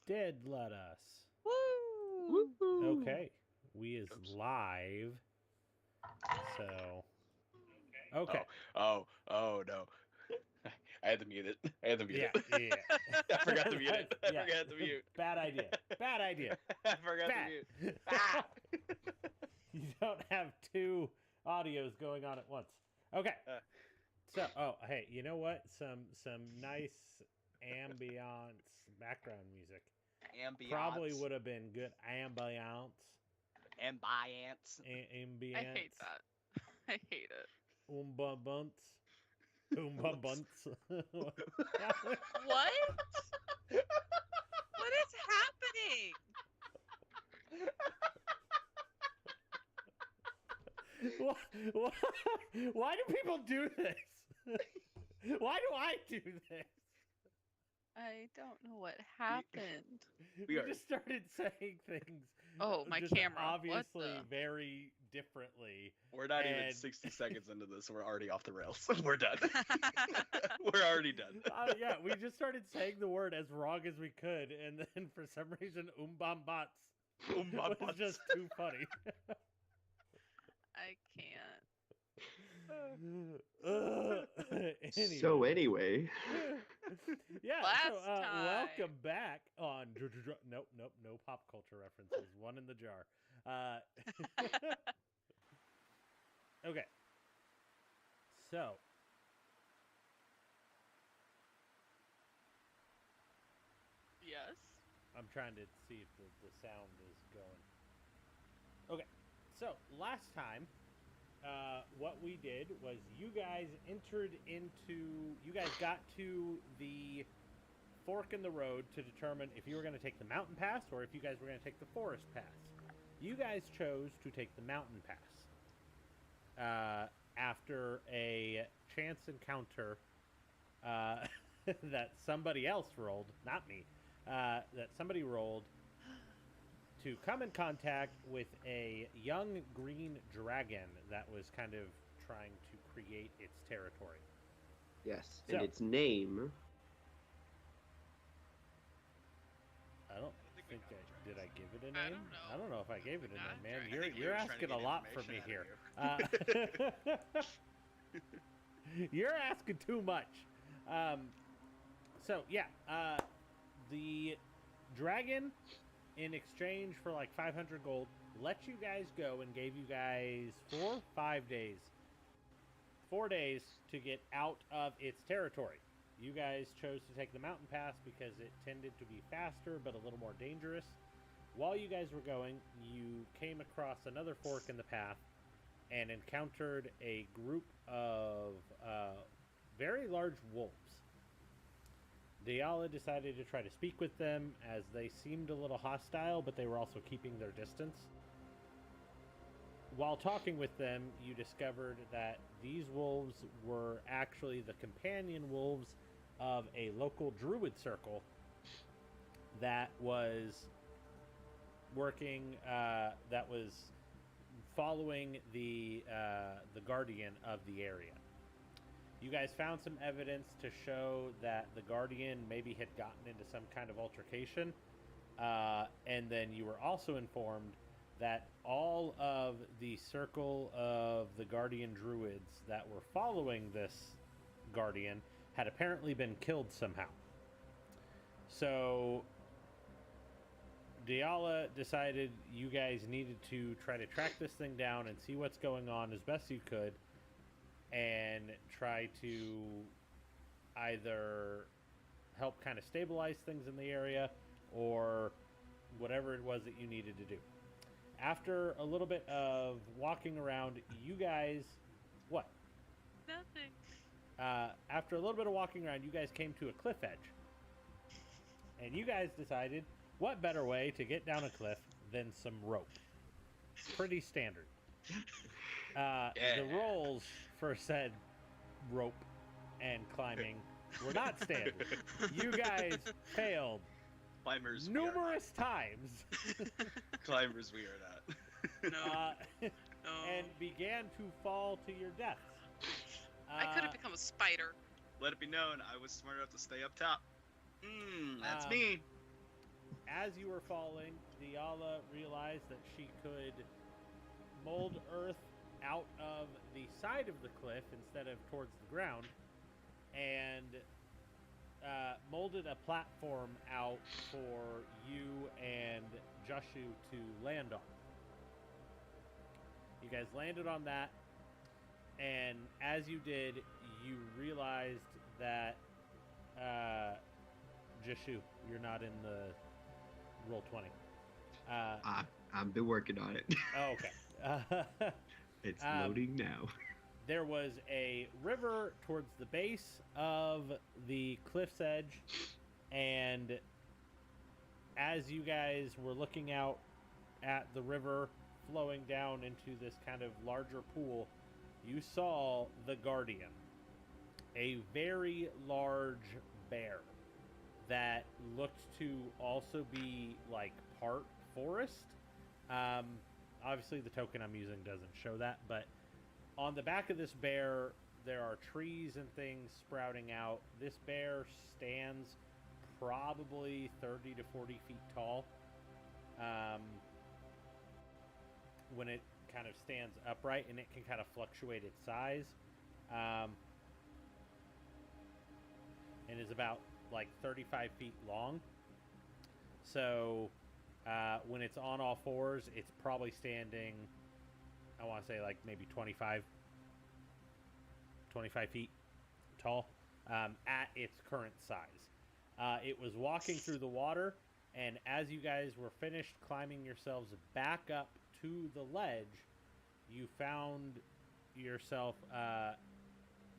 did let us. Woo! Okay. We is live. So. Okay. Oh no. I had to mute it. Yeah. I forgot to mute it. I Yeah. forgot to mute. Bad idea. I forgot to mute. Ah! You don't have two audios going on at once. Okay. So, hey, you know what? Some nice ambiance background music. Ambiance. Probably would have been good ambiance. Ambiance. Ambience. I hate that. I hate it. Bunts. Bunts. What? What is happening? Why do people do this? Why do I do this? I don't know what happened. We just started saying things. Oh, my just camera. Obviously, very differently. We're not even 60 seconds into this. We're already off the rails. We're done. We're already done. Yeah, we just started saying the word as wrong as we could, and then for some reason, umbambats was just too funny. I can't. Anyway. So anyway. Yeah, Last time. welcome back on... Nope, no pop culture references. One in the jar. Okay. So... Yes. I'm trying to see if the sound is going. Okay, so last time, what we did was you guys got to the fork in the road to determine if you were going to take the mountain pass or if you guys were going to take the forest pass. You guys chose to take the mountain pass. After a chance encounter that somebody else rolled, not me, that somebody rolled to come in contact with a young green dragon that was kind of trying to create its territory. Yes, So, and its name... I don't think did I give it a name? I don't know. I don't know if I gave it a name, man. I think we You're were trying to asking a get lot from me information here. You're asking too much. So yeah, the dragon, in exchange for like 500 gold, let you guys go and gave you guys 5 days. 4 days to get out of its territory. You guys chose to take the mountain pass because it tended to be faster but a little more dangerous. While you guys were going, you came across another fork in the path and encountered a group of very large wolves. Diala decided to try to speak with them as they seemed a little hostile, but they were also keeping their distance. While talking with them, you discovered that these wolves were actually the companion wolves of a local druid circle that was working, that was following the guardian of the area. You guys found some evidence to show that the guardian maybe had gotten into some kind of altercation, and then you were also informed that all of the circle of the guardian druids that were following this guardian had apparently been killed somehow. So Diala decided you guys needed to try to track this thing down and see what's going on as best you could, and try to either help kind of stabilize things in the area or whatever it was that you needed to do. After a little bit of walking around, you guys... What? Nothing. After a little bit of walking around, you guys came to a cliff edge. And you guys decided, what better way to get down a cliff than some rope? Pretty standard. The rolls for said rope and climbing were not standard. You guys failed Climbers. numerous times. Climbers we are not. No. And began to fall to your deaths. I could have become a spider. Let it be known, I was smart enough to stay up top. That's me. as you were falling, Diala realized that she could mold earth out of the side of the cliff instead of towards the ground, and molded a platform out for you and Jushu to land on. You guys landed on that, and as you did, you realized that Jushu, you're not in the roll 20. I've been working on it. Oh, okay. It's loading now. There was a river towards the base of the cliff's edge, and as you guys were looking out at the river flowing down into this kind of larger pool, you saw the Guardian, a very large bear that looked to also be like part forest. Obviously the token I'm using doesn't show that, but on the back of this bear there are trees and things sprouting out. This bear stands probably 30 to 40 feet tall when it kind of stands upright, and it can kind of fluctuate its size, and is about like 35 feet long. So when it's on all fours, it's probably standing, I want to say like maybe 25 feet tall at its current size. It was walking through the water, and as you guys were finished climbing yourselves back up to the ledge, you found yourself,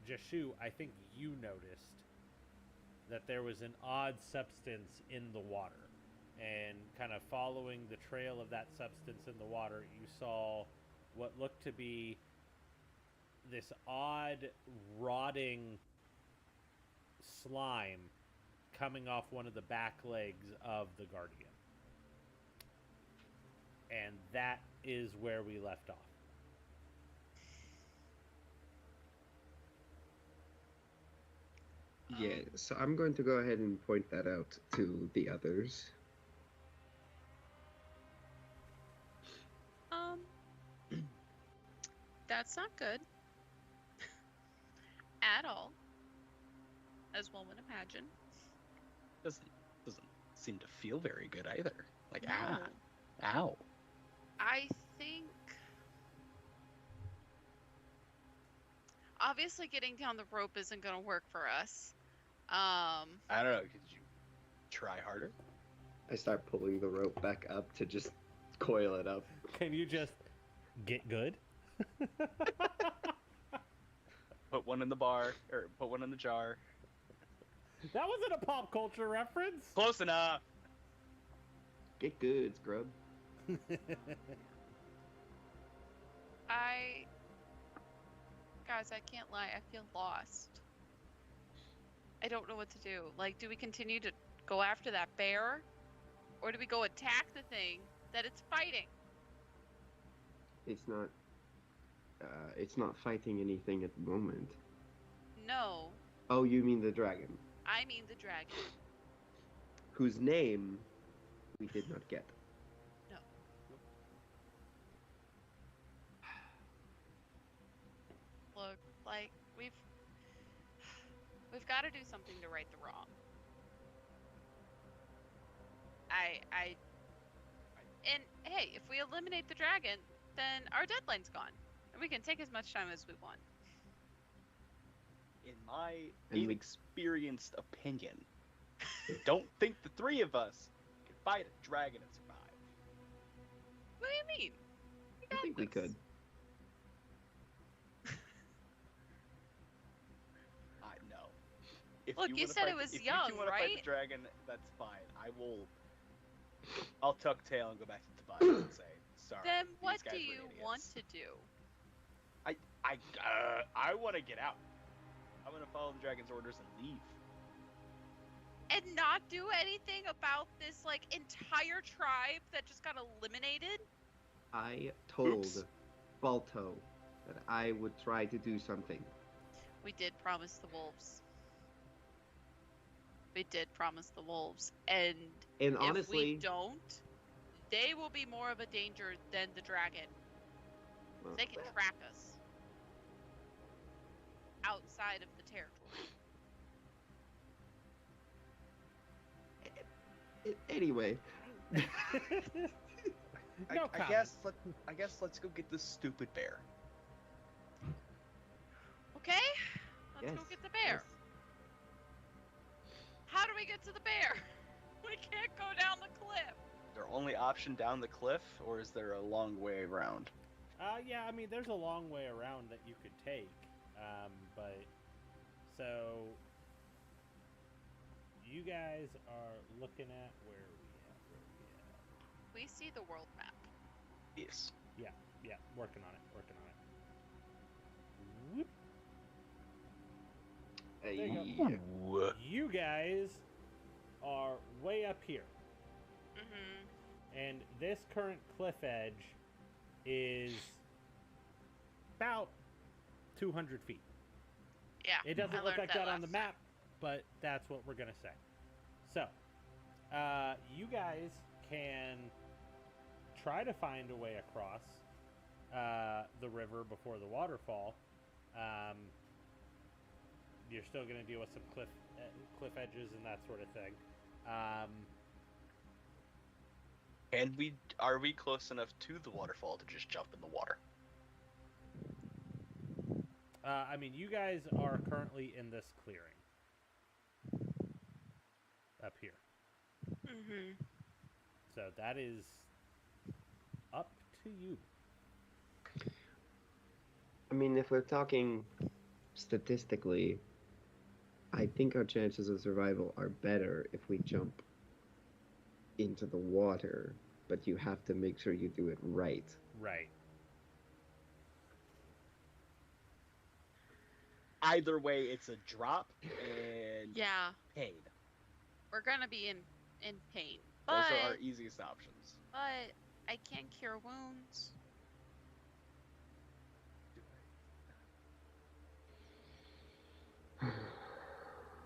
Jashu, I think you noticed that there was an odd substance in the water. And kind of following the trail of that substance in the water, you saw what looked to be this odd, rotting slime coming off one of the back legs of the Guardian. And that is where we left off. Yeah, so I'm going to go ahead and point that out to the others. That's not good. At all. As one would imagine. Doesn't seem to feel very good either. Like, No. ow. I think obviously getting down the rope isn't going to work for us. I don't know. Could you try harder? I start pulling the rope back up to just coil it up. Can you just get good? Put one in the bar, or put one in the jar. That wasn't a pop culture reference. Close enough. Get good, scrub. Guys, I can't lie, I feel lost. I don't know what to do. Like, do we continue to go after that bear? Or do we go attack the thing that it's fighting? It's not fighting anything at the moment. No, Oh, you mean the dragon, I mean the dragon. whose name we did not get. No. Look, like, we've got to do something to right the wrong. And hey, if we eliminate the dragon, then our deadline's gone. And we can take as much time as we want. In my And we- inexperienced opinion, don't think the three of us can fight a dragon and survive. What do you mean? I think we could. I know. If Look, you wanna said fight it was if young, you wanna fight right? the dragon, that's fine. I'll tuck tail and go back to Tobias and say, sorry. Then these what guys do were you idiots." want to do? I want to get out. I want to follow the dragon's orders and leave. And not do anything about this, like, entire tribe that just got eliminated? I told Oops. Balto that I would try to do something. We did promise the wolves. We did promise the wolves, and And if we honestly, don't, they will be more of a danger than the dragon. well, They can track us outside of the territory. anyway, No I comment. guess let's go get this stupid bear. Okay, let's go yes, get the bear. yes. How do we get to the bear? We can't go down the cliff. Is there only option down the cliff, or is there a long way around? Yeah, I mean, there's a long way around that you could take, but so you guys are looking at where are we at? We see the world map. Yes. Yeah, working on it. Whoop. There you go. Ooh. You guys are way up here, Mm-hmm. and this current cliff edge is about 200 feet. Yeah. It doesn't I look learned like that on last the time. map, but that's what we're gonna say. So, you guys can try to find a way across the river before the waterfall. You're still gonna deal with some cliff edges and that sort of thing. Are we close enough to the waterfall to just jump in the water? I mean, you guys are currently in this clearing up here, Mm-hmm. so that is up to you. I mean, if we're talking statistically, I think our chances of survival are better if we jump into the water, but you have to make sure you do it right. Right. Either way, it's a drop and Yeah, pain. we're gonna be in pain, Those but are our easiest options. I can cure wounds.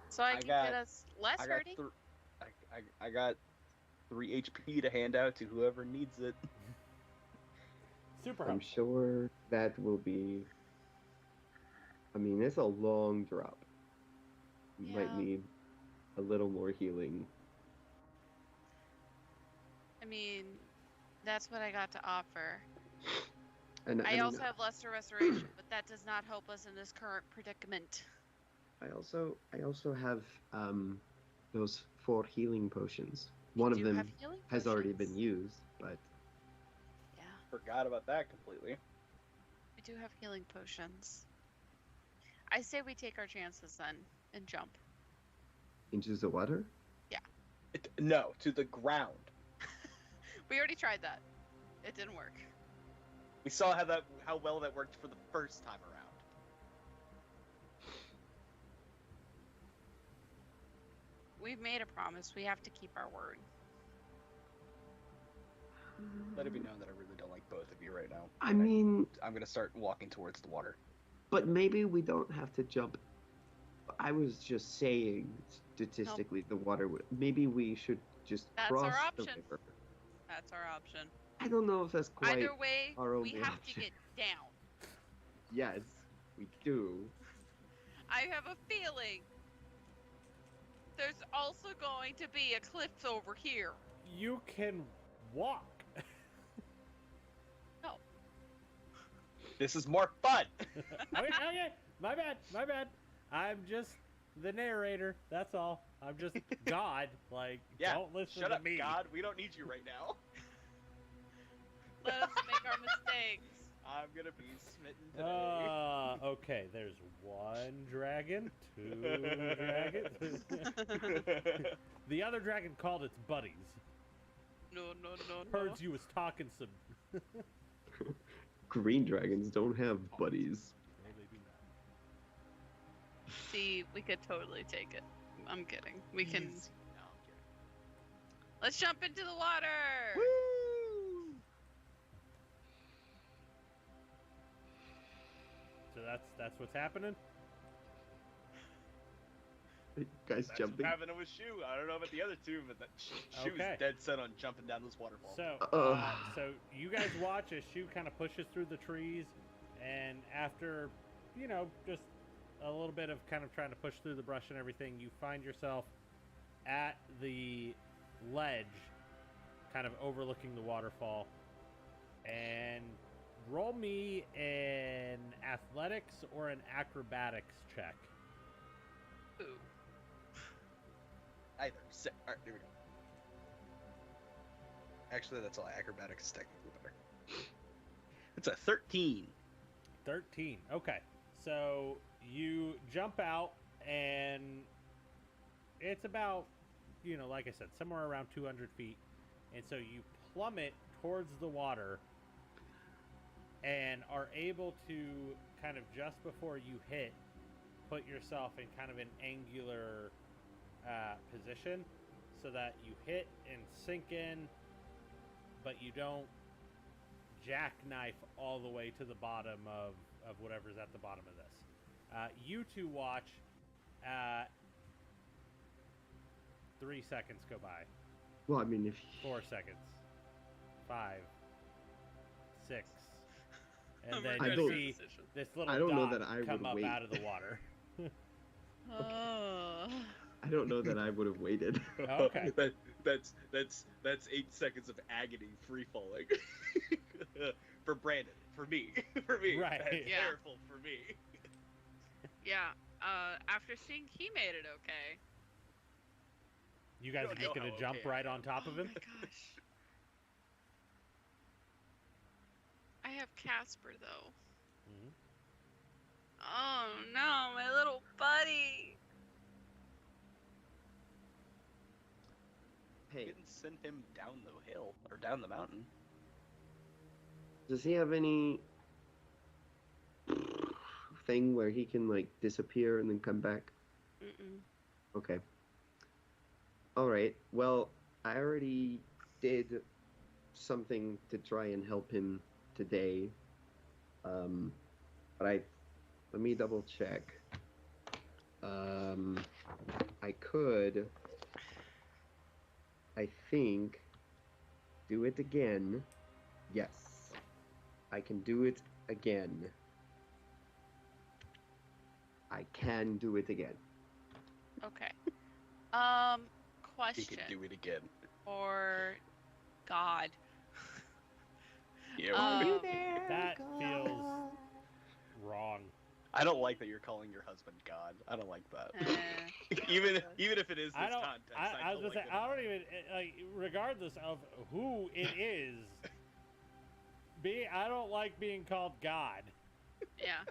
So I can get us less I got hurting. I got 3 HP to hand out to whoever needs it. Super I'm helpful. sure that will be. I mean, it's a long drop. You might Yeah. need a little more healing. I mean, that's what I got to offer. And I mean, also have lesser restoration, but that does not help us in this current predicament. I also have those 4 healing potions. One of Do have them healing has already been potions. used, but Yeah, Forgot about that completely. we do have healing potions. I say we take our chances then and jump. into the water. No, to the ground. We already tried that. It didn't work. We saw how well that worked for the first time around. We've made a promise. We have to keep our word. Let it be known that I really don't like both of you right now. I And mean, I'm gonna start walking towards the water. but maybe we don't have to jump. I was just saying, statistically, the water would. Maybe we should just That's cross our the option. river. That's our option. I don't know if that's quite Either way, our we only have option. to get down. Yes, we do. I have a feeling there's also going to be a cliff over here. You can walk. No. This is more fun. Okay, my bad. I'm just the narrator. That's all. I'm just God. Like, Yeah, don't listen Shut to up, me. God. We don't need you right now. Let us make our mistakes. I'm gonna be smitten today. Okay. There's 1 dragon, 2 dragons. The other dragon called its buddies. No. Heard you was talking some. Green dragons don't have buddies. Well, maybe not. See, we could totally take it. I'm kidding. We can. Easy. No, I'm kidding. Let's jump into the water. Woo! So that's what's happening. Guys That's jumping. what happened with Shu. I don't know about the other two, but Shu Okay. is dead set on jumping down this waterfall. So you guys watch as Shu kind of pushes through the trees, and after, just a little bit of kind of trying to push through the brush and everything, you find yourself at the ledge, kind of overlooking the waterfall. And roll me an athletics or an acrobatics check. Ooh. Either. Alright, here we go. Actually, that's all. Acrobatics is technically better. It's a 13. 13. Okay. So you jump out, and it's about, like I said, somewhere around 200 feet. And so you plummet towards the water and are able to kind of just before you hit, put yourself in kind of an angular position so that you hit and sink in, but you don't jackknife all the way to the bottom of whatever's at the bottom of this. You two watch 3 seconds go by. Well, I mean, if 4 seconds. 5. 6. And I'm then regretting you my see decision. this little I don't know dot that I come would up wait. out of the water. Oh. I don't know that I would have waited. Okay. That's 8 seconds of agony free falling. For Brandon. For me. For me. Right. That's Yeah. terrible for me. Yeah. After seeing he made it okay. You guys don't are just know going to how jump okay I right am. on top of Oh him? my gosh. I have Casper though. Mhm. Oh no, my little buddy. You Hey, didn't send him down the hill or down the mountain. does he have any thing where he can like disappear and then come back? Mm-mm. Okay. All right. Well, I already did something to try and help him today. But let me double check. I could, I think, do it again. Yes. I can do it again. I can do it again. Okay. He Question could do it again. for God. Yeah. Are you there? That feels wrong. I don't like that you're calling your husband God. I don't like that. Eh. even if it is this I don't. context, I was don't gonna say like I don't even like, regardless of who it is. I don't like being called God. Yeah.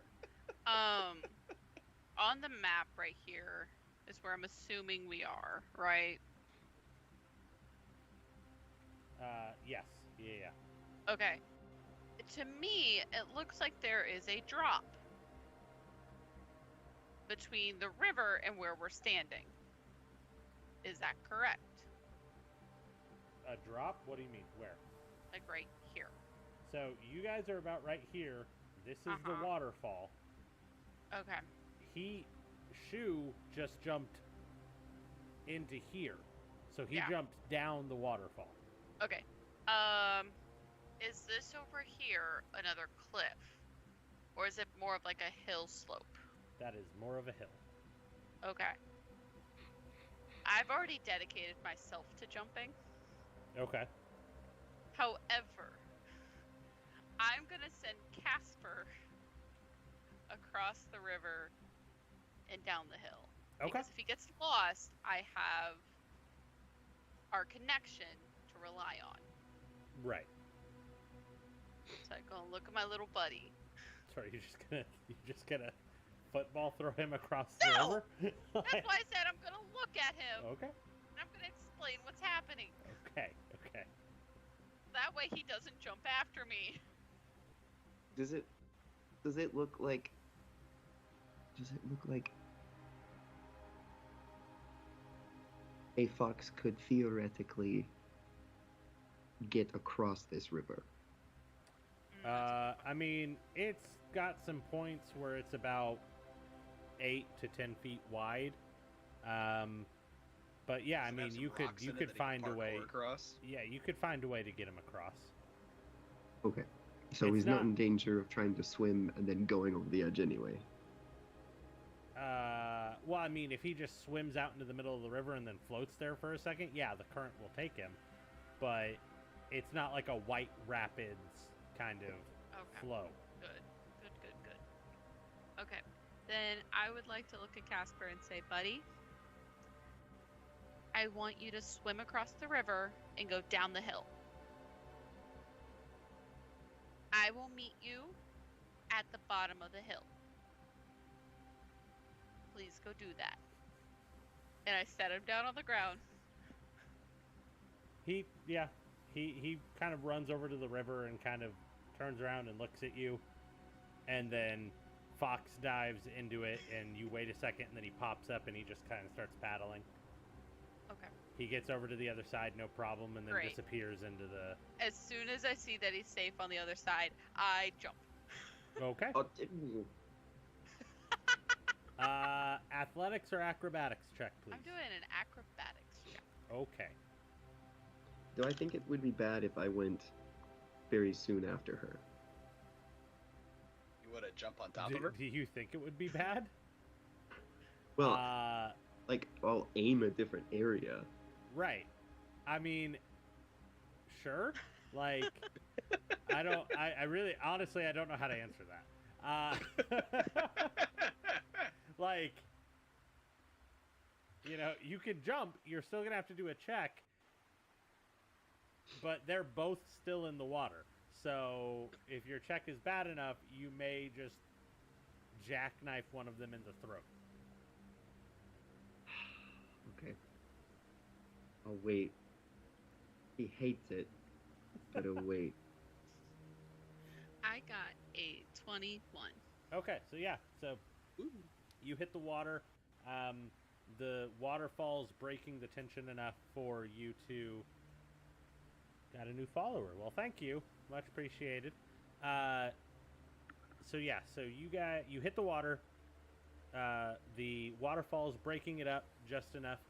On the map right here is where I'm assuming we are, right? Yes. Yeah. Okay. To me, it looks like there is a drop between the river and where we're standing. Is that correct? A drop? What do you mean? Where? Like right here. So you guys are about right here. This is the Uh-huh. waterfall. Okay. Shu just jumped into here. So he Yeah. jumped down the waterfall. Okay. Is this over here another cliff? Or is it more of like a hill slope? That is more of a hill. Okay. I've already dedicated myself to jumping. Okay. However, I'm gonna send Casper across the river and down the hill. Okay. Because if he gets lost, I have our connection to rely on. Right. So I go and look at my little buddy. Sorry, you're just gonna football throw him across the No! river? That's why I said I'm gonna look at him Okay. and I'm gonna explain what's happening. Okay. That way he doesn't jump after me. Does it look like a fox could theoretically get across this river? I mean, it's got some points where it's about 8 to 10 feet wide. But yeah, I Have mean, some you rocks in it could that he can find a way. parkour across. Yeah, you could find a way to get him across. Okay. So It's he's not not- in danger of trying to swim and then going over the edge anyway. Well, I mean, if he just swims out into the middle of the river and then floats there for a second, yeah, the current will take him. But it's not like a white rapids kind of Okay. flow. Good. Okay. Then I would like to look at Casper and say, buddy, I want you to swim across the river and go down the hill. I will meet you at the bottom of the hill. Please go do that. And I set him down on the ground. He kind of runs over to the river and kind of turns around and looks at you, and then Fox dives into it, and you wait a second, and then he pops up and he just kind of starts paddling. Okay. He gets over to the other side, no problem, and then Great. disappears into the. As soon as I see that he's safe on the other side, I jump. Okay. Oh, Athletics or acrobatics check, please. I'm doing an acrobatics check. Okay. do I think it would be bad if I went very soon after her? You want to jump on top do, of her? do you think it would be bad? Well, Uh, like, I'll aim a different area. right. I mean, sure. Like, I really, honestly, I don't know how to answer that. Like, you know, you can jump. You're still going to have to do a check. But they're both still in the water. So if your check is bad enough, you may just jackknife one of them in the throat. Okay. I'll wait. He hates it, but I'll wait. I got a 21. Okay, so yeah, so you hit the water. The waterfall's breaking the tension enough for you to got a new follower. Well, thank you, much appreciated. So yeah, so you hit the water. The waterfall's breaking it up just enough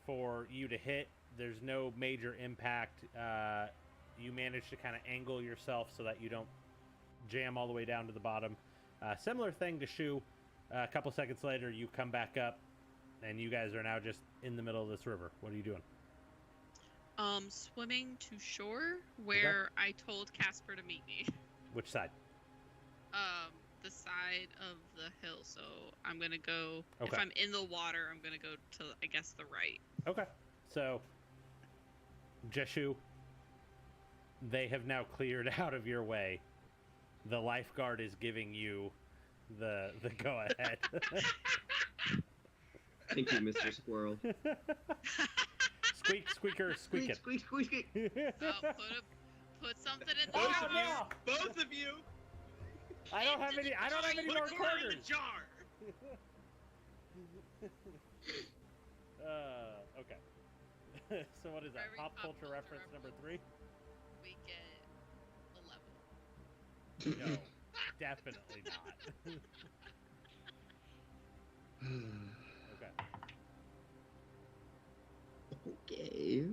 for you to hit. There's no major impact. You manage to kind of angle yourself so that you don't jam all the way down to the bottom. Similar thing to Shu. A couple seconds later, you come back up, and you guys are now just in the middle of this river. What are you doing? Swimming to shore where I told Casper to meet me. Which side? The side of the hill. So I'm gonna go. If Okay. I'm in the water, I'm gonna go to, I guess, the right. Okay. So, Jeshu, they have now cleared out of your way. The lifeguard is giving you the go ahead. Thank you, Mr. Squirrel. Squeak, squeaker, squeak it. Squeak, squeak, squeak. Put something in the Oh, jar. no! Both of you. I don't have any. I don't have any Put more a quarter in the quarters. jar. Okay. So what is that? Very Pop culture reference number 3? We get a level. No, definitely not. Okay. Okay.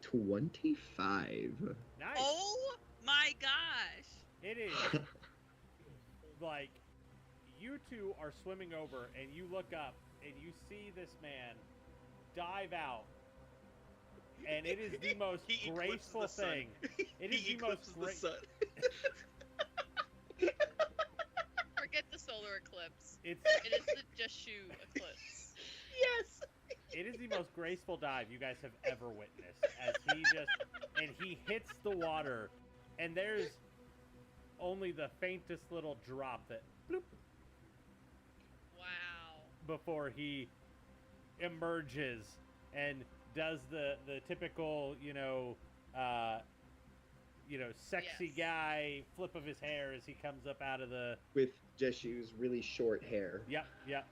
25. Nice. Oh my gosh! It is. Like, you two are swimming over, and you look up, and you see this man dive out, and it is the most He eclipses graceful the sun. thing. It is He the most eclipses the great. sun. Forget the solar eclipse. It's It is the Jeshu eclipse. Yes. it is the most graceful dive you guys have ever witnessed. As he hits the water, and there's only the faintest little drop that bloop Wow. before he emerges and does the typical sexy Yes. guy flip of his hair as he comes up out of the With Jeshu's really short hair. yep. Yeah.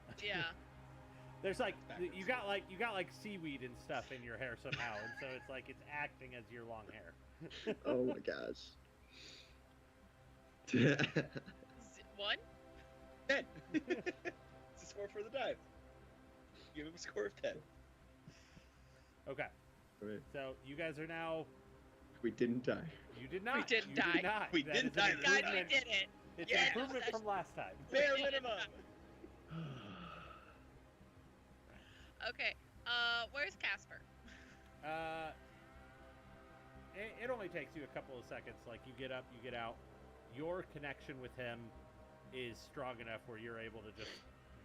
There's like you got like seaweed and stuff in your hair somehow, and so it's like it's acting as your long hair. Oh my gosh. 1? 10. This is more for the dive. Give him a score of 10. Okay. Alright. So you guys are now. We didn't die. You did not. didn't You die. Did not. We That didn't is an die. Guys, we improvement. did it. It's Yeah. an improvement from last time. Bare minimum. Okay. Where's Casper? It only takes you a couple of seconds. Like, you get up, you get out. Your connection with him is strong enough where you're able to just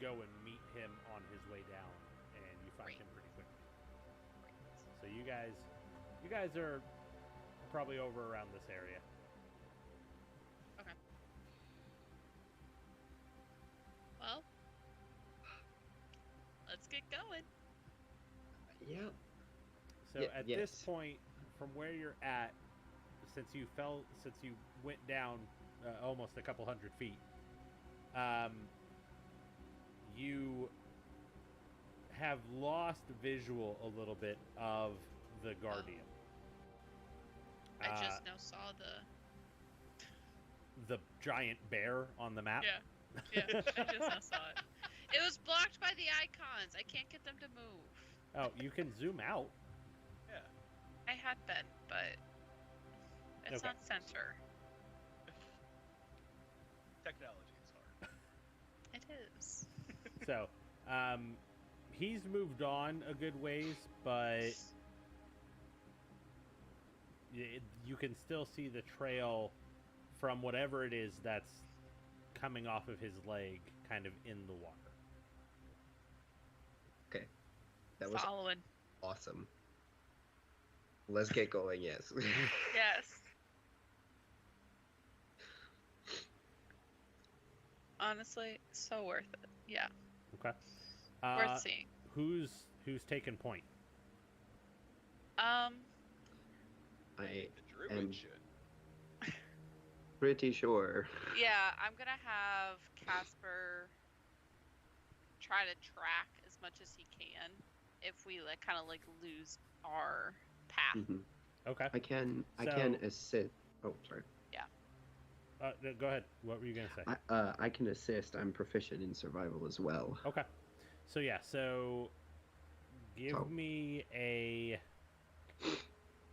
go and meet him on his way down, and you find Great. him pretty quickly. So you guys are probably over around this area. Okay. Well, let's get going. Yeah. So Ye- at yes. this point, from where you're at, since you went down almost a couple hundred feet, you have lost visual a little bit of the Guardian. I just now saw the giant bear on the map. Yeah, I just now saw it. It was blocked by the icons. I can't get them to move. Oh, you can zoom out. Yeah. I had been, but it's Okay. not center. Technology is hard. It is. So, he's moved on a good ways, but you can still see the trail from whatever it is that's coming off of his leg, kind of in the water. Okay. That was Following. awesome. Let's get going, yes. Yes. Honestly, so worth it. Yeah, Okay. worth seeing. Who's taking point? I The druid am should. pretty sure. Yeah, I'm gonna have Casper try to track as much as he can if we kind of lose our path. Mhm. Okay. I can So- assist. Oh, sorry. No, go ahead. What were you gonna say? I can assist. I'm proficient in survival as well. Okay. So yeah, so give So- me a.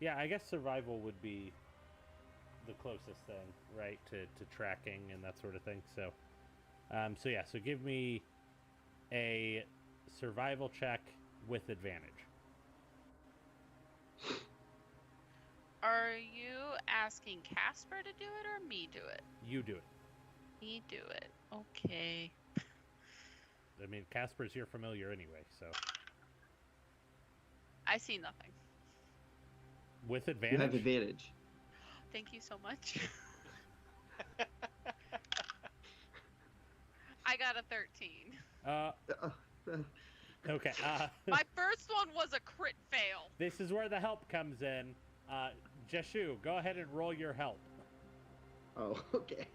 Yeah, I guess survival would be the closest thing, right, to tracking and that sort of thing. So, so give me a survival check with advantage. Are you asking Casper to do it or me do it? You do it. Me do it. Okay. I mean, Casper's your familiar anyway, so I see nothing. with You advantage. have advantage. Thank you so much. I got a 13. Uh, okay. My first one was a crit fail. This is where the help comes in. Jeshu, go ahead and roll your help. Oh, okay.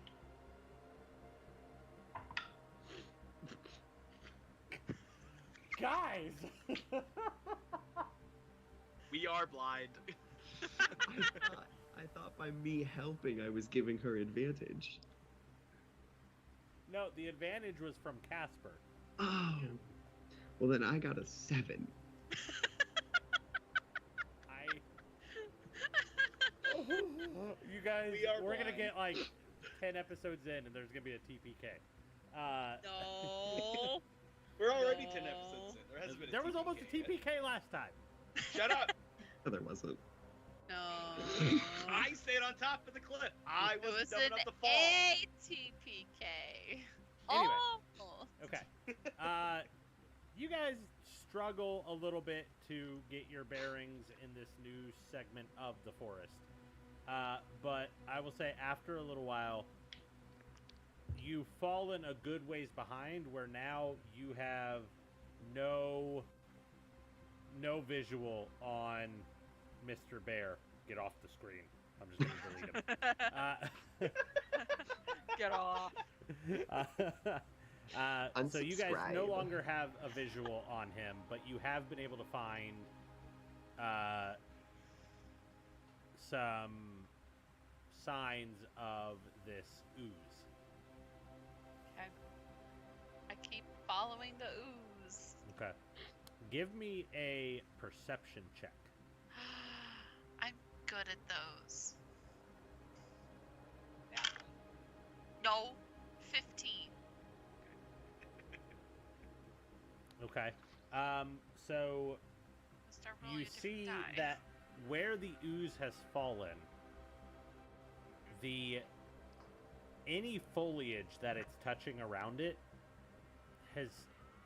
Guys. We are blind. I thought by me helping, I was giving her advantage. No, the advantage was from Casper. Oh. Well, then I got a 7. You guys, we're gonna blind. get like 10 episodes in, and there's gonna be a TPK. No. We're already 10 No. episodes in. There hasn't been a There was almost a TPK yet. TPK last time. Shut up! Oh, there wasn't. No. I stayed on top of the cliff. I It was was dumping an up the fall. ATPK. Anyway. Oh. Okay. You guys struggle a little bit to get your bearings in this new segment of the forest. But I will say after a little while, you've fallen a good ways behind where now you have no visual on Mr. Bear. Get off the screen. I'm just going to delete him. Get off. So you guys no Unsubscribe. longer have a visual on him, but you have been able to find some signs of this ooze. Okay. I keep following the ooze. Okay. Give me a perception check. I'm good at those. No, 15. Okay. So Let's start rolling you a different see die. that where the ooze has fallen, any foliage that it's touching around it has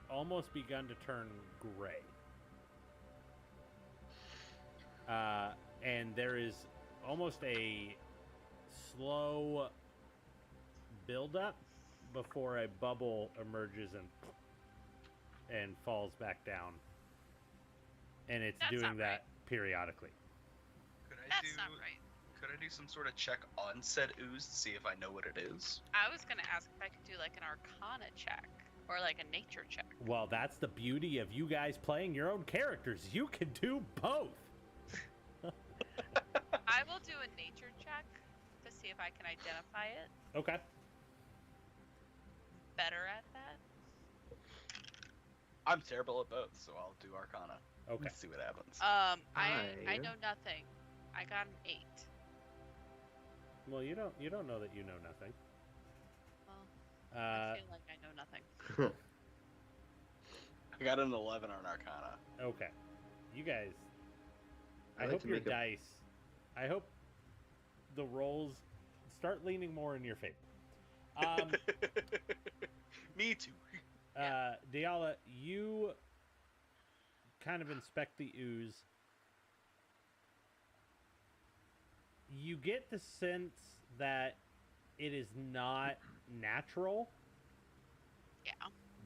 almost begun to turn gray. And there is almost a slow buildup before a bubble emerges and falls back down. And it's That's doing not that right. periodically. That's not right. Could I do some sort of check on said ooze to see if I know what it is? I was gonna ask if I could do like an Arcana check or like a Nature check. Well, that's the beauty of you guys playing your own characters. You can do both. I will do a Nature check to see if I can identify it. Okay. Better at that. I'm terrible at both, so I'll do Arcana. Okay. Let's see what happens. I know nothing. I got an 8. Well, you don't know that you know nothing. Well, I feel like I know nothing. I got an 11 on Arcana. Okay. You guys, I I like hope to your make a- dice, I hope the rolls start leaning more in your favor. Me too. Diala, you kind of inspect the ooze. You get the sense that it is not natural, Yeah.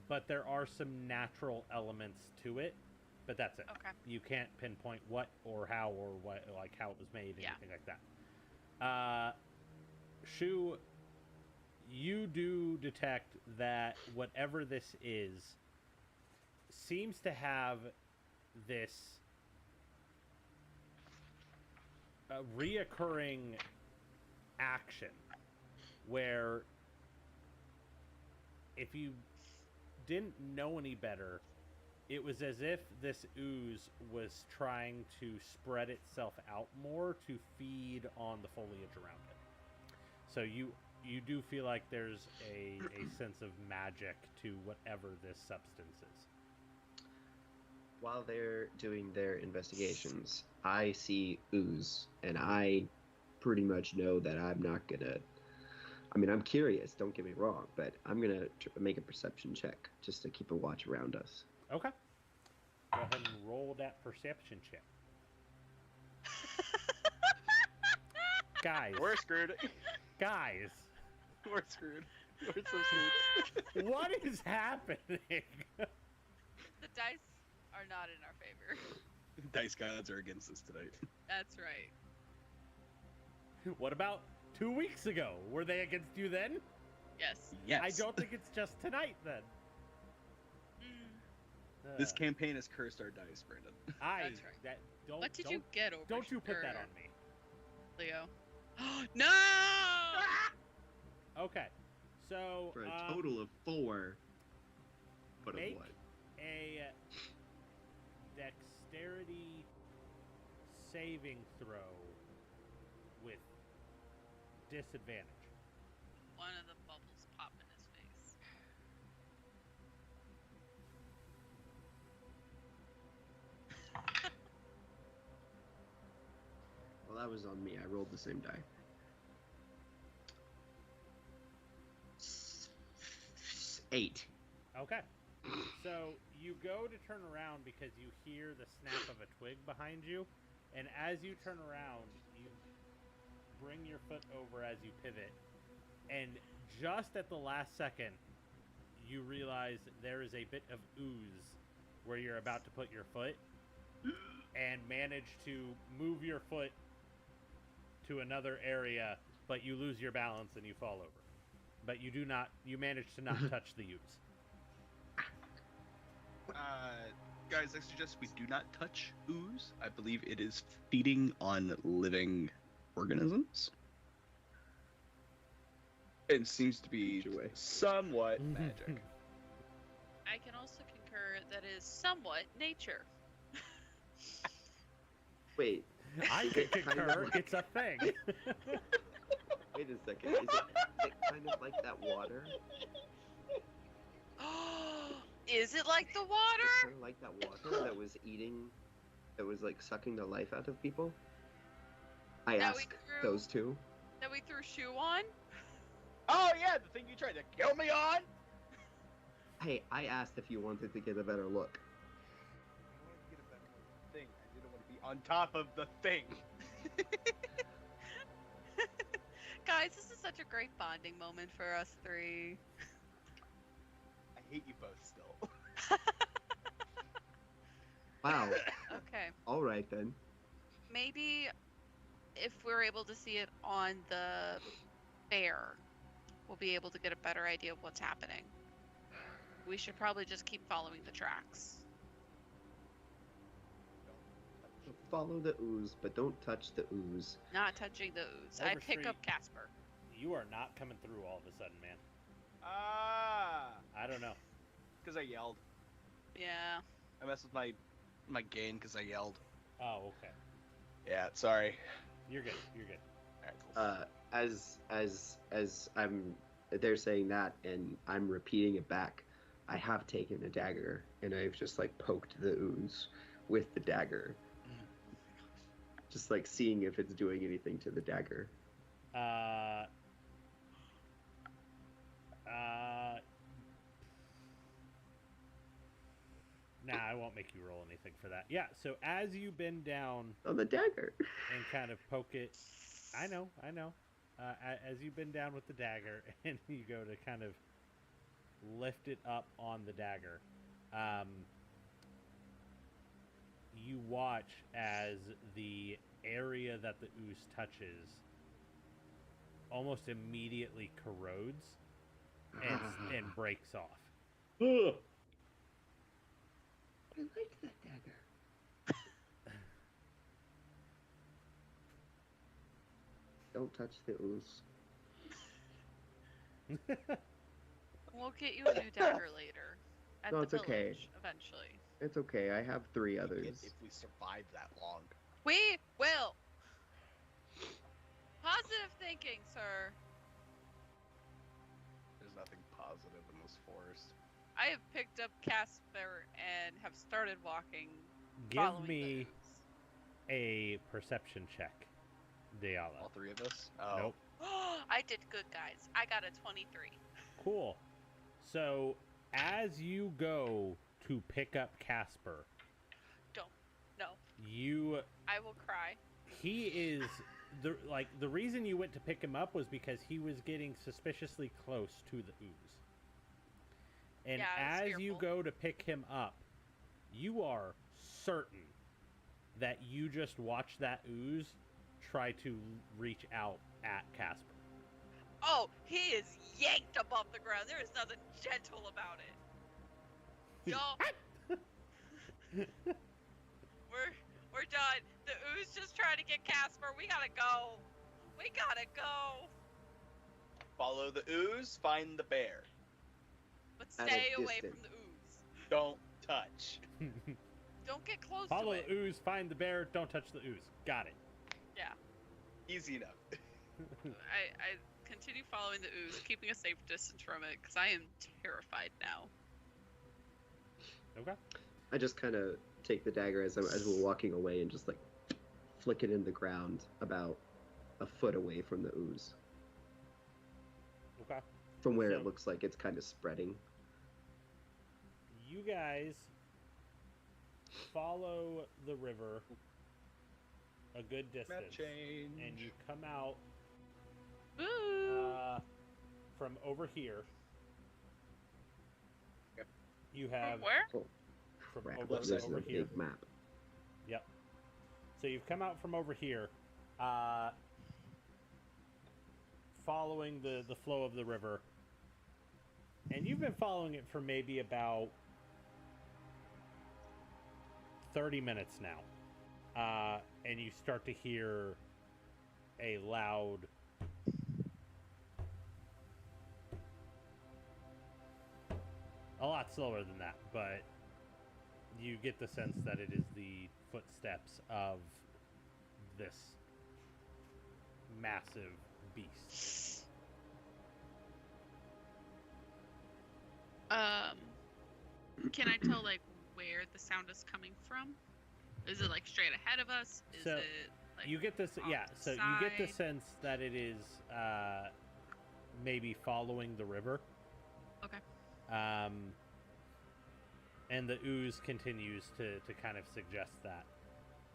but there are some natural elements to it. But that's it. Okay. You can't pinpoint what or how or what, like how it was made, Yeah. anything like that. Shu, you do detect that whatever this is seems to have this reoccurring action where if you didn't know any better, it was as if this ooze was trying to spread itself out more to feed on the foliage around it. So you do feel like there's a sense of magic to whatever this substance is. While they're doing their investigations, I see ooze, and I pretty much know that I'm not gonna. I mean, I'm curious. Don't get me wrong, but I'm gonna make a perception check just to keep a watch around us. Okay. Go ahead and roll that perception check. Guys. We're screwed. Guys. We're screwed. We're so screwed. What is happening? The dice are not in our favor. Dice gods are against us tonight. That's right. What about 2 weeks ago? Were they against you then? Yes. Yes. I don't think it's just tonight then. This campaign has cursed our dice, Brandon. That's right. What did you get over? Don't you put that on me. Leo? No! Okay. So For a total of 4. But of make what? a dexterity saving throw with disadvantage. One of the bubbles pop in his face. Well, that was on me. I rolled the same die. 8. Okay. So you go to turn around because you hear the snap of a twig behind you, and as you turn around, you bring your foot over as you pivot, and just at the last second, you realize there is a bit of ooze where you're about to put your foot, and manage to move your foot to another area, but you lose your balance and you fall over. But you manage to not touch the ooze. Guys, I suggest we do not touch ooze. I believe it is feeding on living organisms. It seems to be somewhat magic. I can also concur concur that is somewhat nature. Wait, I Is can it kind of concur. like- It's a thing. wait a second. Is it kind of like that water? Is it like the Is it water? kind of like that water that was like sucking the life out of people? I That we ask threw- those two. That we threw shoe on? Oh yeah, the thing you tried to kill me on. Hey, I asked if you wanted to get a better look. I wanted to get a better thing. I didn't want to be on top of the thing. Guys, this is such a great bonding moment for us three. I hate you both still. Wow. Okay. All right then. Maybe if we're able to see it on the bear, we'll be able to get a better idea of what's happening. We should probably just keep following the tracks. Follow the ooze, but don't touch the ooze. Not touching the ooze. I pick Overstreet. up Casper. You are not coming through all of a sudden, man. I don't know. Because I yelled. Yeah. I messed with my gain because I yelled. Oh, okay. Yeah, sorry. You're good. You're good. Alright, cool. As they're saying that, and I'm repeating it back. I have taken a dagger, and I've just like poked the ooze with the dagger, just like seeing if it's doing anything to the dagger. Nah, I won't make you roll anything for that. Yeah, so as you bend down Oh, the dagger. and kind of poke it, I know. As you bend down with the dagger and you go to kind of lift it up on the dagger, you watch as the area that the ooze touches almost immediately corrodes and breaks off. I like that dagger. Don't touch the ooze. We'll get you a new dagger later. At No, the it's okay. village, eventually. It's okay. I have 3 others. If we survive that long. We will! Positive thinking, sir. There's nothing positive in this forest. I have picked up Casper and have started walking. Give following me the a perception check, Diallo. All 3 of us? Oh. Nope. ooze. I did good, guys. I got a 23. Cool. So as you go to pick up Casper, No, I will cry. he is the reason you went to pick him up was because he was getting suspiciously close to the ooze. And Yeah, I was as you fearful. go to pick him up, you are certain that you just watched that ooze try to reach out at Casper. Oh, he is yanked above the ground. There is nothing gentle about it. Y'all, we're done. The ooze just trying to get Casper. We gotta go. We gotta go. Follow the ooze, find the bear. But At a stay away distance. from the ooze. Don't touch. Don't get close Follow to it. the ooze, find the bear, don't touch the ooze. Got it. Easy enough. I continue following the ooze, keeping a safe distance from it, because I am terrified now. Okay. I just kind of take the dagger as we're walking away and just like flick it in the ground about a foot away from the ooze, Okay. from where So- it looks like it's kind of spreading. You guys follow the river a good Map distance, change. and you come out Boo! from over here. Yep. You have From where? from Crap, over, this is over a here. big map. Yep. So you've come out from over here, following the flow of the river, and you've been following it for maybe about 30 minutes now. And you start to hear a loud a lot slower than that, but you get the sense that it is the footsteps of this massive beast. Can I tell like where the sound is coming from? Is it like straight ahead of us? Is So, it like You get this, off yeah. to So the you get the side? sense that it is maybe following the river. Okay. And the ooze continues to kind of suggest that.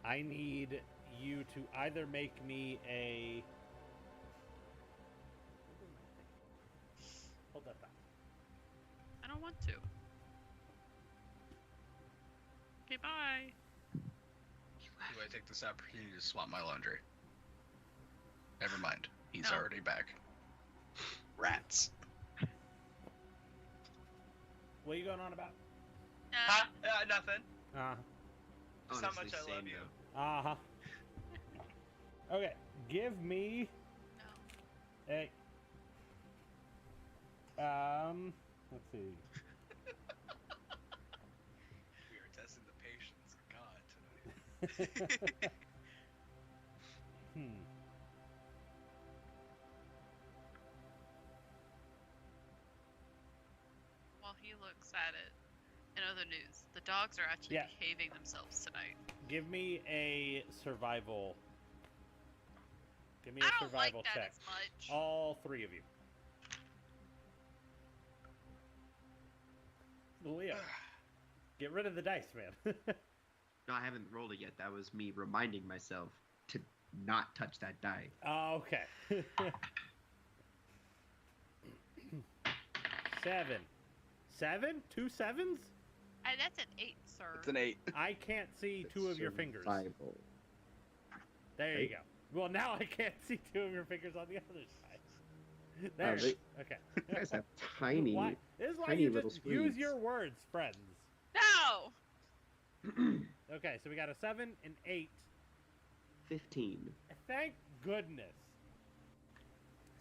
I need you to either make me a. Hold that thought. I don't want to. Okay, bye. Do I take this opportunity to swap my laundry? Never mind. He's No. already back. Rats. What are you going on about? Huh? Nothing. It's how Honestly, much I love same, you. though. Uh-huh. Okay, give me No. a let's see. We are testing the patience of God tonight. While he looks at it, in other news, the dogs are actually Yeah. behaving themselves tonight. Give me a survival. Give me I a don't like survival that check. as much. All three of you. Leo, get rid of the dice, man. No, I haven't rolled it yet. That was me reminding myself to not touch that die. Oh, okay. 7. 7? 2 sevens? That's an 8, sir. It's an 8. I can't see two of your fingers. Survival. There you Right? go. Well, now I can't see two of your fingers on the other side. There. Okay. You guys have tiny. Why? This is why tiny you little just use screens. your words, friends. No! Okay, so we got a 7 and 8. 15. Thank goodness.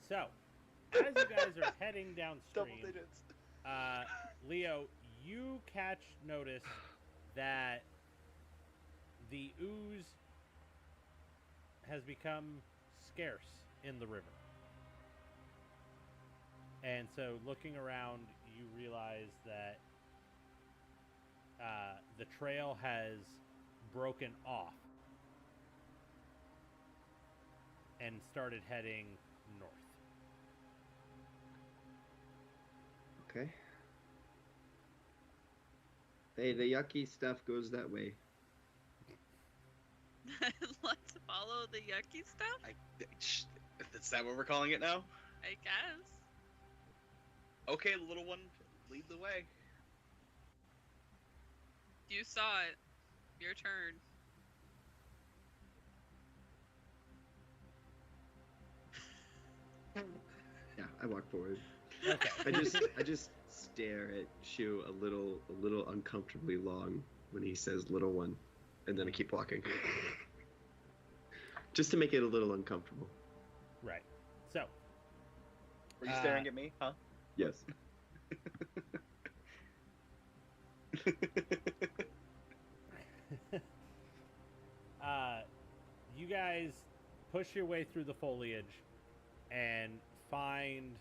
So, as you guys are heading Double downstream, digits. Leo, you catch notice that the ooze has become scarce in the river. And so, looking around, you realize that the trail has broken off and started heading north. Okay. Hey, the yucky stuff goes that way. Let's follow the yucky stuff, Is that what we're calling it now? I guess. Okay, little one, lead the way. You saw it. Your turn. Yeah, I walk forward. Okay. I just stare at Shu a little uncomfortably long when he says little one, and then I keep walking. Just to make it a little uncomfortable. Right. So, Were you staring at me? Huh? Yes. you guys push your way through the foliage and find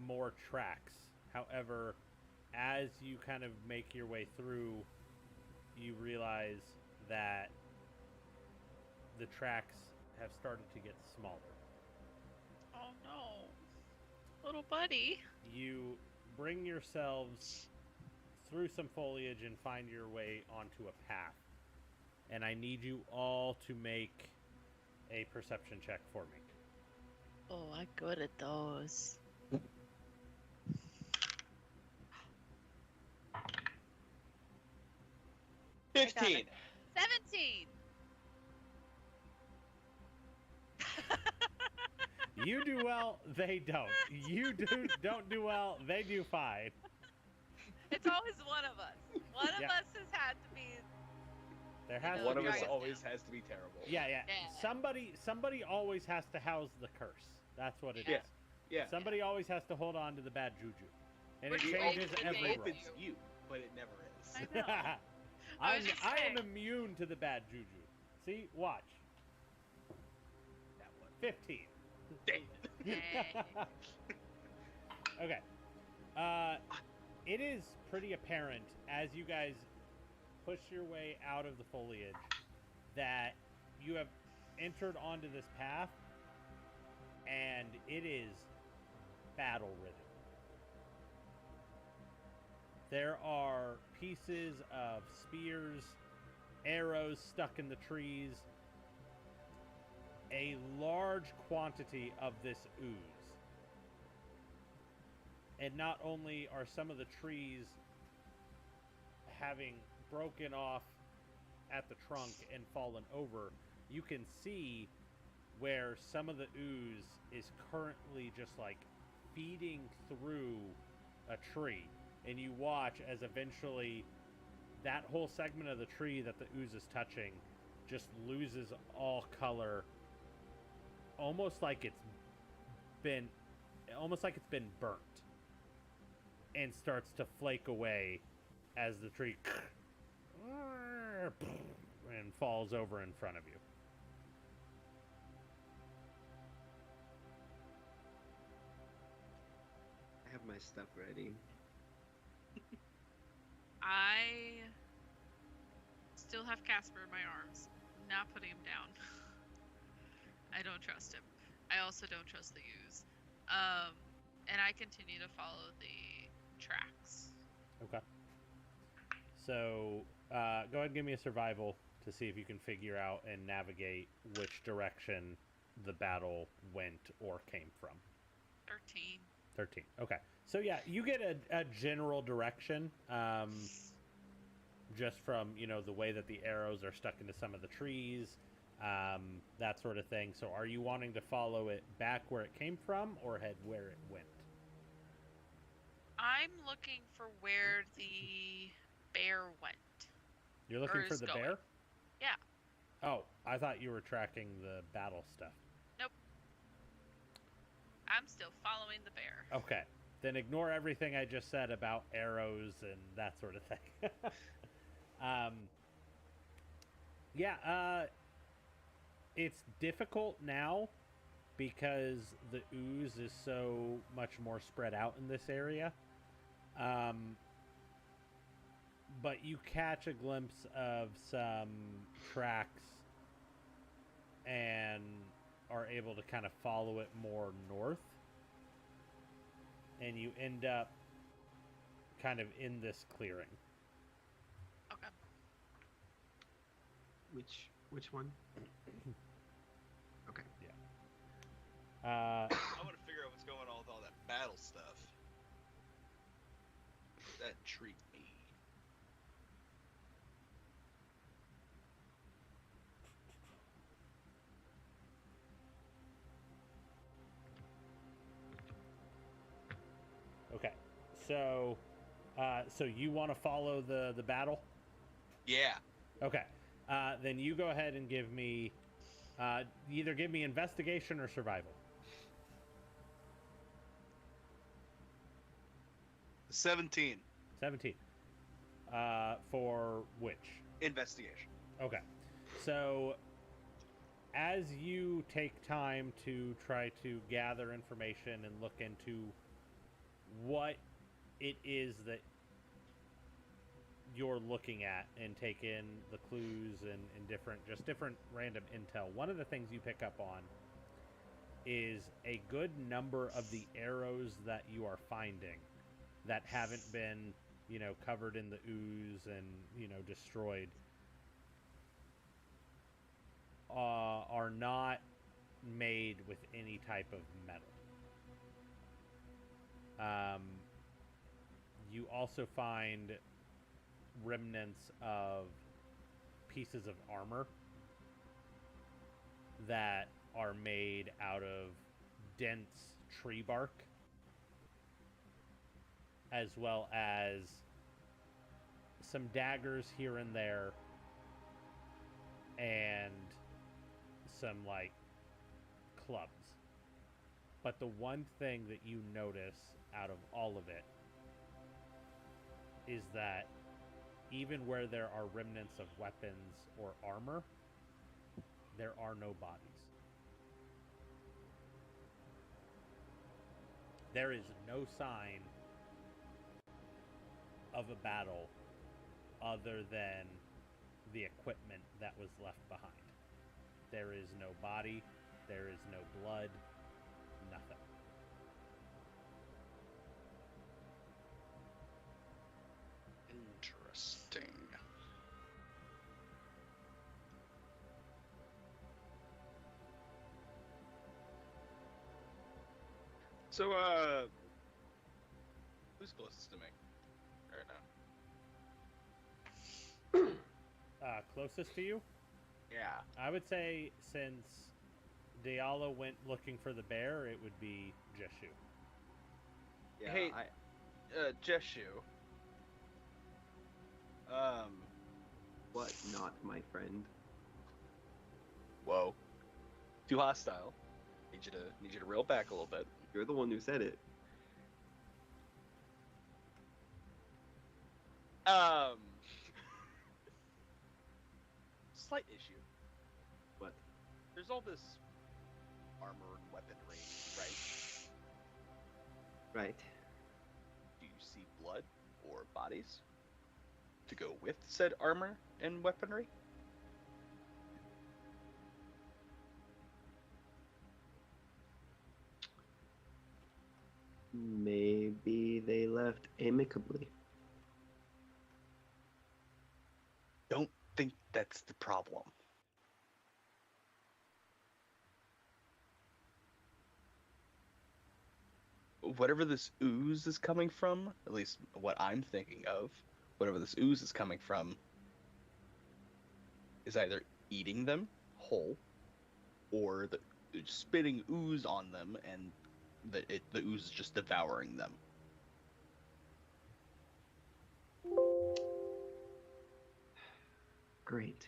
more tracks. However, as you kind of make your way through, you realize that the tracks have started to get smaller. Oh no. Little buddy. You bring yourselves through some foliage and find your way onto a path. And I need you all to make a perception check for me. Oh, I'm good at those. I got 15. it. 17. You do well, they don't. You don't do well, they do fine. It's always one of us. One of Yeah. us has had to be. There has One to of be us Right. always has to be terrible. Yeah. Yeah. Somebody always has to house the curse. That's what it is. Yeah. Yeah. Somebody always has to hold on to the bad juju. And it Which changes we every hope roll. it's you, but it never is. I know. I I was just am saying. immune to the bad juju. See, watch. That one. 15. Dang it. Dang. Okay. It is pretty apparent as you guys push your way out of the foliage that you have entered onto this path, and it is battle ridden. There are pieces of spears, arrows stuck in the trees, a large quantity of this ooze. And not only are some of the trees having broken off at the trunk and fallen over, you can see where some of the ooze is currently just like feeding through a tree. And you watch as eventually that whole segment of the tree that the ooze is touching just loses all color, almost like it's been burnt, and starts to flake away as the tree and falls over in front of you. I have my stuff ready. I still have Casper in my arms. Not putting him down. I don't trust him. I also don't trust the ooze. And I continue to follow the tracks. Okay. So, go ahead and give me a survival to see if you can figure out and navigate which direction the battle went or came from. 13. 13. Okay. So, yeah, you get a general direction just from, the way that the arrows are stuck into some of the trees, that sort of thing. So, are you wanting to follow it back where it came from or head where it went? I'm looking for where the bear went. You're looking Or for is the going. bear? Yeah. Oh, I thought you were tracking the battle stuff. I'm still following the bear. Okay. Then ignore everything I just said about arrows and that sort of thing. It's difficult now because the ooze is so much more spread out in this area. But you catch a glimpse of some tracks and are able to kind of follow it more north. And you end up kind of in this clearing. Okay. Which one? Okay. I want to figure out what's going on with all that battle stuff. That intrigued me. Okay. So you want to follow the battle? Yeah. Okay. Then you go ahead and give me either give me investigation or survival. 17. 17. For which? Investigation. Okay. So as you take time to try to gather information and look into what it is that you're looking at and take in the clues and different random intel, one of the things you pick up on is a good number of the arrows that you are finding that haven't been, covered in the ooze and, destroyed are not made with any type of metal. You also find remnants of pieces of armor that are made out of dense tree bark, as well as some daggers here and there, and some clubs. But the one thing that you notice out of all of it is that even where there are remnants of weapons or armor, there are no bodies. There is no sign of a battle other than the equipment that was left behind. There is no body, there is no blood, nothing. Interesting. So, who's closest to me right now? Closest to you? Yeah. I would say since Diallo went looking for the bear, it would be Jeshu. Yeah, Hey, Jeshu. what not, my friend? Whoa. Too hostile. Need you to reel back a little bit. You're the one who said it. Slight issue. What? There's all this armored weaponry, right? Right. Do you see blood or bodies to go with said armor and weaponry? Maybe they left amicably. Don't think that's the problem. Whatever this ooze is coming from, at least what I'm thinking of, whatever this ooze is coming from, is either eating them whole, or spitting ooze on them, and the ooze is just devouring them. Great.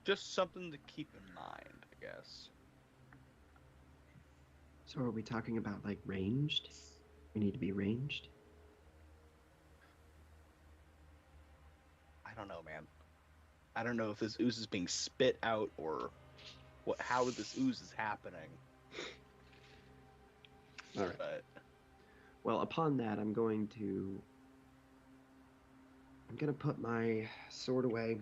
Just something to keep in mind, I guess. So are we talking about, like, ranged? We need to be ranged? I don't know, man. I don't know if this ooze is being spit out or how this ooze is happening. All right. But Well, upon that, I'm gonna put my sword away,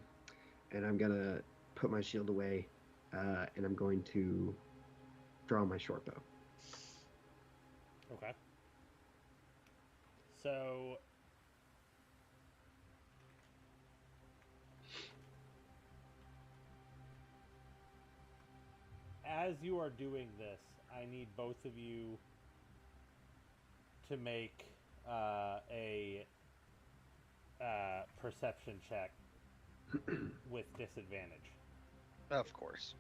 and I'm gonna put my shield away, and I'm going to draw my short bow. Okay. So as you are doing this, I need both of you to make a perception check with disadvantage. of course.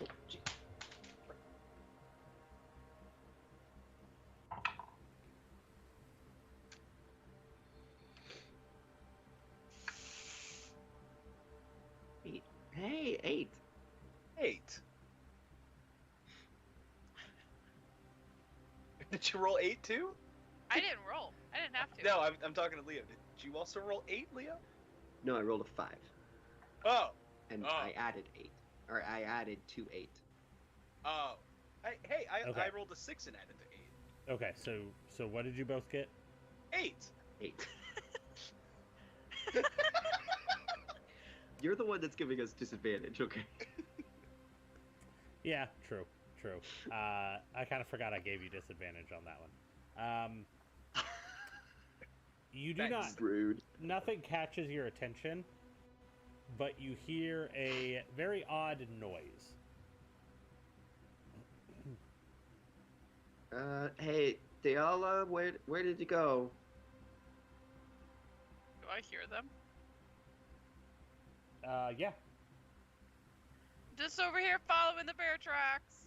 Oh, gee. Eight. Hey, 8. 8. Did you roll 8 too? I didn't roll. I didn't have to. No, I'm talking to Leo. Did you also roll 8, Leo? No, I rolled a 5, Oh. and Oh. I added 8, or I added to 8. Oh. Okay. I rolled a 6 and added to Okay, so what did you both get? 8. 8. You're the one that's giving us disadvantage, okay? Yeah, true. I kind of forgot I gave you disadvantage on that one. You do Thanks. Rude. nothing catches your attention, but you hear a very odd noise. Hey, Diala, where did you go? Do I hear them? Yeah. Just over here following the bear tracks.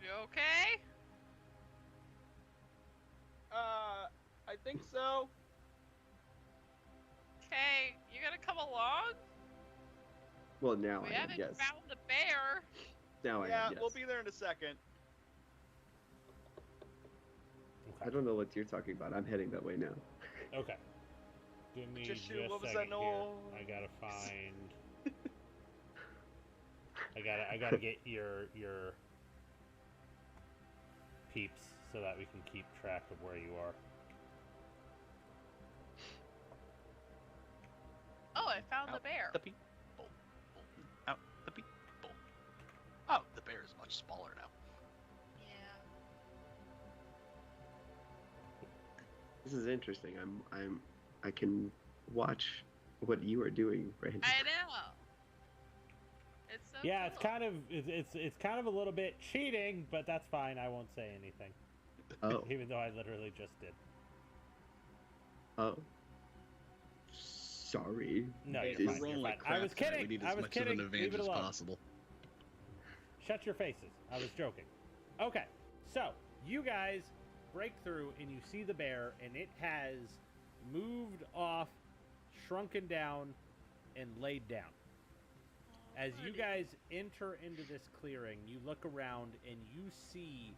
You okay? I think so. Okay, you gonna come along? Well, now We I am, haven't yes. found the bear. Now I Yeah, am, yes. we'll be there in a second. Okay. I don't know what you're talking about. I'm heading that way now. Okay. Give me Just just shoot, a what was second that here. noise? I gotta find. I gotta get your peeps so that we can keep track of where you are. Oh, I found the Out bear. The people. Out the people. Oh, the bear is much smaller now. Yeah. This is interesting. I can watch what you are doing, Brandon. I know. It's so Yeah, cool. it's kind of a little bit cheating, but that's fine. I won't say anything, Oh, even though I literally just did. oh. Sorry. No, Hey, you're we're fine. rolling You're like fine. I was crap tonight. kidding. We need I as was much kidding. of an Leave advantage it as alone. possible. Shut your faces. I was joking. Okay, so you guys break through and you see the bear, and it has moved off, shrunken down, and laid down. As you Alrighty. guys enter into this clearing, you look around and you see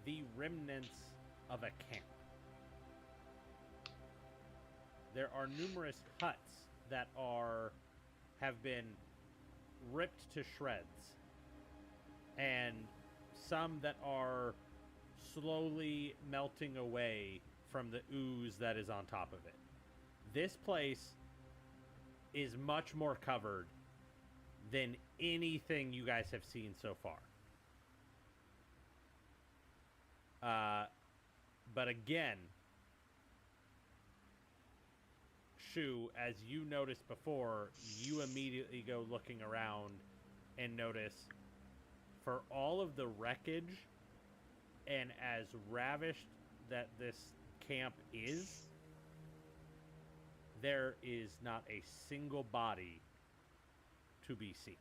the remnants of a camp. There are numerous huts that have been ripped to shreds, and some that are slowly melting away from the ooze that is on top of it. This place is much more covered than anything you guys have seen so far. But again, Shu, as you noticed before, you immediately go looking around and notice, for all of the wreckage and as ravished that this camp is, there is not a single body to be seen.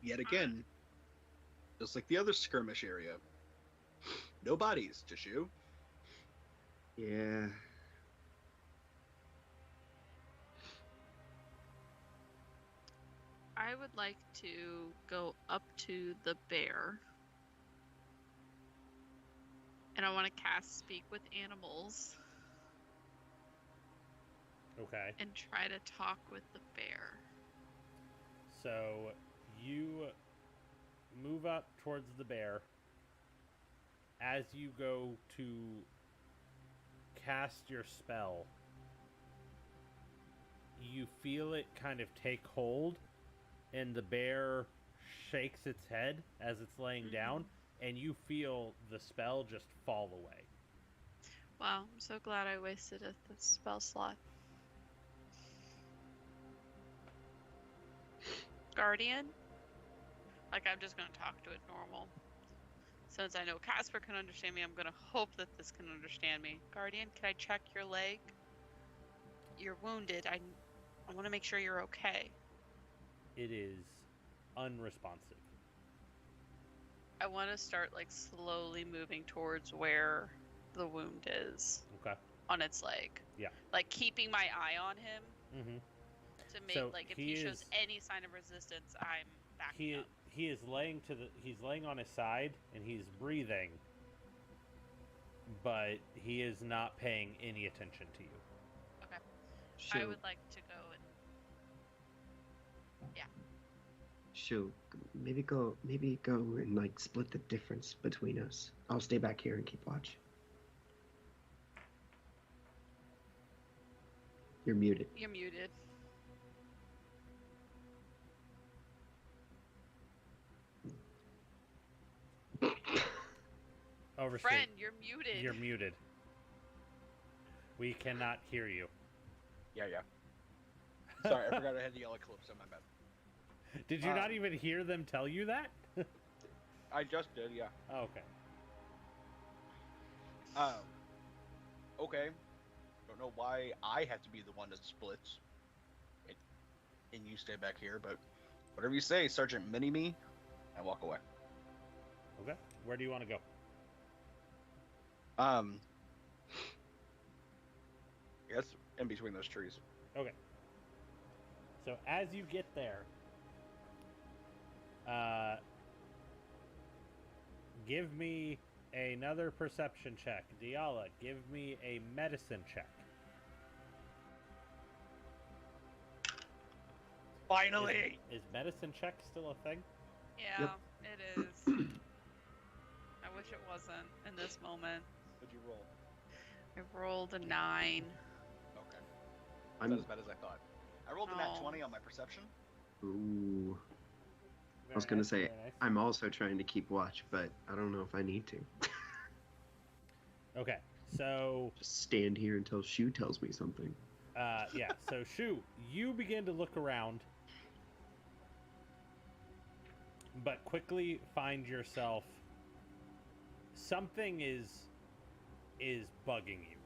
Yet again, just like the other skirmish area, no bodies to shoot. Yeah. I would like to go up to the bear. And I want to cast Speak with Animals Okay. and try to talk with the bear. So you move up towards the bear. As you go to cast your spell, you feel it kind of take hold, and the bear shakes its head as it's laying down, and you feel the spell just fall away. Wow, I'm so glad I wasted the spell slot. Guardian? Like, I'm just gonna talk to it normal. Since I know Casper can understand me, I'm gonna hope that this can understand me. Guardian, can I check your leg? You're wounded. I want to make sure you're okay. It is unresponsive. I want to start, like, slowly moving towards where the wound is Okay. on its leg. Yeah. Like, keeping my eye on him Mm-hmm. to make, So like, if he he shows is- any sign of resistance, I'm backing up. He is laying he's laying on his side and he's breathing, but he is not paying any attention to you. Okay. Shu, I would like to go and Shu, maybe go and like split the difference between us. I'll stay back here and keep watch. You're muted. You're muted. Overstate. Friend, you're muted. You're muted. We cannot hear you. Yeah. Sorry, I forgot I had the yellow clips on my bed. Did you not even hear them tell you that? I just did, yeah. Oh, okay. Okay. Don't know why I have to be the one that splits. And you stay back here, but whatever you say, Sergeant Mini-Me, I walk away. Okay. Where do you want to go? I guess in between those trees. Okay. So as you get there, give me another perception check. Diala, give me a medicine check. Finally! Is medicine check still a thing? Yeah, Yep. it is. I wish it wasn't in this moment. What'd you roll? I rolled a 9. Okay. I'm. Not as bad as I thought. I rolled a nat Oh. 20 on my perception. Ooh. I was Very gonna nice, say very nice. I'm also trying to keep watch, but I don't know if I need to. Okay, so Just stand here until Shu tells me something. yeah, so Shu, you begin to look around, but quickly find yourself. Something is bugging you.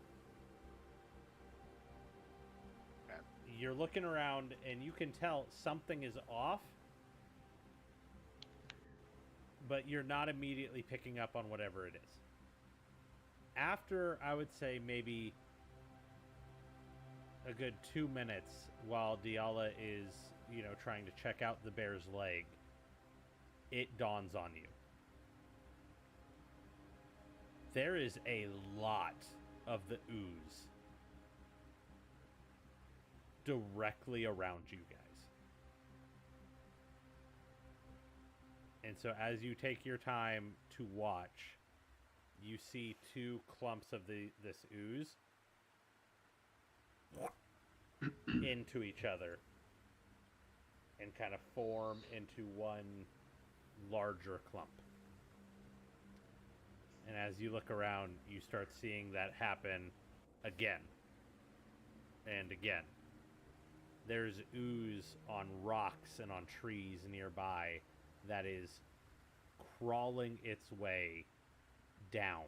Okay. You're looking around, and you can tell something is off, but you're not immediately picking up on whatever it is. After, I would say, maybe a good 2 minutes while Diala is, trying to check out the bear's leg, it dawns on you. There is a lot of the ooze directly around you guys. And so as you take your time to watch, you see 2 clumps of this ooze into each other and kind of form into one larger clump. And as you look around, you start seeing that happen again and again. There's ooze on rocks and on trees nearby that is crawling its way down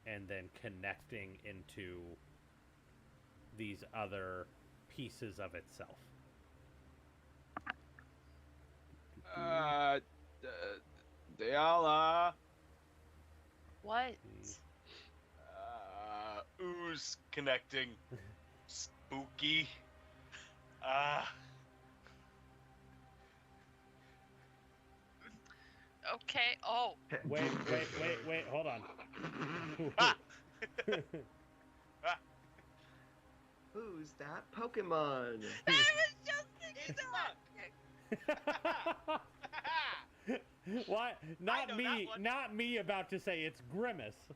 and then connecting into these other pieces of itself. Diala. What? Ooze connecting. Spooky. Okay. Oh. Wait, hold on. Who's that Pokemon? I was just thinking that. What? Not know me. that one. Not me about to say it's Grimace.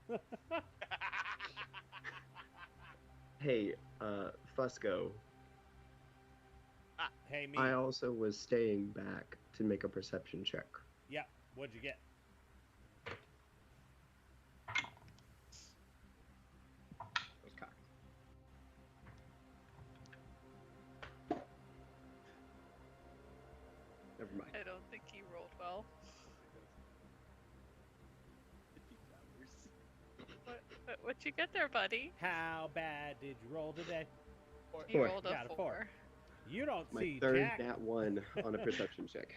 Hey, Fusco. Hey, me. I also was staying back to make a perception check. Yeah. What'd you get? Was cocked. Never mind. I don't think he rolled well. What'd you get there, buddy? How bad did you roll today? You Four. rolled Got a a 4. 4. You don't My see third Jack. nat 1 on a perception check.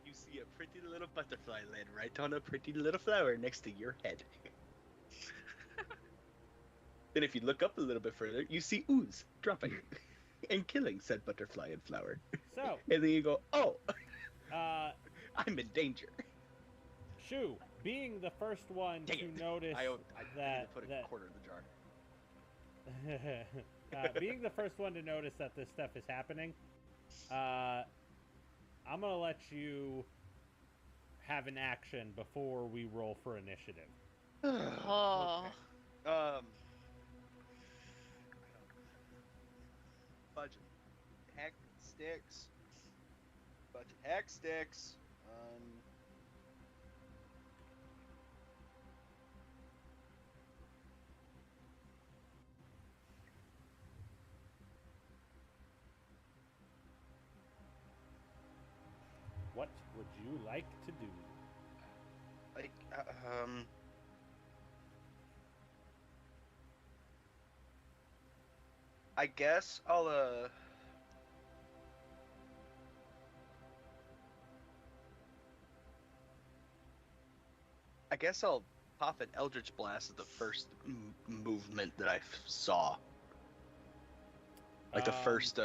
You see a pretty little butterfly land right on a pretty little flower next to your head. Then if you look up a little bit further, you see ooze dropping and killing said butterfly and flower. So, And then you go, oh, I'm in danger. Shu, being the first one Dang to it. notice I need that, to put a that quarter in the jar. being the first one to notice that this stuff is happening, I'm gonna let you have an action before we roll for initiative. Oh. Okay. Budget. Heck sticks. Budget heck sticks. What would you like to do? I guess I'll I guess I'll pop an Eldritch Blast at the first movement that I saw. Like the first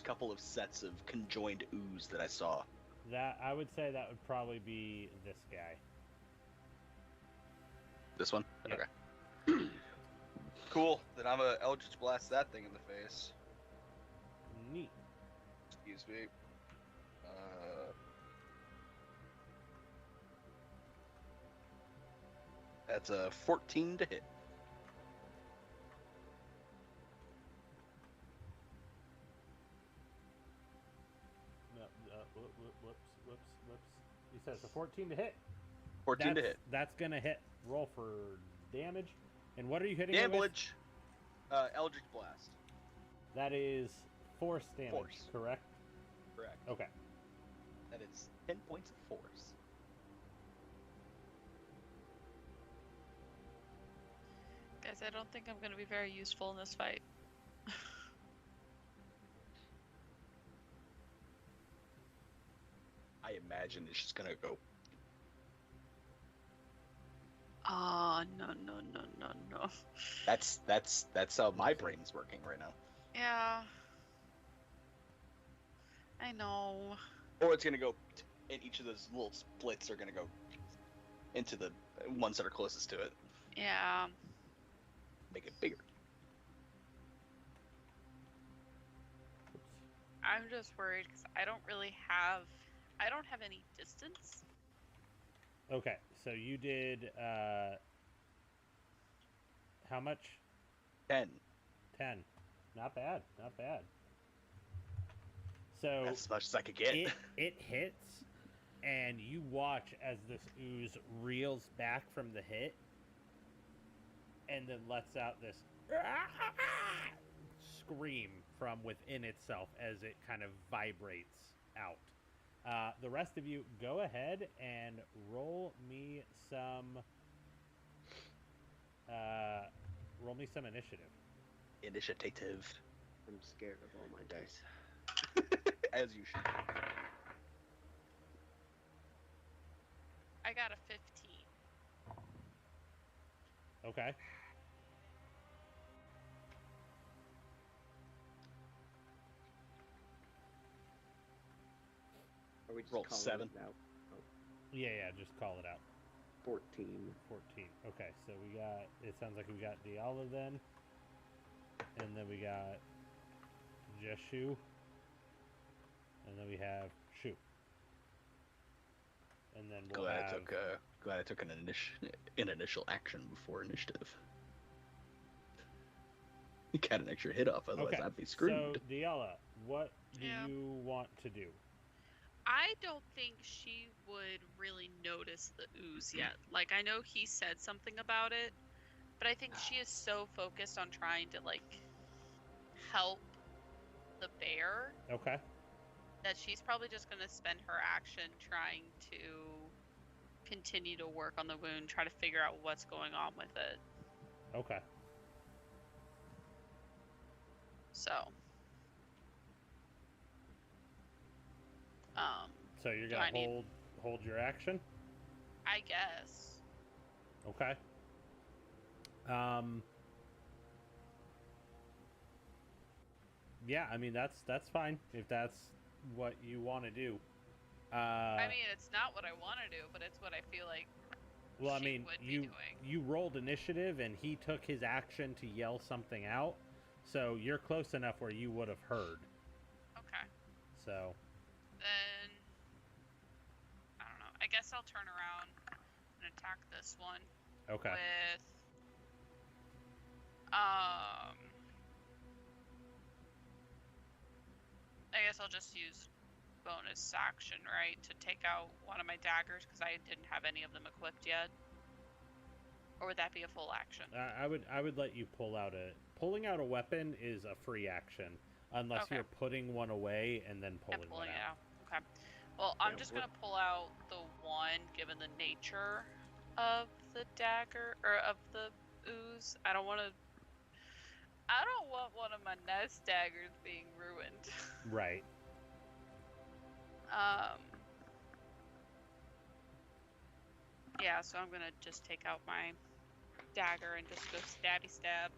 couple of sets of conjoined ooze that I saw. That I would say that would probably be this guy. This one? Yeah. Okay. Cool. Then I'm gonna Eldritch Blast that thing in the face. Neat. Excuse me. That's a 14 to hit. No, whoops. He says a 14 to hit. 14 to hit. That's gonna hit. Roll for damage. And what are you hitting it with? Damage. Eldritch Blast. That is force damage, Force. correct? Correct. Okay. That is 10 points of force. Guys, I don't think I'm going to be very useful in this fight. I imagine it's just gonna go. Oh, no. That's how my brain's working right now. Yeah. I know. Or it's gonna go, and each of those little splits are gonna go into the ones that are closest to it. Yeah. Make it bigger. I'm just worried because I don't have any distance. Okay, so you did how much? 10. 10. Not bad. So That's as much as I could get. it hits, and you watch as this ooze reels back from the hit, and then lets out this scream from within itself as it kind of vibrates out. The rest of you, go ahead and roll me some initiative. Initiative. I'm scared of all my dice. As you should. I got a 15. Okay. Are we just Roll calling 7. it now? Yeah, just call it out. 14. 14. Okay, so it sounds like we got Diala then. And then we got Jeshu. And then we have Shu. And then we'll Glad have... I took an initial action before initiative. You got an extra hit off, otherwise I'd be screwed. So, Diala, what do Yeah. you want to do? I don't think she would really notice the ooze yet. Like, I know he said something about it, but I think she is so focused on trying to, like, help the bear Okay. that she's probably just going to spend her action trying to continue to work on the wound, try to figure out what's going on with it. Okay. So, So you're Do gonna I need- hold your action? I guess. Okay. Yeah, I mean that's fine if that's what you want to do. I mean, it's not what I want to do, but it's what I feel like well, I she mean, would be you doing. you rolled initiative and he took his action to yell something out, so you're close enough where you would have heard. Okay. So Then, I don't know. I guess I'll turn around and attack this one okay. with, I guess I'll just use bonus action, right, to take out one of my daggers because I didn't have any of them equipped yet. Or would that be a full action? I would let you pulling out a weapon is a free action unless Okay. you're putting one away and then And pulling pulling it it out. out. Okay. Well, I'm Yeah, just what- gonna pull out the one, given the nature of the dagger or of the ooze. I don't want one of my nice daggers being ruined. Right. Yeah, so I'm gonna just take out my dagger and just go stabby stab.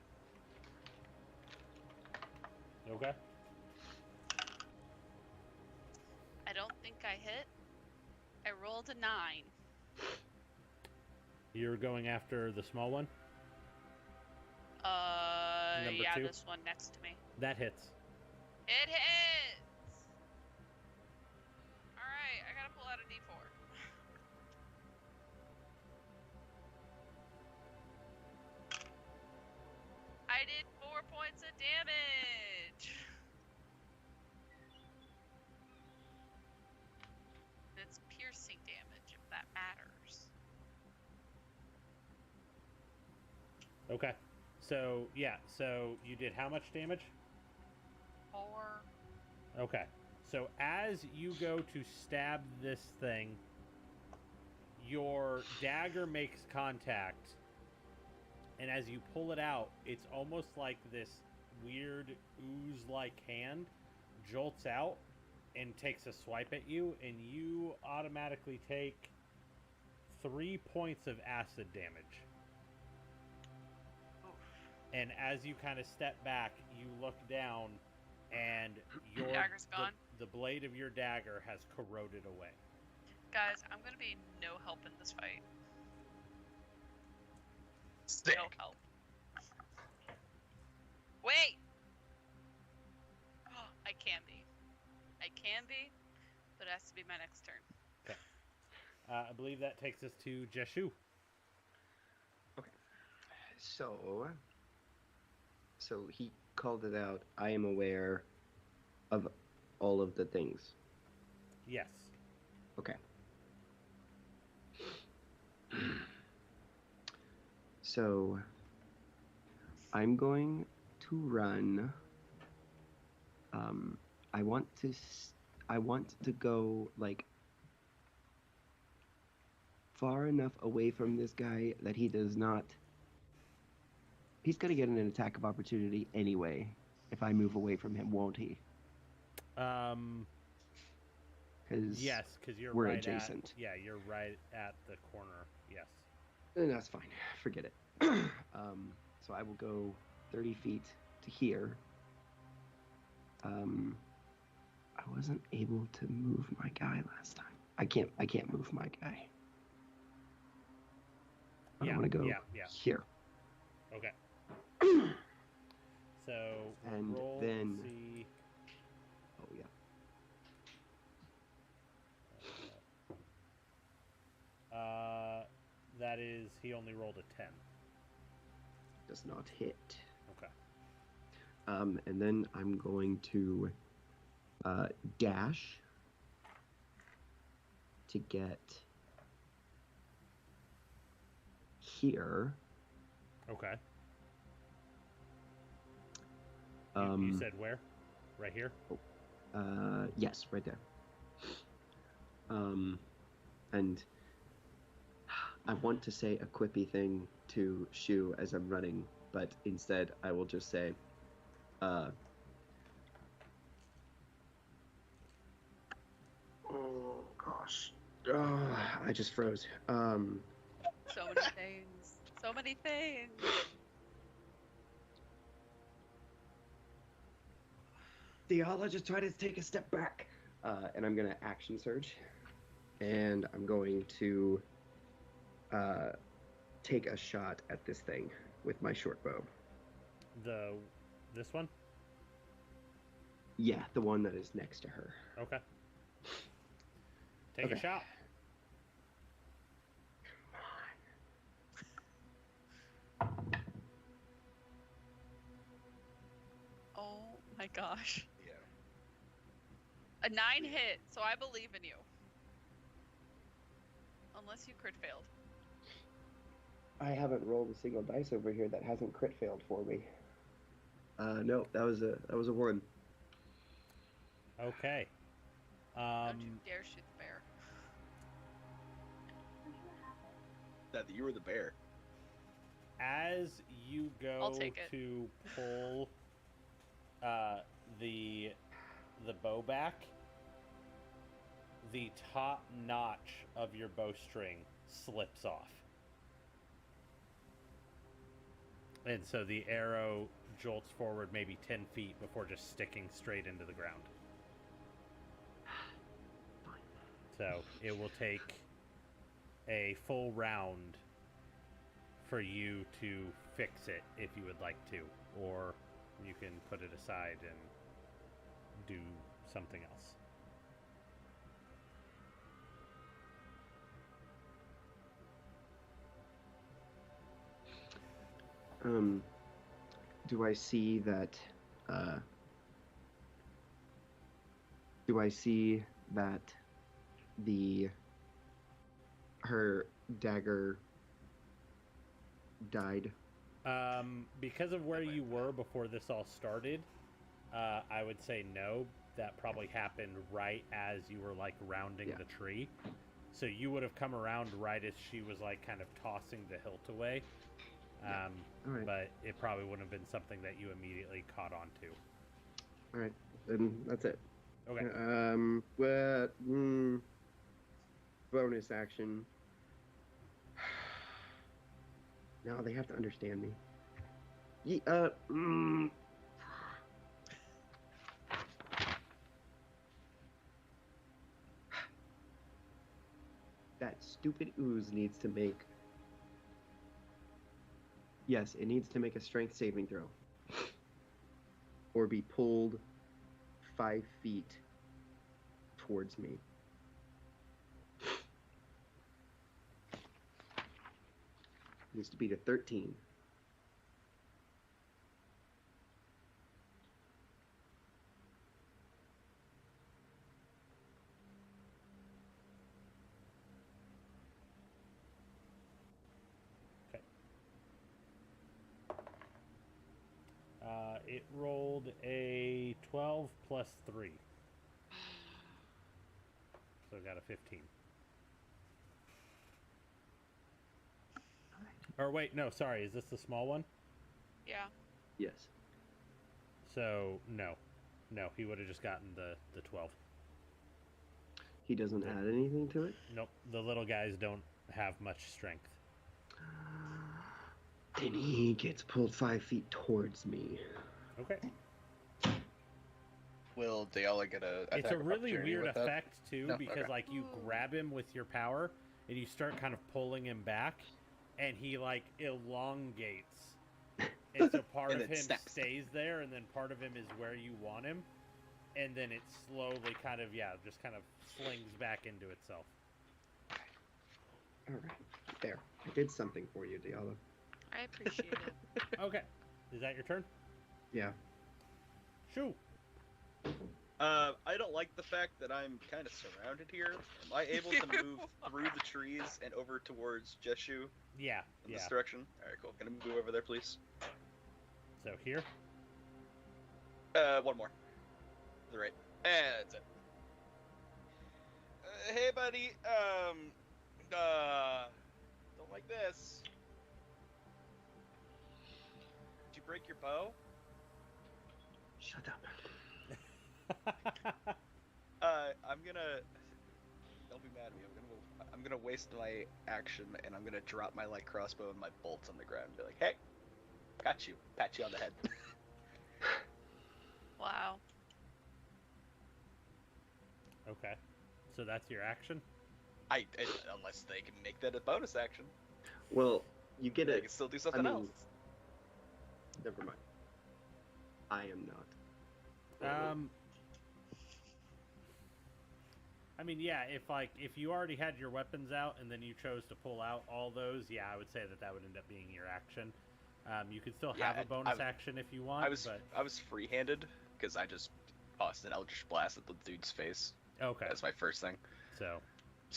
Okay. I don't think I hit. I rolled a 9. You're going after the small one? Number Yeah, 2? this one next to me. That hits. It hits! Alright, I gotta pull out a d4. I did 4 points of damage! It's piercing damage, if that matters. Okay. So, yeah. So, you did how much damage? 4. Okay. So, as you go to stab this thing, your dagger makes contact. And as you pull it out, it's almost like this weird ooze-like hand jolts out and takes a swipe at you, and you automatically take 3 points of acid damage. And as you kind of step back, you look down, and your Dagger's gone. the blade of your dagger has corroded away. Guys, I'm gonna be no help in this fight. Sick. No help. Wait! Oh, I can be. I can be, but it has to be my next turn. Okay. I believe that takes us to Jeshu. So he called it out. I am aware of all of the things. Yes. Okay. So I'm going to run. I want to go like far enough away from this guy that he does not. He's gonna get an attack of opportunity anyway if I move away from him, won't he? Yes, because you're we're right adjacent. you're right at the corner. Yes. And that's fine. Forget it. So I will go 30 feet to here. I wasn't able to move my guy last time. I can't move my guy. I want to go here. Okay. So And roll then- see. Oh yeah. That is, he only rolled a 10. Does not hit. Okay. And then I'm going to dash to get here. Okay. Um, you said where? Right here? Yes, right there. And I want to say a quippy thing to Shu as I'm running, but instead I will just say, oh gosh, I just froze. So many things. So many things. Theala, just try to take a step back. And I'm gonna action surge, and I'm going to take a shot at this thing with my short bow. This one? Yeah, the one that is next to her. Okay. Take a Okay. shot. Oh my gosh. Yeah. A 9 hit, so I believe in you. Unless you crit failed. I haven't rolled a single dice over here that hasn't crit failed for me. No, that was a 1. Okay. Don't you dare shoot the bear. That you were the bear. As you I'll go take it. to pull the bow back, the top notch of your bowstring slips off. And so the arrow jolts forward maybe 10 feet before just sticking straight into the ground. So it will take a full round for you to fix it if you would like to, or you can put it aside and do something else. Do I see that? Do I see that her dagger died? Because of where you were before this all started, I would say no. That probably happened right as you were like rounding the tree. So you would have come around right as she was like kind of tossing the hilt away. All right. But it probably wouldn't have been something that you immediately caught on to. All right, then that's it. Okay. But bonus action. No, they have to understand me. That stupid ooze needs to make. Yes, it needs to make a strength saving throw. Or be pulled 5 feet towards me. Needs to beat a 13. It rolled a 12 plus 3. So got a 15. Or wait, no, sorry. Is this the small one? Yeah. Yes. So, no. No, he would have just gotten the 12. He doesn't add anything to it? Nope, the little guys don't have much strength. Then he gets pulled 5 feet towards me. Okay. Will Diala get a attack It's a of really opportunity weird with that? effect, too, No? because, Okay. like, you grab him with your power, and you start kind of pulling him back, and he, like, elongates. And so part And of then him snaps. stays there, and then part of him is where you want him. And then it slowly kind of, just kind of slings back into itself. All right. There. I did something for you, Diala. I appreciate it. Okay. Is that your turn? Yeah. Shoo. I don't like the fact that I'm kind of surrounded here. Am I able to move through the trees and over towards Jeshu Yeah, in yeah. this direction? Alright, cool. Can I move over there, please? So here? One more. To the right. And that's it. Hey, buddy. Don't like this. Did you break your bow? Shut up. I'm gonna. Don't be mad at me. I'm gonna waste my action, and I'm gonna drop my light crossbow and my bolts on the ground and be like, "Hey, got you." Pat you on the head. Wow. Okay. So that's your action? Unless they can make that a bonus action, Well, you get they it. can still do something mean- else. Never mind. I am not. I mean, yeah, if you already had your weapons out and then you chose to pull out all those, yeah, I would say that would end up being your action. You could still have Yeah, a bonus action if you want, but I was free-handed because I just tossed an Eldritch Blast at the dude's face. okay. That's my first thing. So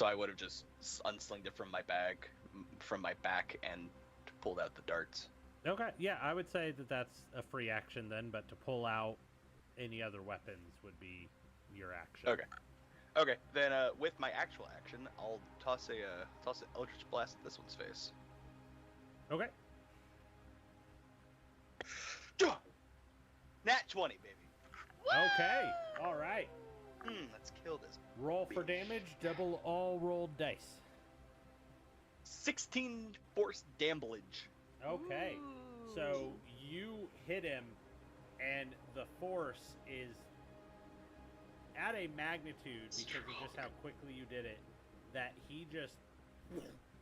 I would have just unslinged it from my back, and pulled out the darts. okay, yeah, I would say that that's a free action then, but to pull out any other weapons would be your action. Okay, then with my actual action, I'll toss an Eldritch Blast at this one's face. Okay. Nat 20, baby. Okay. All right. Let's kill this. Roll for damage, double all rolled dice. 16 force damage. Okay. Ooh. So you hit him, and the force is at a magnitude because of just how quickly you did it that he just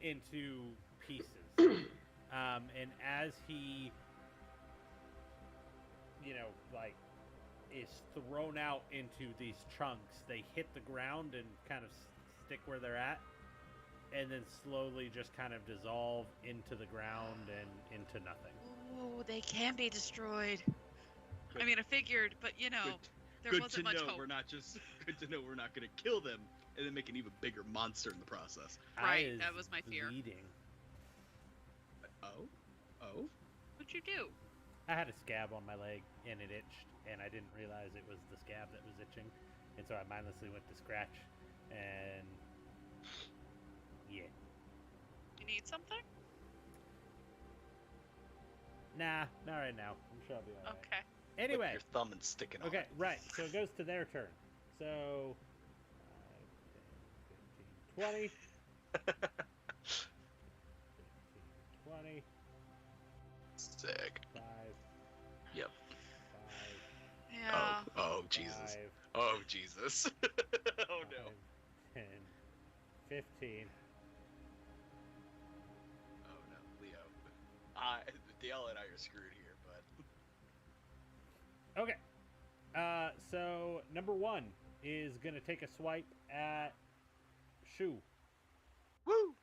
into pieces. And as he, like, is thrown out into these chunks, they hit the ground and kind of stick where they're at, and then slowly just kind of dissolve into the ground and into nothing. Ooh, they can be destroyed. Good. I mean, I figured, but there Good wasn't to much know hope. we're not just. Good to know we're not going to kill them and then make an even bigger monster in the process. Right, I is that was my fear. bleeding. Oh. What'd you do? I had a scab on my leg and it itched, and I didn't realize it was the scab that was itching, and so I mindlessly went to scratch, and yeah. You need something? Nah, not right now. I'm sure I'll be alright. Okay. Anyway, Your thumb and sticking on okay, it. right. So it goes to their turn. So 5, 10, 15, 20. 15, 20. Sick. 5. Yep. 5. Yeah. Oh, Jesus. 5, Oh, Jesus. Oh, 5, no. 10, 15. Oh, no. Leo. Dale and I are screwed here, but... Okay. So number 1 is gonna take a swipe at Shu. Woo!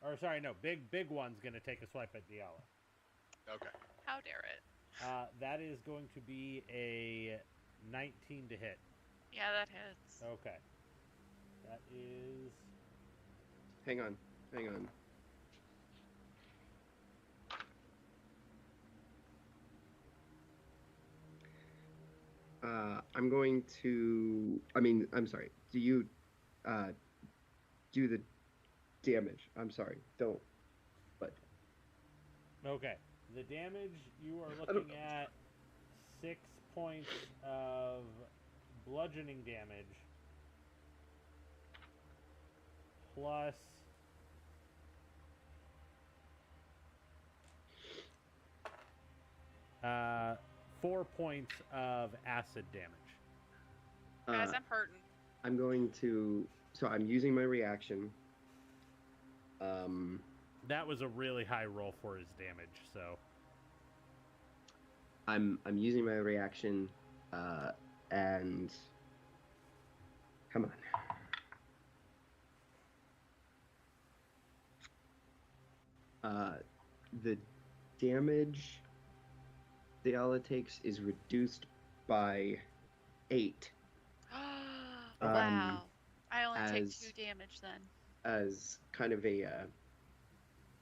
Or sorry, no, big one's gonna take a swipe at Diala. Okay. How dare it? That is going to be a 19 to hit. Yeah, that hits. Okay. That is Hang on. I'm going to. I'm sorry. Do you do the damage? I'm sorry. Don't. But okay. The damage, you are looking at 6 points of bludgeoning damage plus 4 points of acid damage. Guys, I'm hurting. I'm going to. So I'm using my reaction. That was a really high roll for his damage, so I'm using my reaction, and come on. The damage Diala takes is reduced by 8. Wow. I only take as- 2 damage then. As kind of a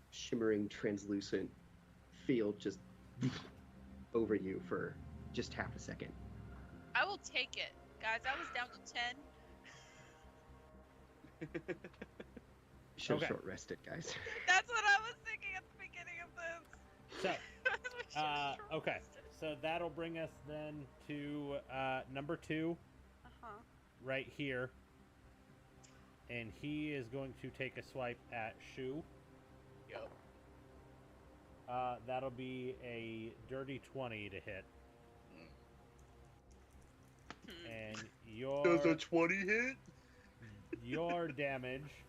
shimmering, translucent field just over you for just half a second. I will take it. Guys, I was down to 10. Should have Okay. short rested, guys. That's what I was thinking at the beginning of this. So, We should've short okay. rested. So that'll bring us then to number 2 Uh-huh. right here. And he is going to take a swipe at Shu. Yep. That'll be a dirty 20 to hit. And Does a 20 hit? your damage.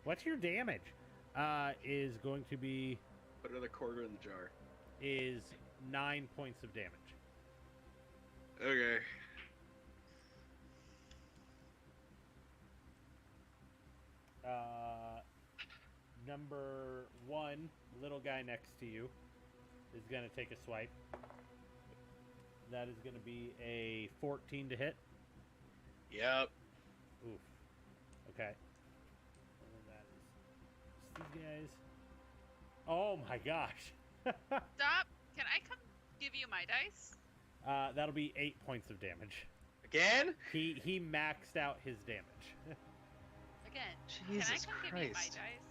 What's your damage? Is going to be Put another quarter in the jar. is 9 points of damage. Okay. Number 1, little guy next to you, is gonna take a swipe. That is gonna be a 14 to hit. Yep. Oof. Okay. And then that is these guys. Oh my gosh. Stop. Can I come give you my dice? That'll be 8 points of damage. Again? He maxed out his damage. Again. Jesus Can I come give you my Christ. dice?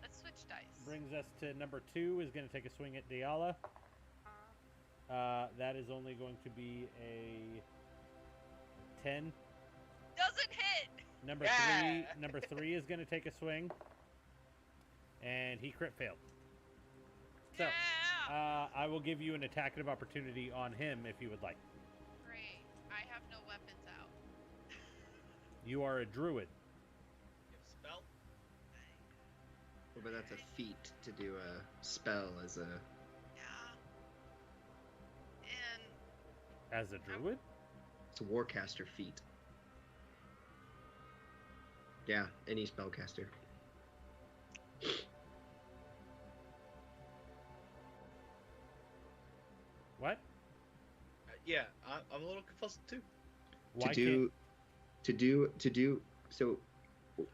Let's switch dice. Brings us to number 2 is going to take a swing at Diala. That is only going to be a 10. Doesn't hit! Number Yeah! three is going to take a swing, and he crit failed. So, Yeah. I will give you an attack of opportunity on him if you would like. Great. I have no weapons out. You are a druid. You have spell? Well, but that's a feat to do a spell as a. Yeah. And As a druid? It's a warcaster feat. Yeah, any spellcaster. What? Yeah, I'm a little confused too. Why To do. So,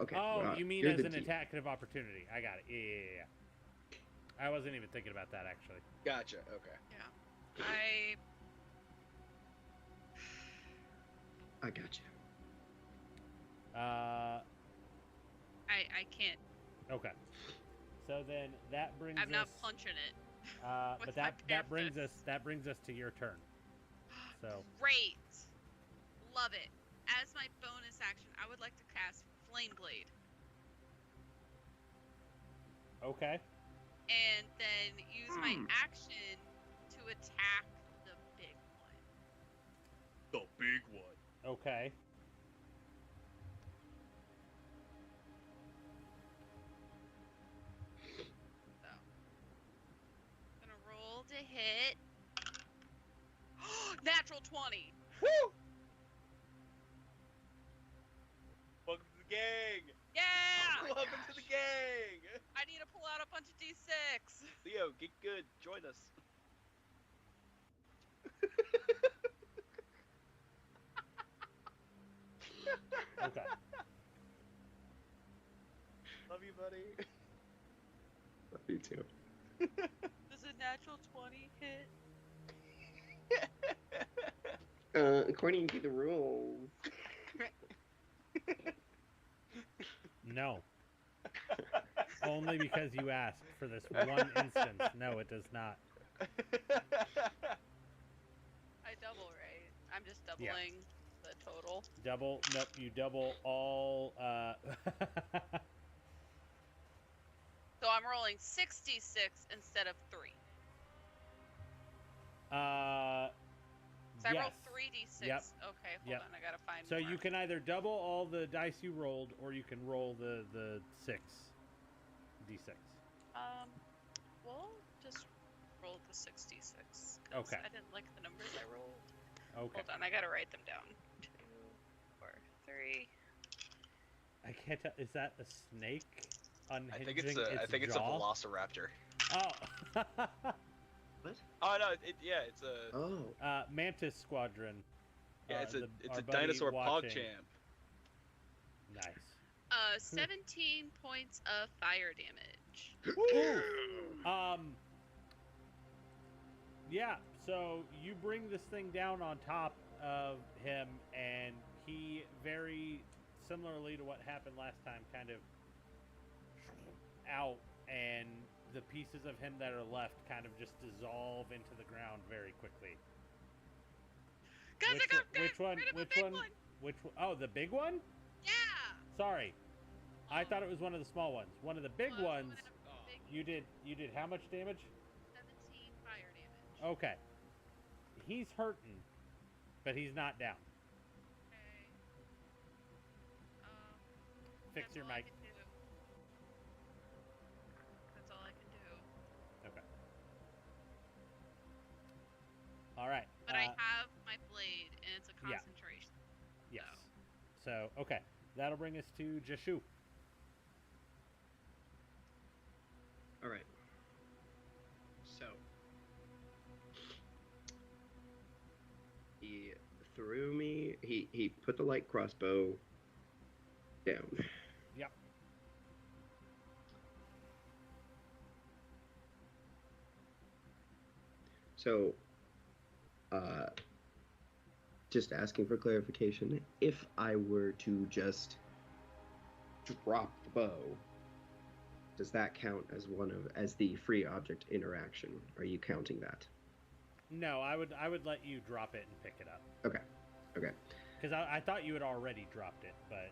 okay. Oh, you mean you're as the an D- attack of opportunity? I got it. Yeah. I wasn't even thinking about that actually. Gotcha. Okay. yeah. I got you. I can't. Okay. So then that brings I'm not us. punching it. But with my bare fists. that brings us to your turn. So Great. Love it. As my bonus action, I would like to cast Flame Blade. okay. And then use my action to attack the big one. The big one. Okay. So. Gonna roll to hit. Natural 20. Woo! Welcome to the gang. Yeah! Welcome to the gang. I need to pull out a bunch of D6. Theo, get good. Join us. Okay. Love you, buddy. Love you too. Does a natural 20 hit? According to the rules. No. Only because you asked for this one instance. No, it does not. I double, right? I'm just doubling the total. Double. Nope. You double all. So I'm rolling 66 instead of 3. So I rolled 3d6. Yep. Okay, hold Yep. on, I gotta find So more. you can either double all the dice you rolled, or you can roll the 6 d6. We'll just roll the 66. 'cause Okay. I didn't like the numbers I rolled. Okay. Hold on, I gotta write them down. 2, 4, 3. I can't tell. Is that a snake unhinging I think it's a jaw? velociraptor. Oh. What? Oh no, it's a Oh. Mantis Squadron. yeah, it's our a buddy dinosaur watching. PogChamp. Nice. 17 points of fire damage. Yeah, so you bring this thing down on top of him, and he, very similarly to what happened last time, kind of out, and the pieces of him that are left kind of just dissolve into the ground very quickly. Guys, I got which one? rid of a Which big one? Which one? Oh, the big one? Yeah! Sorry, I thought it was one of the small ones. One of the big Well, ones. Oh. Big You did how much damage? 17 fire damage. Okay. He's hurting, but he's not down. Okay. Fix that's your all I mic. can do. That's all I can do. Okay. All right. But I have my blade, and it's a yeah. concentration. Yes. So, okay. That'll bring us to Jashu. All right. So he threw me. He put the light crossbow down. Yep. So, just asking for clarification. If I were to just drop the bow, does that count as the free object interaction? Are you counting that? No, I would let you drop it and pick it up. Okay. Because I thought you had already dropped it, but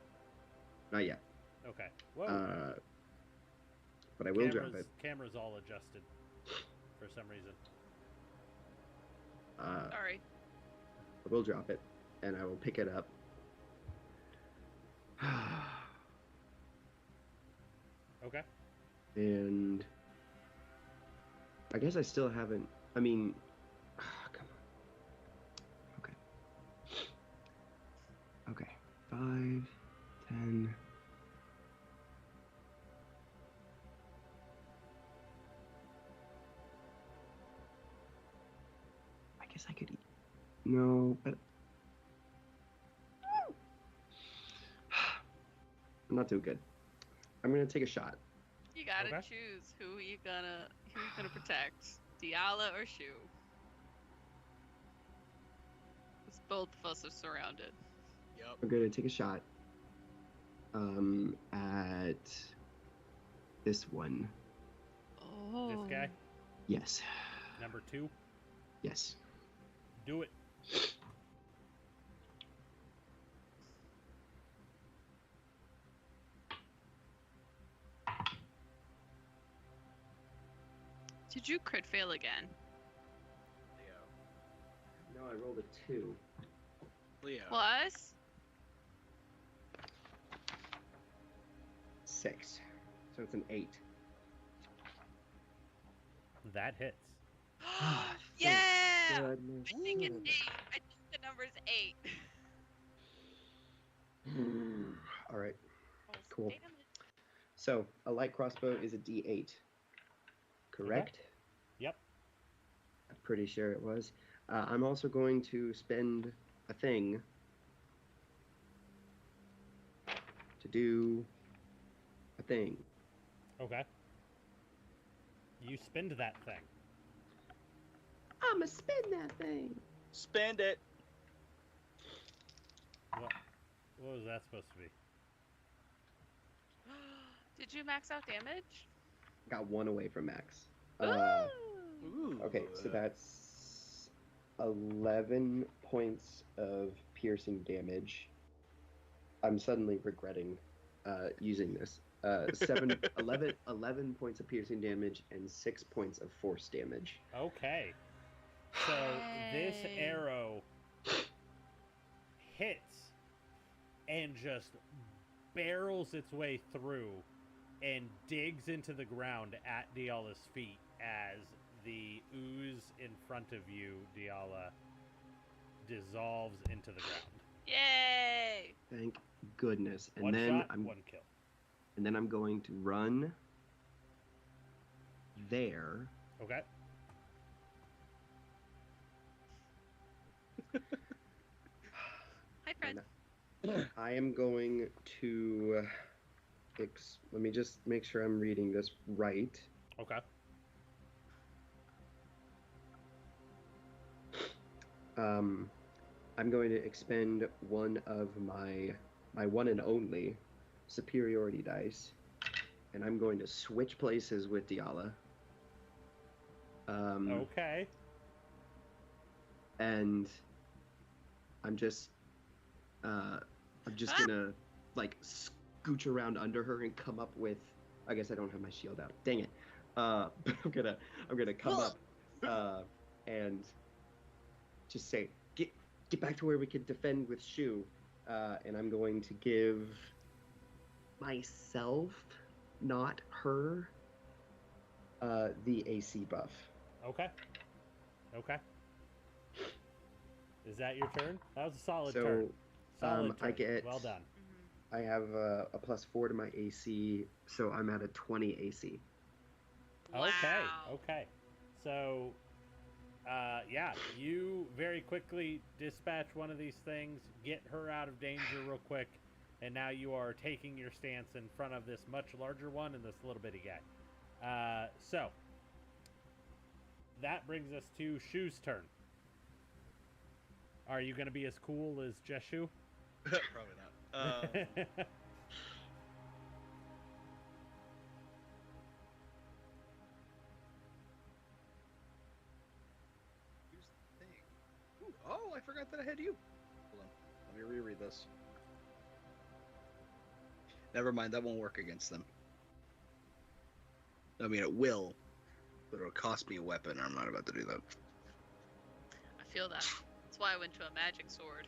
Not yet. Okay. Whoa. But I will drop it. Camera's all adjusted for some reason. Sorry. I will drop it, and I will pick it up. Okay. And I guess I still haven't. I mean, come on. Okay. Okay. 5, 10. I guess I could eat. No, but I'm not doing good. I'm gonna take a shot. You gotta Okay. choose who you gonna protect, Diala or Shu. 'Cause both of us are surrounded. Yep. I'm gonna take a shot. At this one. Oh. This guy, Yes. number 2. Yes. Do it. Did you crit fail again? Leo. No, I rolled a 2. Leo. Plus? 6. So it's an 8. That hits. Yeah! Goodness. I think it's 8. I think the number's 8. All right. Oh, Cool. damn it. So a light crossbow is a D8. Correct? Yep. I'm pretty sure it was. I'm also going to spend a thing to do a thing. Okay. You spend that thing. I'ma spin that thing. Spend it. What was that supposed to be? Did you max out damage? Got 1 away from max. Ooh. Okay, so that's 11 points of piercing damage. I'm suddenly regretting using this. 11 points of piercing damage and 6 points of force damage. Okay. So this Hey. arrow hits and just barrels its way through and digs into the ground at Diala's feet as the ooze in front of you, Diala, dissolves into the ground. Yay! Thank goodness. And One then shot, one kill. I'm going to run there. Okay. Hi, friend. I am going to let me just make sure I'm reading this right. Okay. I'm going to expend one of my one and only superiority dice, and I'm going to switch places with Diala. Okay. And I'm just gonna like scooch around under her and come up with. I guess I don't have my shield out. Dang it. But I'm gonna come up and just say, get back to where we can defend with Shu, and I'm going to give myself, not her, the AC buff. Okay. Okay. Is that your turn? That was a solid So, turn. Solid I turn. get- Well done. I have a +4 to my AC, so I'm at a 20 AC. Wow. Okay. So, yeah, you very quickly dispatch one of these things, get her out of danger real quick, and now you are taking your stance in front of this much larger one and this little bitty guy. So, that brings us to Shu's turn. Are you going to be as cool as Jeshu? Probably not. Here's the thing. Ooh, oh, I forgot that I had you. Hold on. Let me reread this. Never mind, that won't work against them. I mean, it will, but it'll cost me a weapon. I'm not about to do that. I feel that. That's why I went to a magic sword.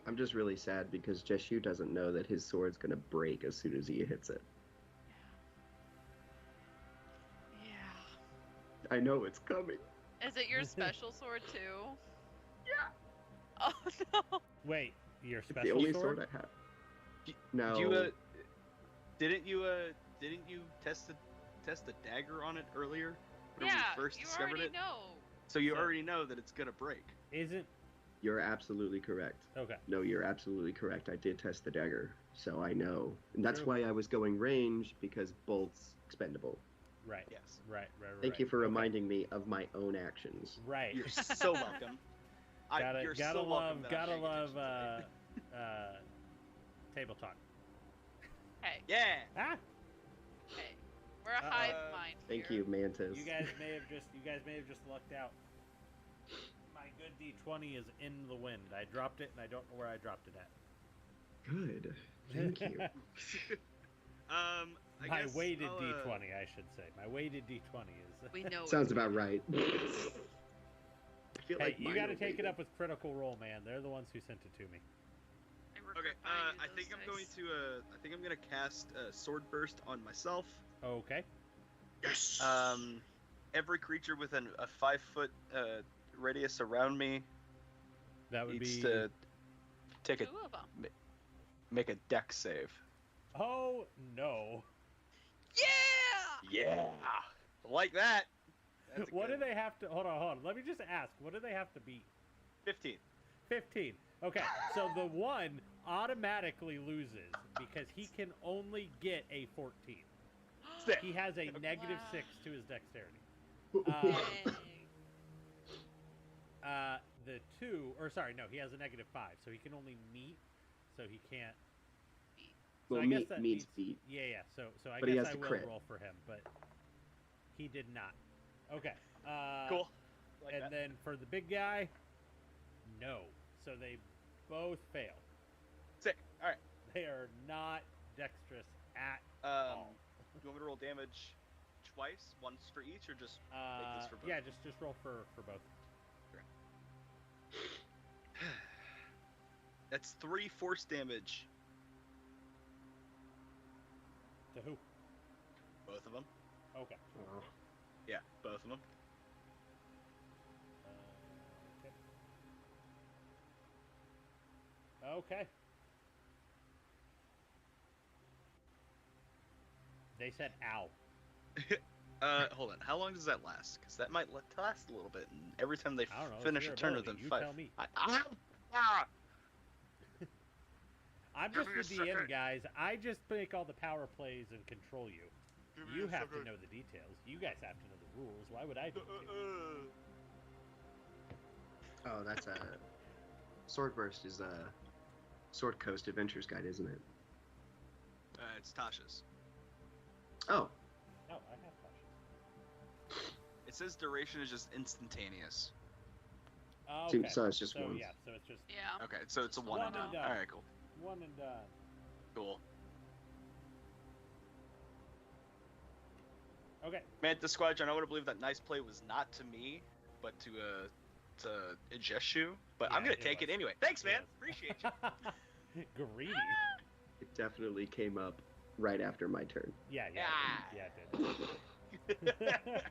I'm just really sad because Jeshu doesn't know that his sword's gonna break as soon as he hits it. Yeah. I know it's coming. Is it your special sword too? Yeah. Oh no. Wait, your It's the special only sword? sword I have. Y- No. Didn't you test the dagger on it earlier? When Yeah, we first you discovered already it? know. So you So- already know that it's gonna break. Isn't You're absolutely correct. okay. No, you're absolutely correct. I did test the dagger, so I know. And that's True. why I was going range, because bolt's expendable. Right. Yes. Right. Thank you for Okay. reminding me of my own actions. Right. You're so welcome. You're gotta so love, welcome that I'm gotta paying love, attention today. table talk. Hey, Yeah. Ah, hey. We're a hive mind Thank here. you, Mantis. you guys may have just lucked out. My good D20 is in the wind. I dropped it, and I don't know where I dropped it at. Good. Thank you. I My guess weighted I'll, D20, I should say. My weighted D20 is. We know. Sounds about right. I feel Hey, like you mine got to are take it weighted. up with Critical Role, man. They're the ones who sent it to me. Okay. I think I'm going to. I think I'm gonna cast Sword Burst on myself. Okay. Yes. Every creature within a 5-foot radius around me That would needs be. to take Two a of them. make a dex save. Oh no! Yeah. Yeah. Like that. That's a What do good they have to? Hold on. Let me just ask. What do they have to beat? 15. 15. Okay, so the one automatically loses because he can only get a 14. Sick. He has a Okay. negative Wow. 6 to his dexterity. Dang. The two, or sorry, no, he has a negative 5, so he can only meet, so he can't. So well, I guess meat that means means- beat. Yeah. So I But he guess has I to will crit. roll for him, but he did not. Okay. Cool. Like and that. then for the big guy, no. So they both fail. Sick. All right. They are not dexterous at Do all. you want me to roll damage twice, once for each, or just make this for both? Yeah, just roll for both. That's 3 force damage. To who? Both of them. Okay. Oh. Yeah, both of them. Okay. Okay. They said ow. Hold on. How long does that last? Because that might last a little bit. And every time they I don't know. it's finish your a turn ability. within You 5. tell me. I'm Give just me the a DM, second. guys. I just make all the power plays and control you. You have to know the details. You guys have to know the rules. Why would I do it? Oh, that's a Sword Burst is a Sword Coast Adventures Guide, isn't it? It's Tasha's. Oh, No, I have cautious. It says duration is just instantaneous. Okay. so it's just so, once. yeah, so it's just Yeah. Okay, so it's a Just one one and and done. done. All right, cool. one and done. Cool. Okay. Manta Squadron, I want to believe that nice play was not to me, but to Ijeshu. But I'm Yeah, gonna it take it was. anyway. Thanks, It man. was. Appreciate you. Greedy. It definitely came up right after my turn. Yeah, Yeah. it did.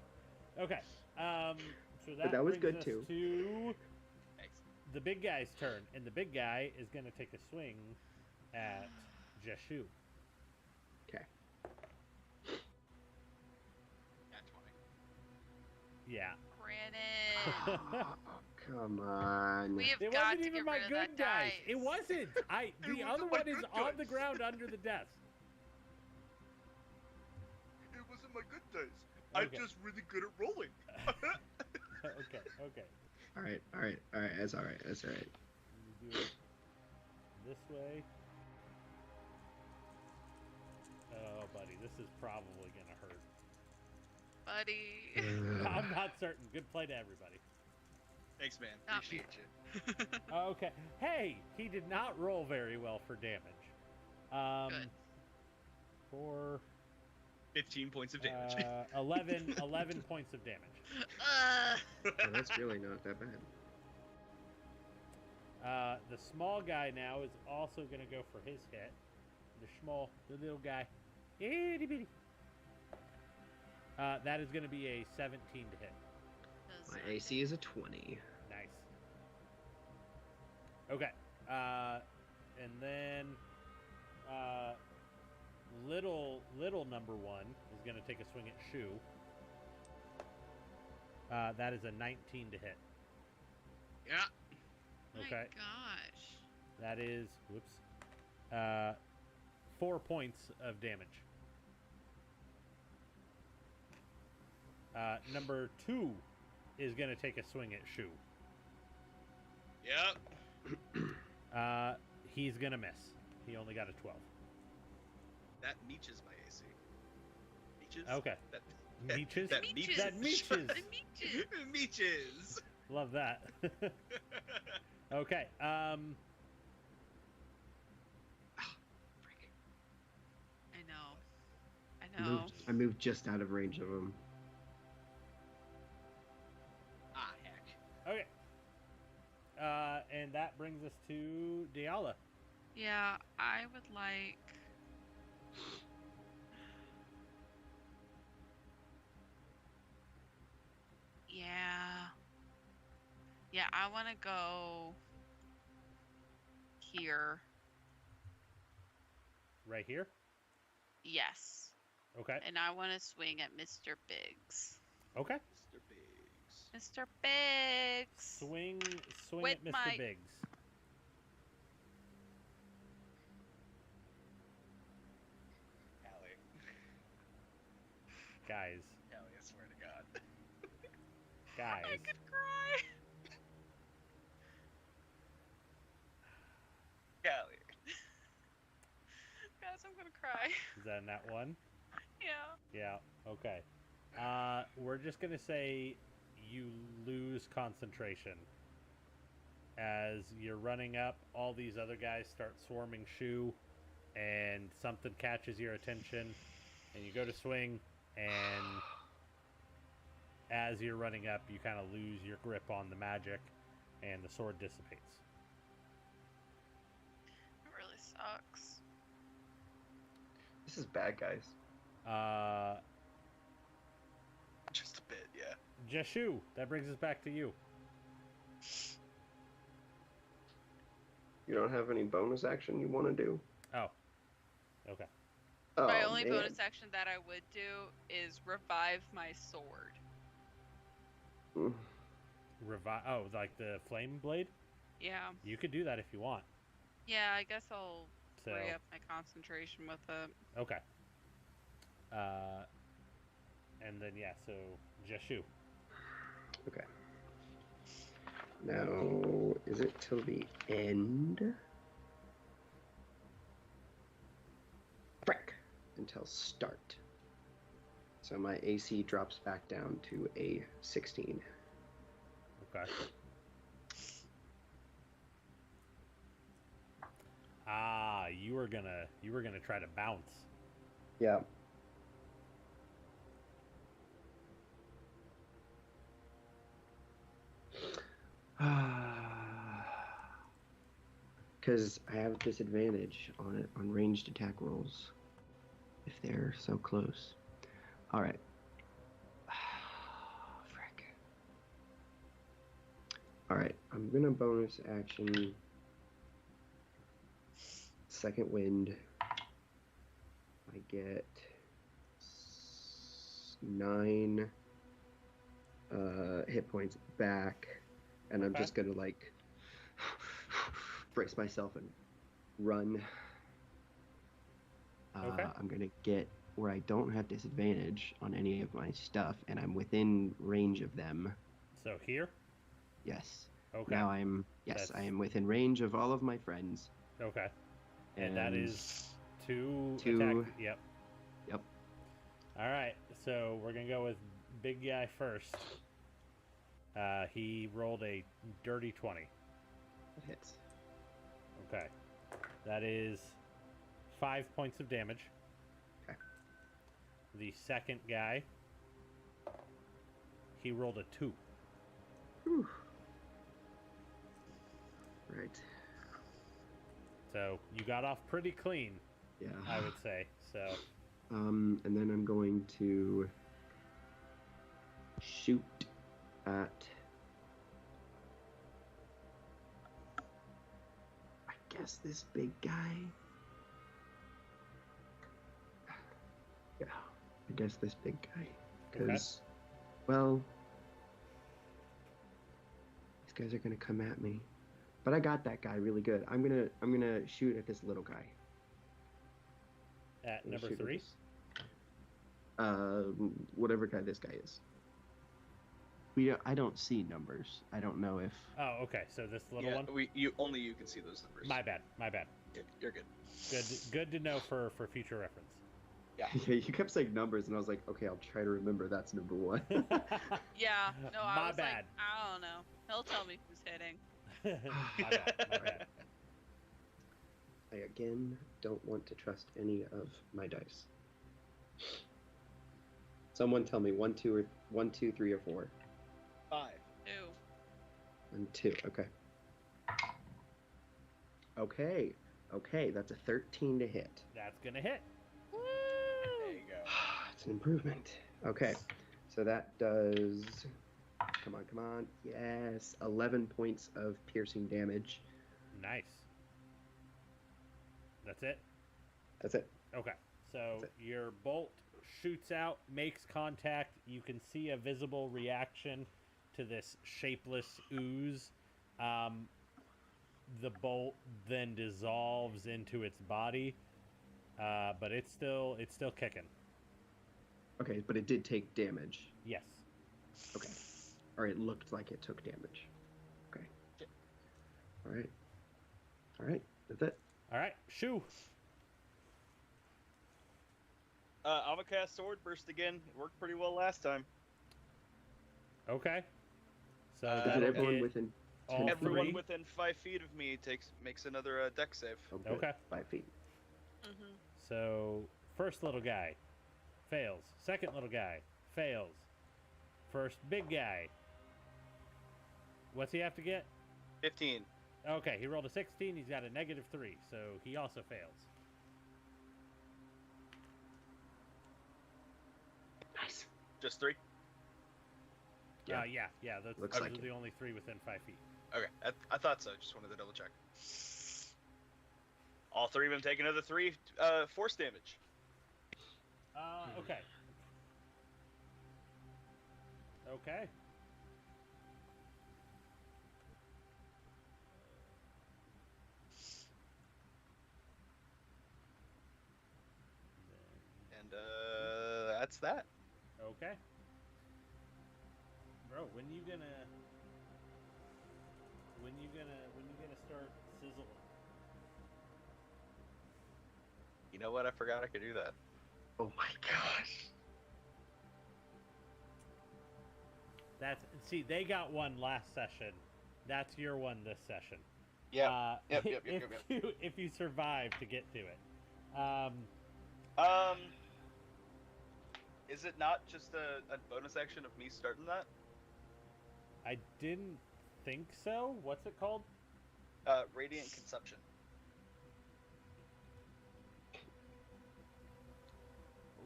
Okay. So that was brings good, us too. To Thanks. the big guy's turn, and the big guy is going to take a swing at Jeshu. Okay. Nat 20. Yeah. Brandon. Oh, come on. We have It got wasn't to even get my rid of good that dice. dice. It wasn't. The wasn't other my one is good on dice. the ground under the desk. It wasn't my good dice. Okay. I'm just really good at rolling. Okay. All right. That's all right. You do it this way. Oh, buddy, this is probably gonna hurt. Buddy. I'm not certain. Good play to everybody. Thanks, man. Not me. Appreciate you. Okay. Hey, he did not roll very well for damage. Good. For 15 points of damage. 11 points of damage. Well, that's really not that bad. The small guy now is also going to go for his hit. The little guy. Itty bitty. That is going to be a 17 to hit. Does My not AC hit. is a 20. Nice. Okay. And then little number one is going to take a swing at Shu. That is a 19 to hit. Yeah. Okay. My gosh. That is 4 points of damage. Number 2 is going to take a swing at Shu. Yep. He's going to miss. He only got a 12. That meeches my AC. Meeches? Okay. Meeches? That Meeches. meeches. That meeches. The meeches. Meeches. Love that. Okay. I know. I moved just out of range of him. Ah, heck. Okay. And that brings us to Diala. Yeah, I would like. Yeah. Yeah, I want to go here. Right here. Yes. Okay. And I want to swing at Mr. Biggs. Okay. Mr. Biggs. Mr. Biggs. Swing With at Mr. my- Biggs. Allie. Guys. Allie, I swear to God. Guys. I could cry. Allie. Guys, I'm gonna cry. Is that in that one? Yeah. Yeah. Okay. We're just gonna say you lose concentration as you're running up. All these other guys start swarming Shu, and something catches your attention, and you go to swing, and as you're running up, you kind of lose your grip on the magic, and the sword dissipates. It really sucks. This is bad, guys. Just a bit, yeah. Jashu, that brings us back to you. You don't have any bonus action you want to do? Oh. Okay. Oh, My only man. bonus action that I would do is revive my sword. Mm. Like the flame blade? Yeah. You could do that if you want. Yeah, I guess I'll So, free up my concentration with it. okay. And then, yeah, so Jashu. Okay. Now, is it till the end? Frick! Until start. So my AC drops back down to a 16. Okay. Ah, you were gonna try to bounce. Yeah. Because I have disadvantage on it on ranged attack rolls if they're so close. All right. Frick. All right, I'm gonna bonus action second wind. I get 9 hit points back, and I'm Okay. just gonna like brace myself and run. Okay. I'm gonna get where I don't have disadvantage on any of my stuff, and I'm within range of them. So here? Yes. Okay. Now I That's- am within range of all of my friends. Okay. And that is two two- attack. Yep. Yep. All right. So we're gonna go with big guy first. He rolled a dirty 20. That hits. Okay. That is 5 points of damage. Okay. The second guy, he rolled a 2. Whew. Right. So you got off pretty clean, Yeah. I would say. So And then I'm going to shoot at. I guess this big guy. Yeah, I guess this big guy. Because, well, these guys are gonna come at me. But I got that guy really good. I'm gonna shoot at this little guy. at I'm gonna number shoot at 3. this- Whatever guy this guy is. I don't see numbers. I don't know if. Oh, okay. So this little yeah, one. only you can see those numbers. My bad. My bad. You're good. Good to know for future reference. Yeah. Yeah, you kept saying numbers, and I was like, okay, I'll try to remember that's number 1. Yeah. No, I My was bad. like, I don't know. He'll tell me who's hitting. My bad. My bad. I again don't want to trust any of my dice. Someone tell me 1, 2, 3, or 4. 5. 2. 1, 2. Okay. Okay. That's a 13 to hit. That's gonna hit. Woo! There you go. It's an improvement. Okay. So that does. Come on. Yes. 11 points of piercing damage. Nice. That's it. That's it. Okay. So That's your bolt shoots out, makes contact. You can see a visible reaction to this shapeless ooze. The bolt then dissolves into its body, but it's still kicking. Okay, but it did take damage. Yes. Okay. Or it looked like it took damage. Okay. All right. That's it. All right. Shoo. I'm gonna cast Sword Burst again. It worked pretty well last time. Okay. So Is it Is it that'll everyone get within all 10 feet? Everyone three? within 5 feet of me makes another deck save. Oh, good. Okay. 5 feet. Mm-hmm. So first little guy fails. Second little guy fails. First big guy. What's he have to get? 15. Okay, he rolled a 16. He's got a -3, so he also fails. Nice. Just 3. Yeah. Yeah. Those Looks are like the it. only 3 within 5 feet. Okay, I thought so. Just wanted to double check. All 3 of them take another 3 force damage. Okay. Okay. And that's that. Okay. Bro, when you gonna start sizzling? You know what? I forgot I could do that. Oh my gosh. See, they got one last session. That's your one this session. Yeah. Yep. If you survive to get to it. Is it not just a bonus action of me starting that? I didn't think so. What's it called? Radiant Consumption.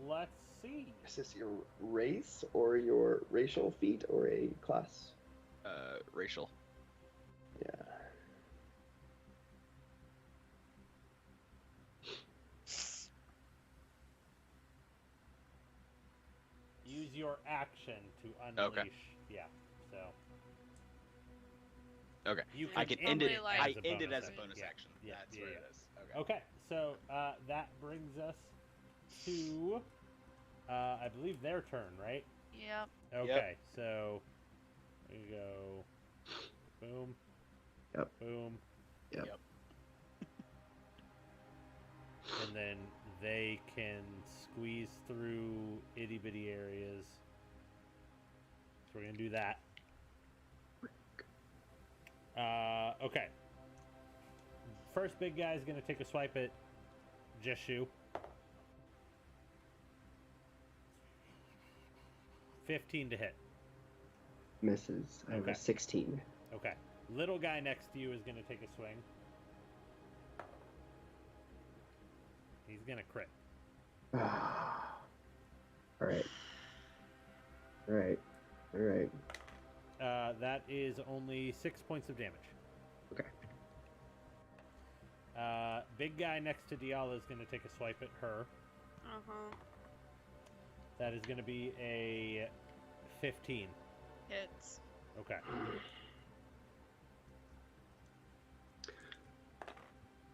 Let's see. Is this your race or your racial feat or a class? Racial. Yeah. Use your action to unleash. Okay. Yeah. So. Okay. You I can can end it. Probably like- I as a end it bonus as a action. bonus Yeah. action. Yeah, That's yeah, what yeah. it is. Okay. Okay, so that brings us to, I believe their turn, right? Yep. Okay, so we go, boom, Yep. boom, Yep. and then they can squeeze through itty bitty areas. So we're gonna do that. Okay. First big guy is gonna take a swipe at Just Shu. 15 to hit. Misses. I have Okay. a 16. Okay. Little guy next to you is going to take a swing. He's going to crit. Alright. Alright. Alright. That is only 6 points of damage. Okay. Big guy next to Diala is going to take a swipe at her. Uh-huh. That is going to be a 15. Hits. Okay.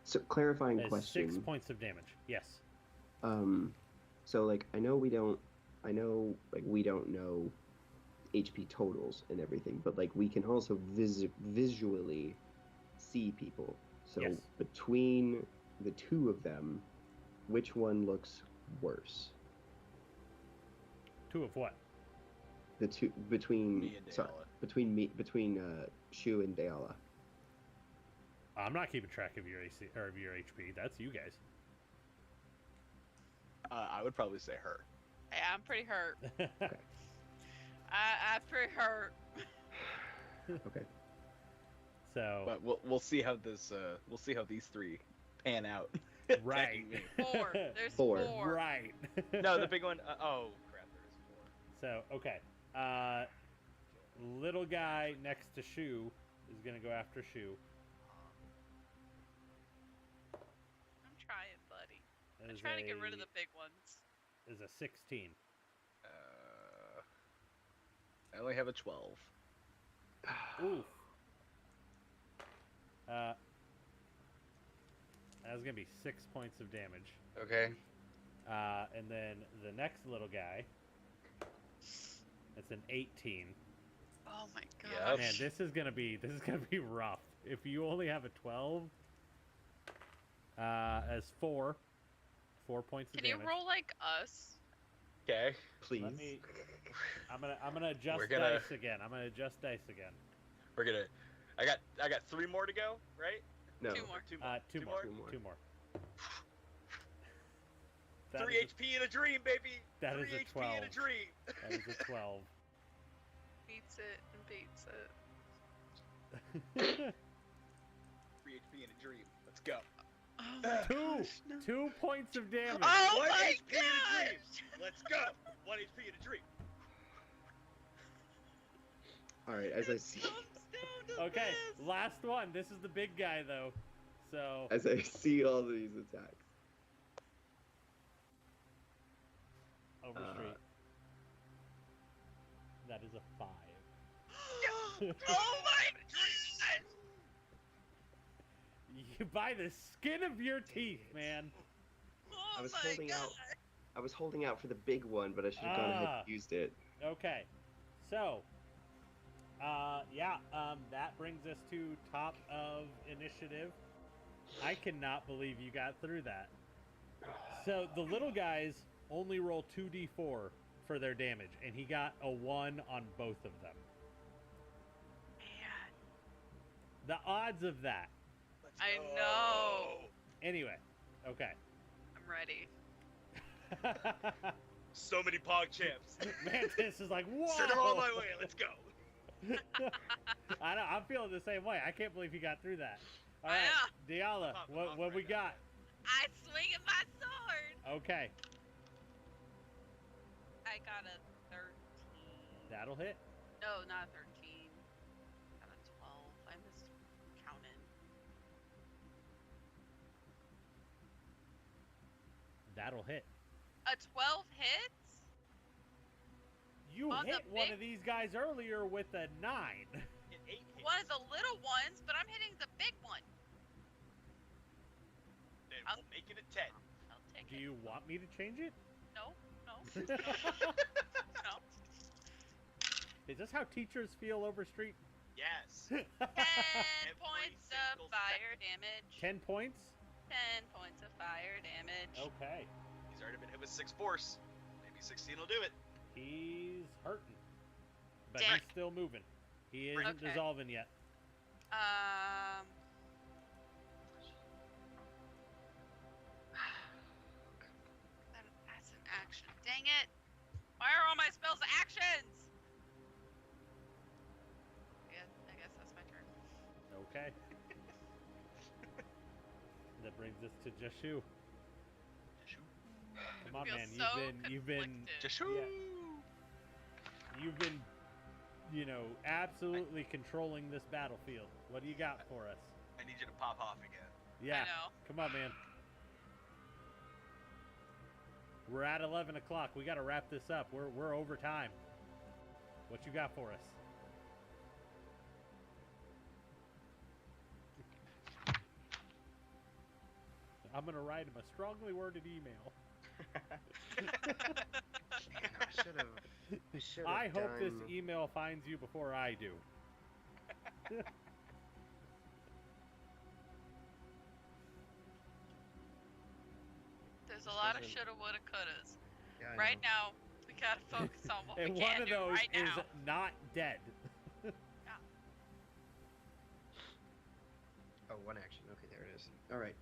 So clarifying That is question. 6 points of damage. Yes. So like I know we don't know HP totals and everything, but like we can also visually see people. So Yes. between the two of them, which one looks worse? Two of what? The two between Me and sorry, Dayala. between Shu and Dayala. I'm not keeping track of your AC or of your HP. That's you guys. I would probably say her. Yeah, I'm pretty hurt. I'm pretty hurt. Okay. So But we'll see how this we'll see how these three pan out. right. Attacking me. 4. There's Four. 4. Right. No, the big one. Oh crap! There is 4. So okay. Little guy next to Shu is gonna go after Shu. I'm trying, buddy. That I'm is trying to get rid of the big ones. Is a 16. I only have a 12. Oof. That's gonna be 6 points of damage. Okay. And then the next little guy. It's an 18. Oh my Yep. god. Man, this is gonna be rough. If you only have a 12, as 4 points of Can you damage. roll like us? Okay. Please. Let me. I'm gonna adjust We're gonna- dice again. We're gonna. I got 3 more to go, right? No. 2 more. 2 more. Two Two more. more? Two more. That 3 is HP in a dream, baby. That 3 is a HP 12. in a dream. That is a 12. Beats it and beats it. 3 HP in a dream. Let's go. Oh my Two. gosh, no. 2 points of damage. Oh 1 my HP in a dream. gosh! Let's go. 1 HP in a dream. All right. As I see, Comes down to Okay, this. last one. This is the big guy though. So as I see all these attacks. overstreet. That is a 5. Oh my gosh! You by the skin of your teeth, man. Oh I was my holding god! out. I was holding out for the big one, but I should have gone ahead Ah. and used it. Okay, so, that brings us to top of initiative. I cannot believe you got through that. So the little guys only roll 2d4 for their damage, and he got a 1 on both of them. Man, The odds of that. Let's I go. know. Anyway, okay. I'm ready. So many Pog champs. Mantis is like, whoa! Send them all my way. Let's go. I know. I'm feeling the same way. I can't believe you got through that. All I right, know. Diala, I'm what right we now. got? I swing at my sword. Okay, I got a 13. that'll hit. No, not a 13. Got a 12. I missed counting. That'll hit. A 12 hits? You On the hit one big- of these guys earlier with a 9. Hit 8 hits. One of the little ones, but I'm hitting the big one. Then I'll- we'll make it a 10. I'll take Do it. you want me to change it? No, no, no. Is this how teachers feel Overstreet? Yes. 10 Every points single of fire damage. 10 points? 10 points of fire damage. Okay. He's already been hit with 6 force. Maybe 16 will do it. He's hurting. But Dang. he's still moving. He isn't Okay. dissolving yet. Dang it! Why are all my spells actions? Yeah, I guess that's my turn. Okay. That brings us to Jashu. Come on, I feel man. so You've been, conflicted. Jashoo! you've been, absolutely controlling this battlefield. What do you got for us? I need you to pop off again. Yeah. I know. Come on, man. We're at 11 o'clock. We got to wrap this up. We're over time. What you got for us? I'm gonna write him a strongly worded email. I hope this email finds you before I do. There's a lot of doesn't- shoulda, woulda, couldas. Yeah, I Right know. now, we gotta focus on what we And can one of do those right is now. not dead. Oh, one action. Okay, there it is. All right.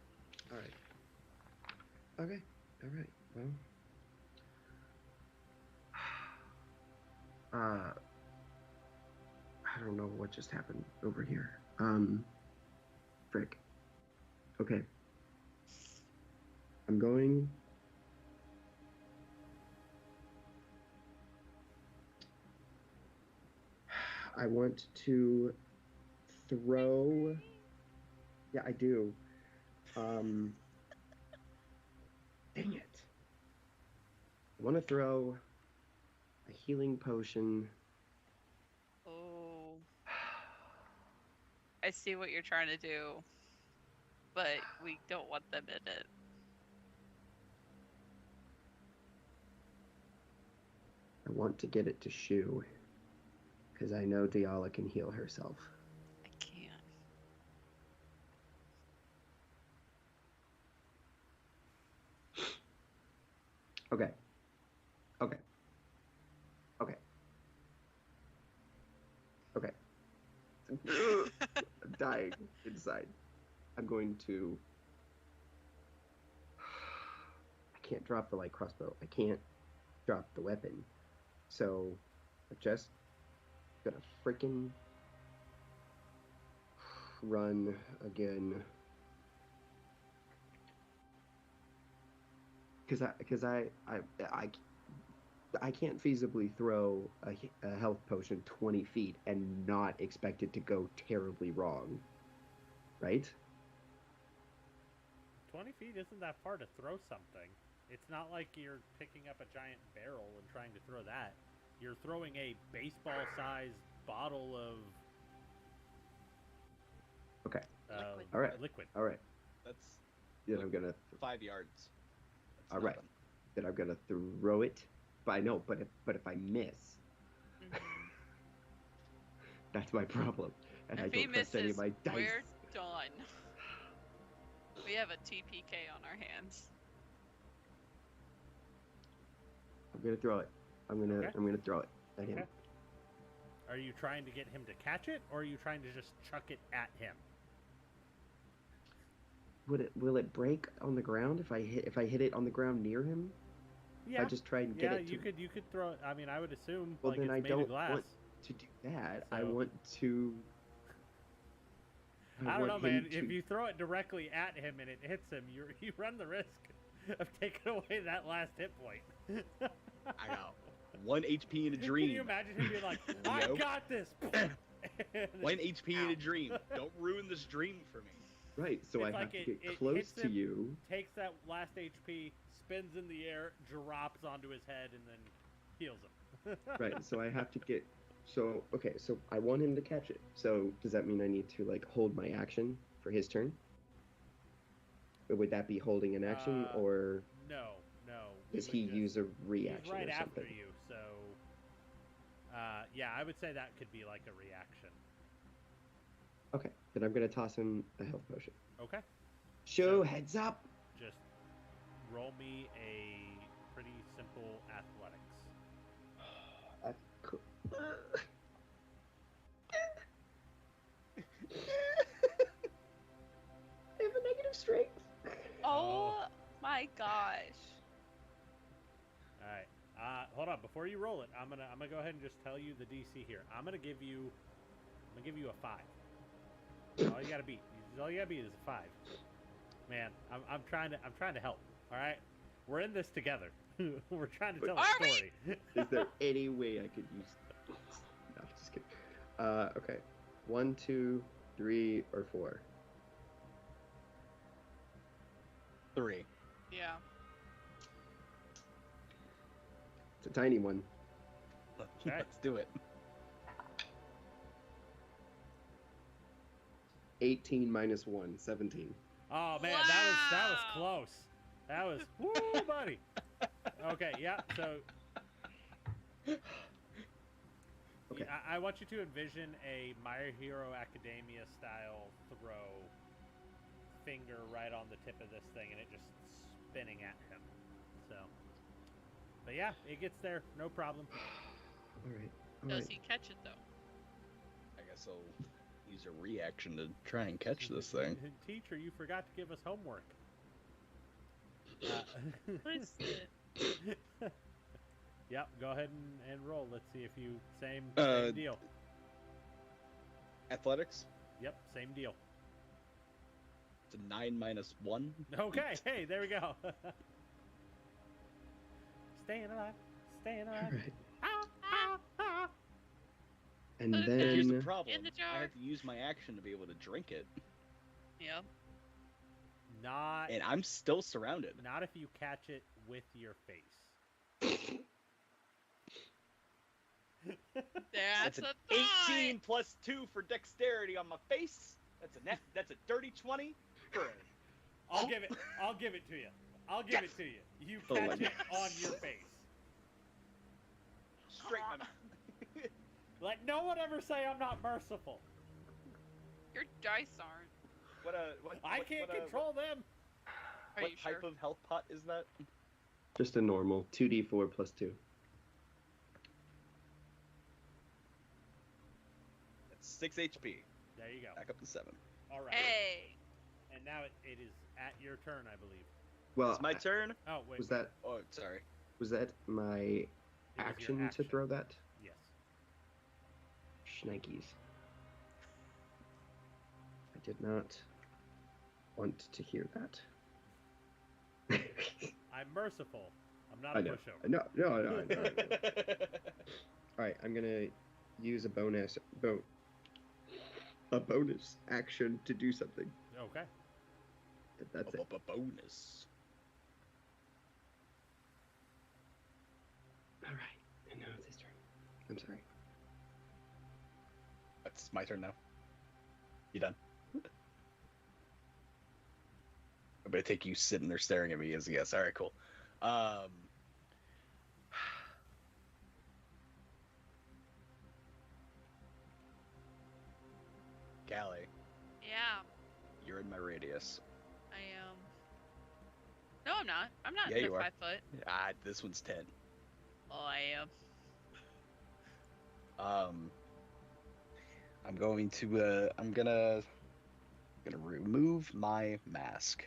Okay. All right. Well. I don't know what just happened over here. Frick. Okay. I'm going. I want to throw. Yeah, I do. Dang it. I want to throw a healing potion. Oh. I see what you're trying to do, but we don't want them in it. I want to get it to Shu. Because I know Diala can heal herself. I can't. Okay. Okay. Okay. Okay. I'm dying inside. I'm going to. I can't drop the light crossbow. I can't drop the weapon. So I'm just gonna freaking run again. Because I can't feasibly throw a health potion 20 feet and not expect it to go terribly wrong, right? 20 feet isn't that far to throw something. It's not like you're picking up a giant barrel and trying to throw that. You're throwing a baseball-sized bottle of Okay. Liquid. All right. liquid. All right. That's Then I'm gonna. 5 yards. That's All right. nothing. Then I'm gonna throw it. But I know. But if I miss, Mhm. that's my problem. And I If he don't trust any misses, of my dice. we're done. We have a TPK on our hands. I'm gonna throw it. I'm gonna throw it at him. Okay. Are you trying to get him to catch it, or are you trying to just chuck it at him? Will it break on the ground if I hit it on the ground near him? Yeah. If I just try and get Yeah, it to you could throw it. I mean, I would assume Well, like then it's I made don't of glass. want to do that. I So- want to. I don't know, want him man. to- If you throw it directly at him and it hits him, you run the risk of taking away that last hit point. I got 1 HP in a Can dream. you imagine him being like, "I Nope. got this"? 1 HP in Ow. a dream. Don't ruin this dream for me. Right, so It's I like have it- to get it close hits to him. you. Takes that last HP, spins in the air, drops onto his head, and then heals him. Right, so I have to get. So okay, so I want him to catch it. So does that mean I need to like hold my action for his turn? Or would that be holding an action, or No. does we he would use a He's reaction right or after something? you, so yeah, I would say that could be like a reaction. Okay, then I'm gonna toss him a health potion. Okay, Show heads up. just roll me a pretty simple athletics. Cool. I have a negative strength. Oh my gosh. All right, Hold on. Before you roll it, I'm gonna go ahead and just tell you the DC here. I'm gonna give you a 5. All you gotta beat is a 5. Man, I'm trying to help. All right, we're in this together. We're trying to tell a story. Is there any way I could use? No, just kidding. Okay. 1, 2, 3, or 4. 3. Yeah. It's a tiny one. Okay. Let's do it. 18 minus 1, 17. Oh man, that was close. That was woo, buddy. Okay, yeah. So, Okay. I want you to envision a My Hero Academia style throw, finger right on the tip of this thing, and it just spinning at him. So, but yeah, it gets there, no problem. All right. All Does right. he catch it though? I guess I'll use a reaction to try and catch this thing. Teacher, you forgot to give us homework. What is it? Yep, go ahead and roll. Let's see if you same deal. Athletics. Yep, same deal. It's a 9 minus 1. Okay, hey, there we go. Staying alive, staying All alive. right. Ah, ah, ah. And But Here's the then problem. In the jar. I have to use my action to be able to drink it, Yep. Not and I'm still surrounded. if you catch it with your face. That's an a thought. 18 plus 2 for dexterity on my face. That's a dirty 20. For I'll give it to you. I'll give it to you. You Oh my catch it God. on your face. straight my Let no one ever say I'm not merciful. Your dice aren't. I can't control them. Are What you sure? type of health pot is that? just a normal 2d4 plus 2. That's 6 HP. There you go. Back up to 7. All right. Hey. And now it is at your turn, I believe. Well, It's my turn. Oh wait. was that Oh, sorry. my It was your action to throw that? Yes. Schnikes. I did not want to hear that. I'm merciful. I'm not I a know. pushover. No. All right, I'm gonna use a bonus action to do something. Okay. That's it. Bonus. All right, and now it's his turn. I'm sorry. That's my turn now. You done? I'm gonna take you sitting there staring at me as a yes. All right, cool. Callie, Yeah, you're in my radius. I am. No, I'm not. I'm not Yeah, in you the are. 5 foot. This one's 10. Oh, I am. I'm going to I'm gonna remove my mask.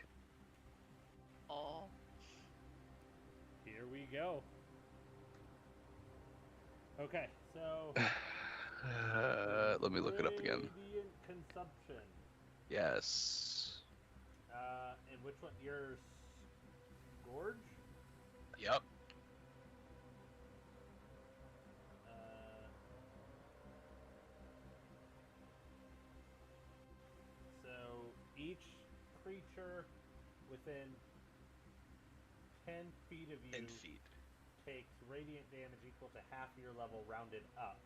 Oh. Here we go. Okay, so Let me look it up again. Radiant consumption. Yes. And which one? Your gorge? Yep. So each creature within 10 feet of you 10 feet. takes radiant damage equal to half your level rounded up.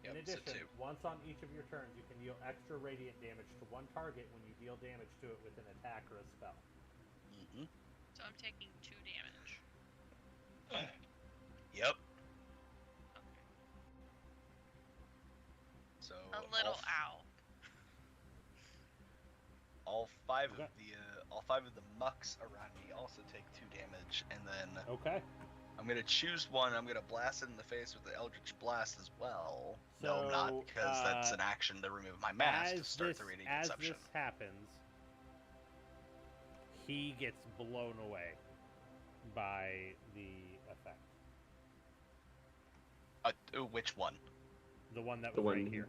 Yep, In so addition, 2. once on each of your turns, you can deal extra radiant damage to one target when you deal damage to it with an attack or a spell. Mm-hmm. So I'm taking 2 damage. Yep. So A little ow. all five Okay. of the mucks around me also take 2 damage, and then Okay. I'm gonna choose one. I'm gonna blast it in the face with the Eldritch Blast as well. No, I'm not, So, because that's an action to remove my mask to start the radiant as consumption. this happens, he gets blown away by the effect. Which one? The one that The was one right here.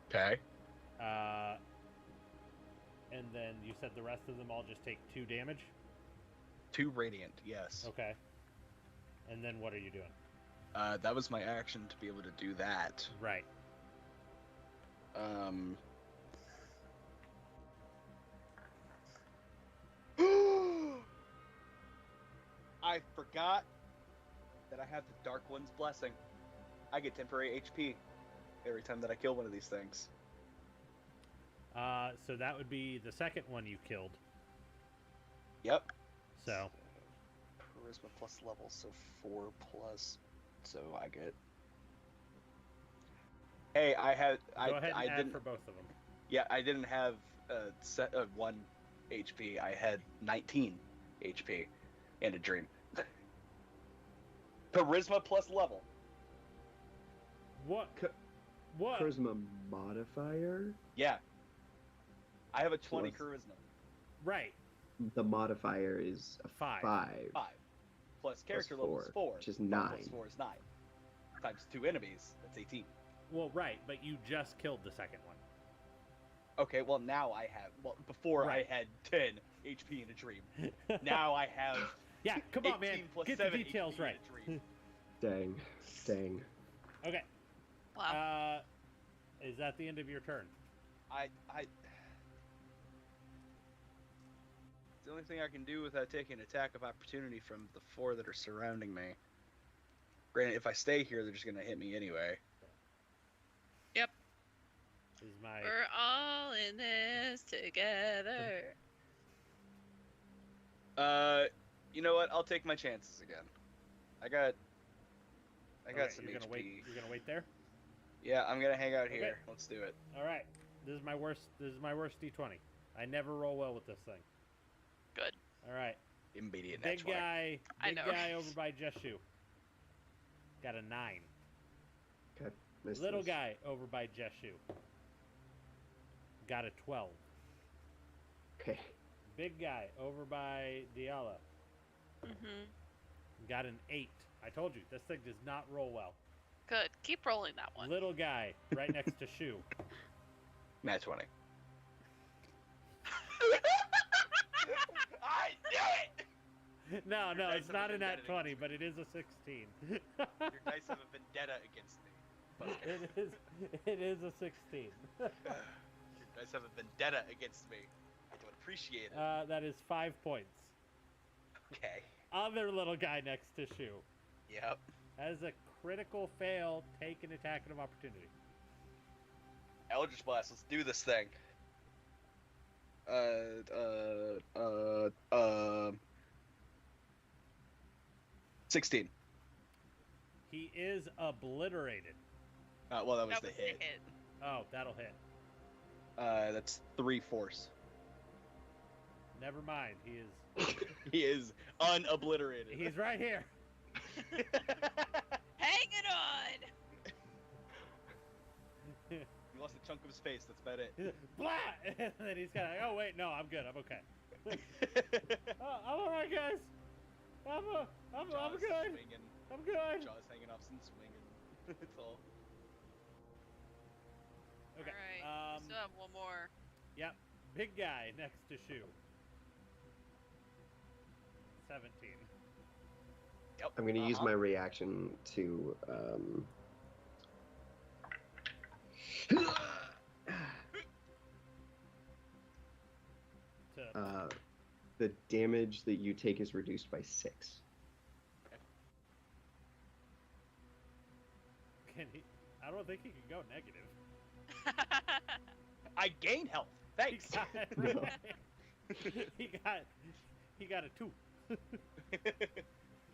Okay. And then you said the rest of them all just take 2 damage? 2 radiant, yes. Okay. And then what are you doing? That was my action to be able to do that. Right. I forgot that I have the Dark One's Blessing. I get temporary HP every time that I kill one of these things. So that would be the second one you killed. Yep. So, Charisma plus level, so 4 plus. So I get. Hey, go ahead and I add didn't. for both of them. Yeah, I didn't have set 1 HP. I had 19 HP and a dream. Charisma plus level. What? Ca- What? Charisma modifier. Yeah. I have a 20 Plus- charisma. Right. The modifier is a 5. 5. Plus character level is 4. which is 5 9. Plus 4 is 9. Times 2 enemies, that's 18. Well, right, but you just killed the second one. Okay, well now I have. Well, before Right. I had 10 HP in a dream. Now I have. Yeah, come on, man. 18 plus Get the 7 details HP in a right. dream. Dang. Okay. Wow. Is that the end of your turn? It's the only thing I can do without taking attack of opportunity from the 4 that are surrounding me. Granted, if I stay here, they're just gonna hit me anyway. Is my We're all in this together. You know what? I'll take my chances again. I got Okay, some you're HP. gonna wait. You're gonna wait there. Yeah, I'm gonna hang out Okay. here. Let's do it. All right. This is my worst. This is my worst D20. I never roll well with this thing. Good. All right. Immediate nat Big 20. guy. I Big know, guy right? over by Jeshu. Got a 9. Okay. Nice, Little nice. guy over by Jeshu. Got a 12. Okay. Big guy over by Diala. Mm-hmm. Got an 8. I told you, this thing does not roll well. Good. Keep rolling that one. Little guy right next to Shu. Nat 20. I knew it! No, Your dice it's have not a a nat vendetta 20, but it is a 16. Your dice have a vendetta against me. It is a 16. Your dice have a vendetta against me. I don't appreciate it. That is 5 points. Okay. Other little guy next to Shu Yep. has a critical fail. Take an attack of opportunity. Eldritch Blast, let's do this thing. 16. He is obliterated. Well, that was the the hit. Oh, that'll hit. That's 3 force. Never mind. He is. He is unobliterated. He's right here. Hang it on! He lost a chunk of his face. That's about it. Blah! And then he's kind of. Oh wait, no, I'm good. I'm okay. I'm all right, guys. I'm Jaws good. Swinging, I'm good. jaws hanging off and swinging. It's all. Okay. Alright. We still have one more. Yep. Big guy next to Shu. 17. Yep. I'm gonna use Uh-huh. my reaction to To the damage that you take is reduced by 6. can he? I don't think he can go negative. I gain health. Thanks. He got a 2.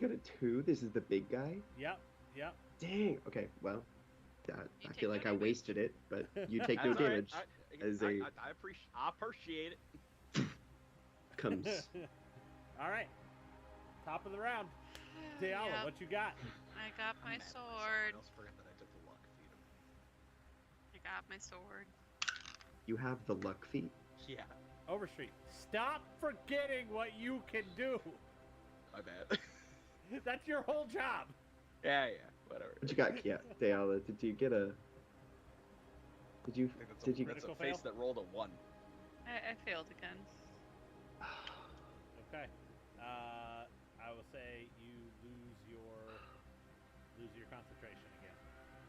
You got a 2. This is the big guy. Yep. Yep. Dang. Okay. Well, You I take feel no like I damage. wasted it, but you take no That's all right. damage. as a- I appreciate it. Comes. All right. Top of the round. Diala, Yep, what you got? I got my I'm mad that sword. someone else forgot that I took the luck feat. I got my sword. You have the luck feat. Yeah, Overstreet. Stop forgetting what you can do. my bad. That's your whole job. Yeah. Whatever. What you got, yeah, Dayala? Did you get a? Did you? I think that's Did you? that's a Critical face fail? that rolled a 1. I failed again. Okay. I will say you lose your concentration again.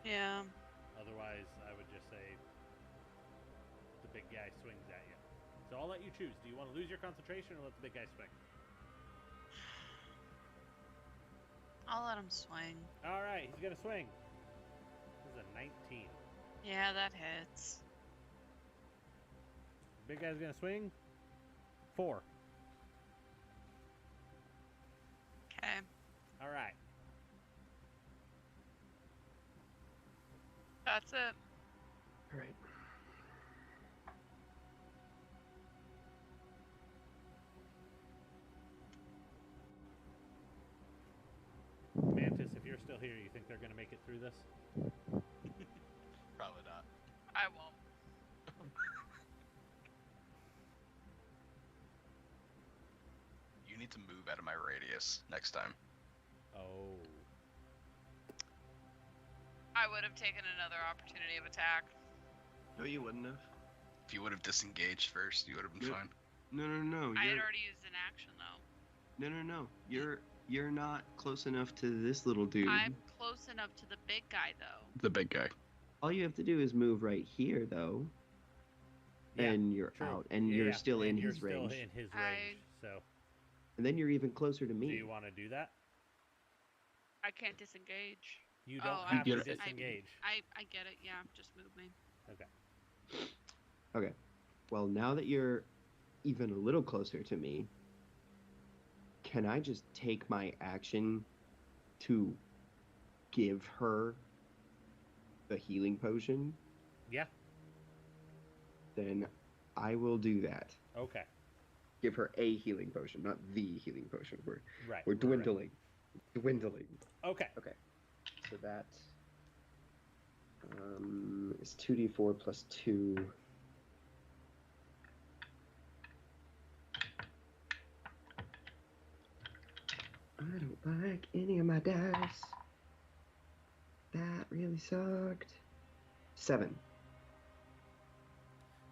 Yeah. Otherwise, I would just say the big guy swings at you. So I'll let you choose. Do you want to lose your concentration or let the big guy swing? I'll let him swing. All right, he's gonna swing. This is a 19. Yeah, that hits. Big guy's gonna swing. 4. Okay. All right. That's it. All right. Mantis, if you're still here, you think they're gonna make it through this? Probably not. I won't. You need to move out of my radius next time. Oh. I would have taken another opportunity of attack. No, you wouldn't have. If you would have disengaged first, you would have been Yep. fine. No. I had already used an action though. No. You're not close enough to this little dude. I'm close enough to the big guy though. The big guy. All you have to do is move right here, though, Yeah, and you're true. out, and Yeah, you're still in you're his still range, in his I- range. So, and then you're even closer to do me. you want to do that? I can't disengage. You Oh, don't I have to have to- disengage. I get it. Yeah, just move me. Okay. Well, now that you're even a little closer to me, can I just take my action to give her the healing potion? Yeah. Then I will do that. Okay. Give her a healing potion, not the healing potion. We're Right. we're right. dwindling. Dwindling. Okay. So that is 2d4 plus 2. I don't like any of my dice. That really sucked. 7.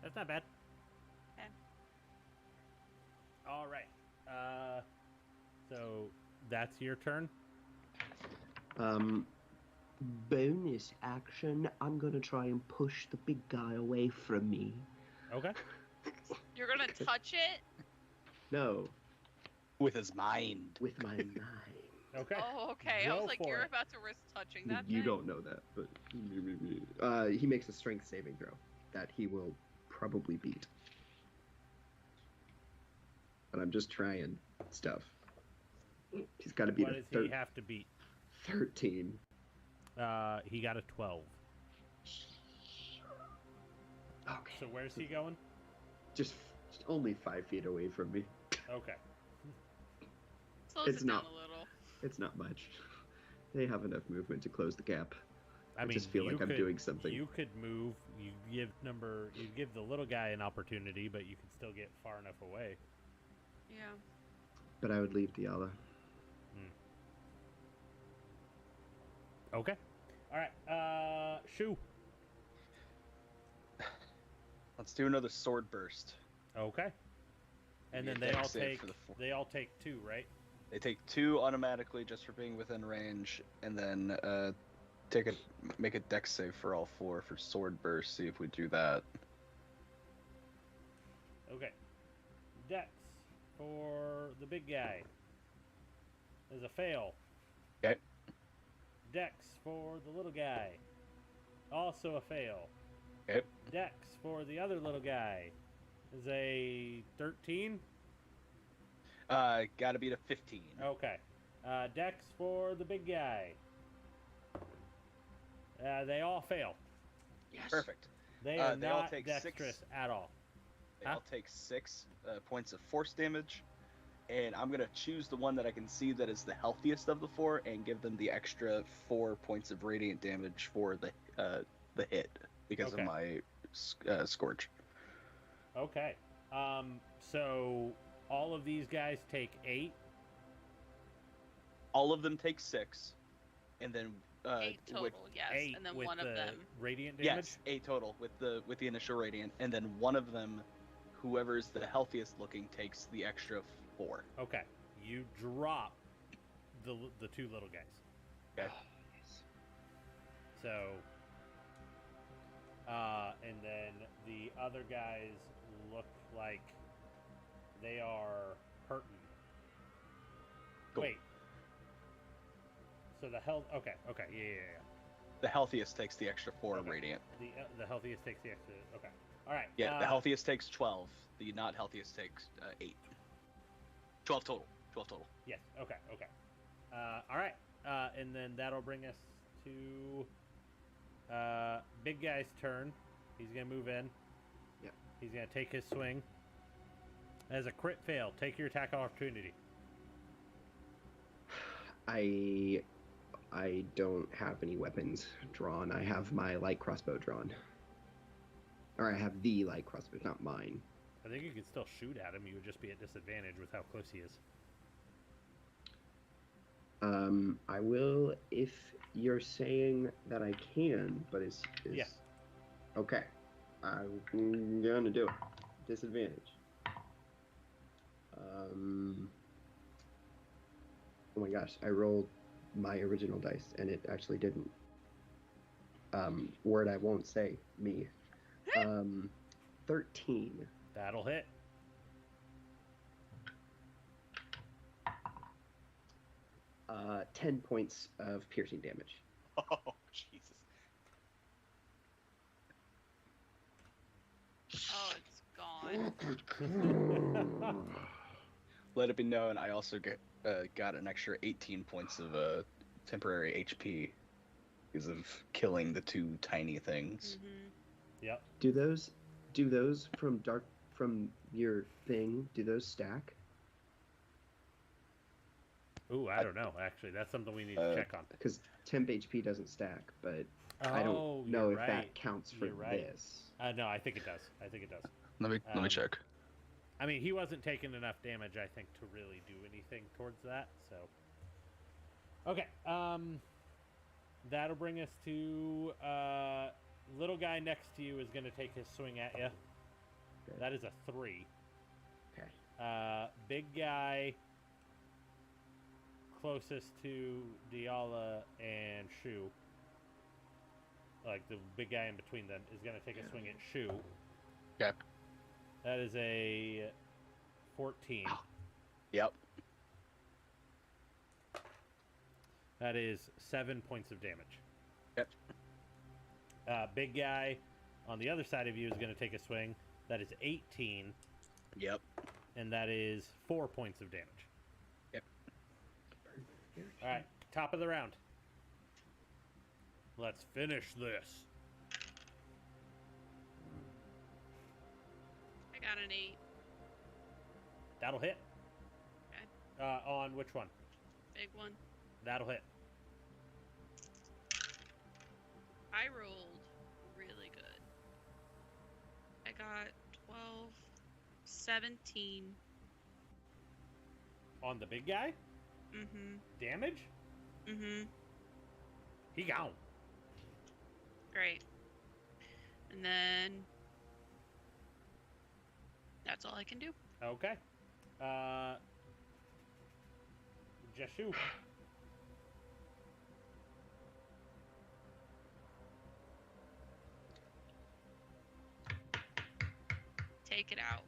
That's not bad. Okay. All right. So that's your turn. Bonus action. I'm gonna try and push the big guy away from me. Okay. You're gonna touch it? No, With his mind. with my mind. Okay. Oh, okay. I Go was like, for you're it. about to risk touching that You thing. don't know that, but he makes a strength saving throw that he will probably beat. But I'm just trying stuff. He's got to beat What a does he have to beat? 13. He got a 12. Okay. So where's he going? Just only 5 feet away from me. Okay. Slows It's it down not. a little. It's not much. They have enough movement to close the gap. I mean, just feel you like I'm could- doing something. You could move. You give the little guy an opportunity, but you can still get far enough away. Yeah. But I would leave Diala. Okay. All right. Shoo. Let's do another sword burst. Okay. And Be a then they dex all save take for the they all take 2, right? They take 2 automatically just for being within range, and then make a dex save for all 4 for sword burst. See if we do that. Okay. Dex for the big guy is a fail. Okay. Dex for the little guy, also a fail. Okay. Dex for the other little guy is a 13. Gotta beat a 15. Okay. Dex for the big guy. They all fail. Yes. Perfect. They are They all not take dexterous 6. at all. They Huh? all take 6 points of force damage, and I'm gonna choose the one that I can see that is the healthiest of the 4, and give them the extra 4 points of radiant damage for the hit because Okay. of my scorch. Okay. So all of these guys take 8. All of them take 6, and then 8 total, with, yes, 8 and then with one of the them. radiant damage. yes, 8 total with the initial radiant, and then one of them, whoever's the healthiest looking, takes the extra 4. Okay, you drop the 2 little guys. Okay. So, and then the other guys look like they are hurting. Cool. Wait. So the health. Okay. Yeah. The healthiest takes the extra 4 Okay. radiant. The healthiest takes the extra. Okay. All right. Yeah, the healthiest takes 12. The not healthiest takes 8. 12 total. 12 total. Yes. Okay. All right. And then that'll bring us to big guy's turn. He's gonna move in. Yep. He's gonna take his swing. As a crit fail, take your attack opportunity. I don't have any weapons drawn. I have my light crossbow drawn. Or I have the light crossbow, not mine. I think you can still shoot at him. You would just be at disadvantage with how close he is. I will if you're saying that I can, but is Yeah. Okay. I'm gonna do it. Disadvantage. Oh my gosh, I rolled my original dice and it actually didn't. Word I won't say, me. 13. That'll hit. Uh, 10 points of piercing damage. Oh, Jesus. Oh, it's gone. Let it be known, I also got an extra 18 points of temporary HP because of killing the 2 tiny things. Mm-hmm. Yep. Do those from your thing, do those stack? Ooh, I don't know. Actually, that's something we need to check on. Because temp HP doesn't stack, but I Oh, don't know you're if right. that counts for You're right. this. No, I think it does. Let me check. I mean, he wasn't taking enough damage, I think, to really do anything towards that. So, okay. That'll bring us to little guy next to you is going to take his swing at you. Okay. That is a 3. Okay. Big guy closest to Diala and Shu, like the big guy in between them, is going to take a swing at Shu. Okay. That is a 14. Yep. That is 7 points of damage. Yep. Big guy on the other side of you is going to take a swing. That is 18, Yep. and that is 4 points of damage. Yep. All right, top of the round. Let's finish this. I got an 8. That'll hit. Okay. On which one? Big one. That'll hit. I rolled really good. I got 12, 17. On the big guy? Mm-hmm. Damage? Mm-hmm. He gone. Great. And then that's all I can do. Okay. Jeshu. Take it out.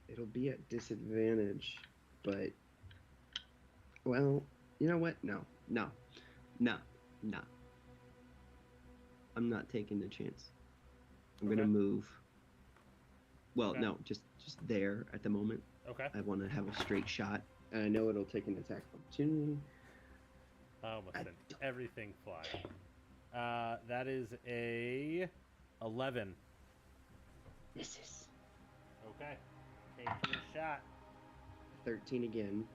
It'll be at disadvantage, but well, you know what? No. I'm not taking the chance. I'm Okay. gonna move. Well, Okay. no, just there at the moment. Okay. I want to have a straight shot, and I know it'll take an attack opportunity. I almost I sent everything fly. That is a 11. Misses. Okay. Take your shot. 13 again.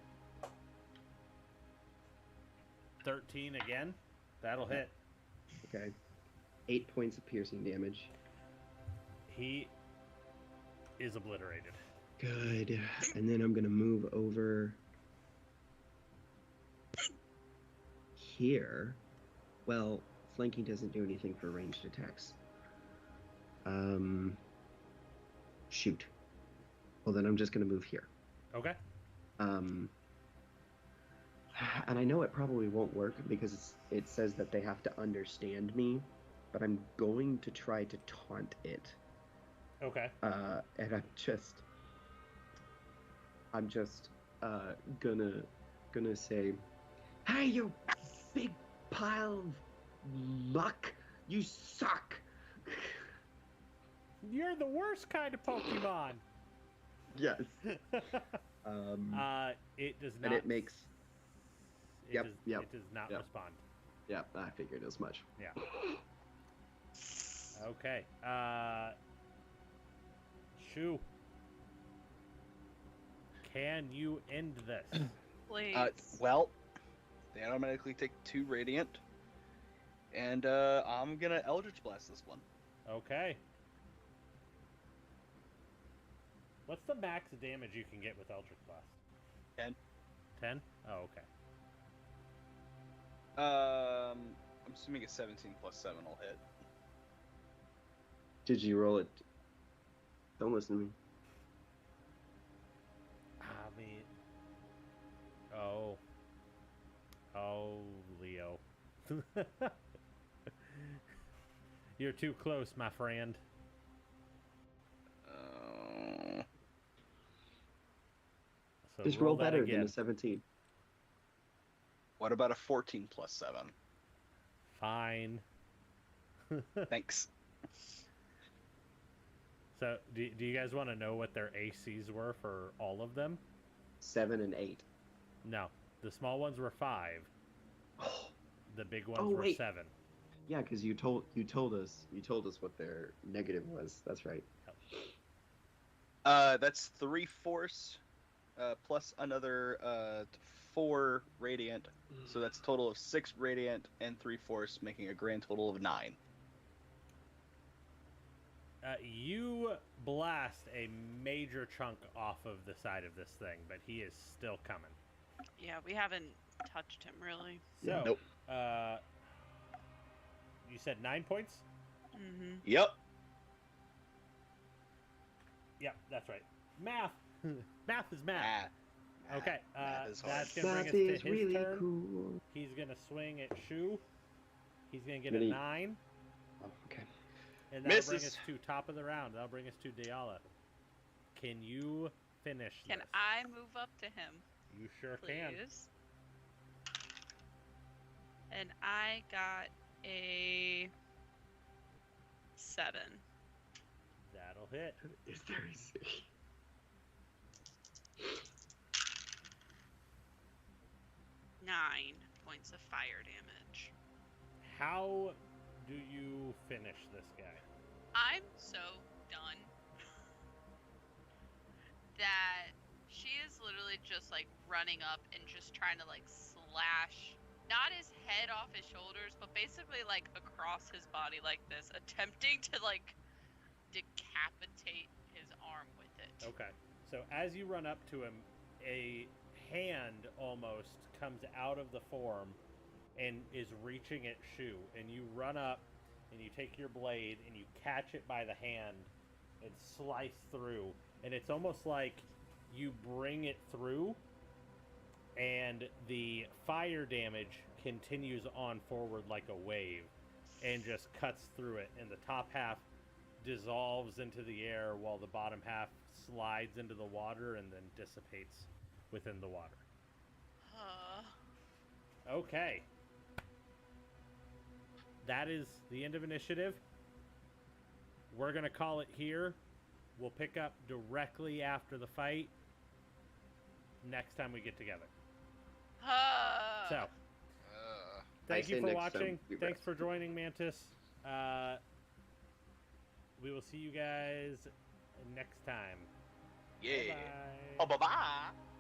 13 again. That'll hit. Okay. 8 points of piercing damage. He is obliterated. Good. And then I'm gonna move over here. Well, flanking doesn't do anything for ranged attacks. Shoot. Well, then I'm just going to move here. Okay. And I know it probably won't work because it says that they have to understand me, but I'm going to try to taunt it. Okay. And I'm just gonna say, "Hey, you big pile of muck! You suck!" You're the worst kind of Pokemon. Yes. It does not. And it makes. It Yep, does, yep, It does not yep. respond. Yeah, I figured as much. Yeah. Okay. Shu. Can you end this? Please. Well, they automatically take 2 radiant, and I'm gonna Eldritch Blast this one. Okay. What's the max damage you can get with Eldritch Blast? 10. 10? Oh, okay. I'm assuming a 17 plus 7 will hit. Did you roll it? Don't listen to me. I mean... Oh. Oh, Leo. You're too close, my friend. So Just roll that better again. than a 17. What about a 14 plus 7? Fine. Thanks. So, do you guys want to know what their ACs were for all of them? 7 and 8. No. The small ones were 5. The big ones were wait. 7. Yeah, because you told us what their negative was. That's right. That's 3 force, plus another 4 radiant. So that's a total of 6 radiant and 3 force, making a grand total of 9. You blast a major chunk off of the side of this thing, but he is still coming. Yeah, we haven't touched him really. So, Nope. You said 9 points? Mm-hmm. Yep. Yep, that's right. Math. Math is math. Ah. Okay, Math is hard. that's gonna bring That us to is his really turn. cool. He's gonna swing at Shu. He's gonna get a Really? 9, Oh, okay. and that'll bring Misses. us to top of the round. That'll bring us to Diala. Can you finish Can this? I move up to him, You sure can. please? And I got a 7. That'll hit. Is there a C? Nine points of fire damage. How do you finish this guy? I'm so done that she is literally just like running up and just trying to like slash not his head off his shoulders, but basically like across his body like this, attempting to like decapitate his arm with it. Okay. So as you run up to him, a hand almost comes out of the form and is reaching at Shu, and you run up and you take your blade and you catch it by the hand and slice through, and it's almost like you bring it through and the fire damage continues on forward like a wave and just cuts through it, and the top half dissolves into the air while the bottom half slides into the water and then dissipates within the water. Okay. That is the end of initiative. We're going to call it here. We'll pick up directly after the fight next time we get together. So, thank you say for next time watching. we Thanks rest. for joining, Mantis. We will see you guys next time. Yeah. Bye-bye. Oh, bye-bye.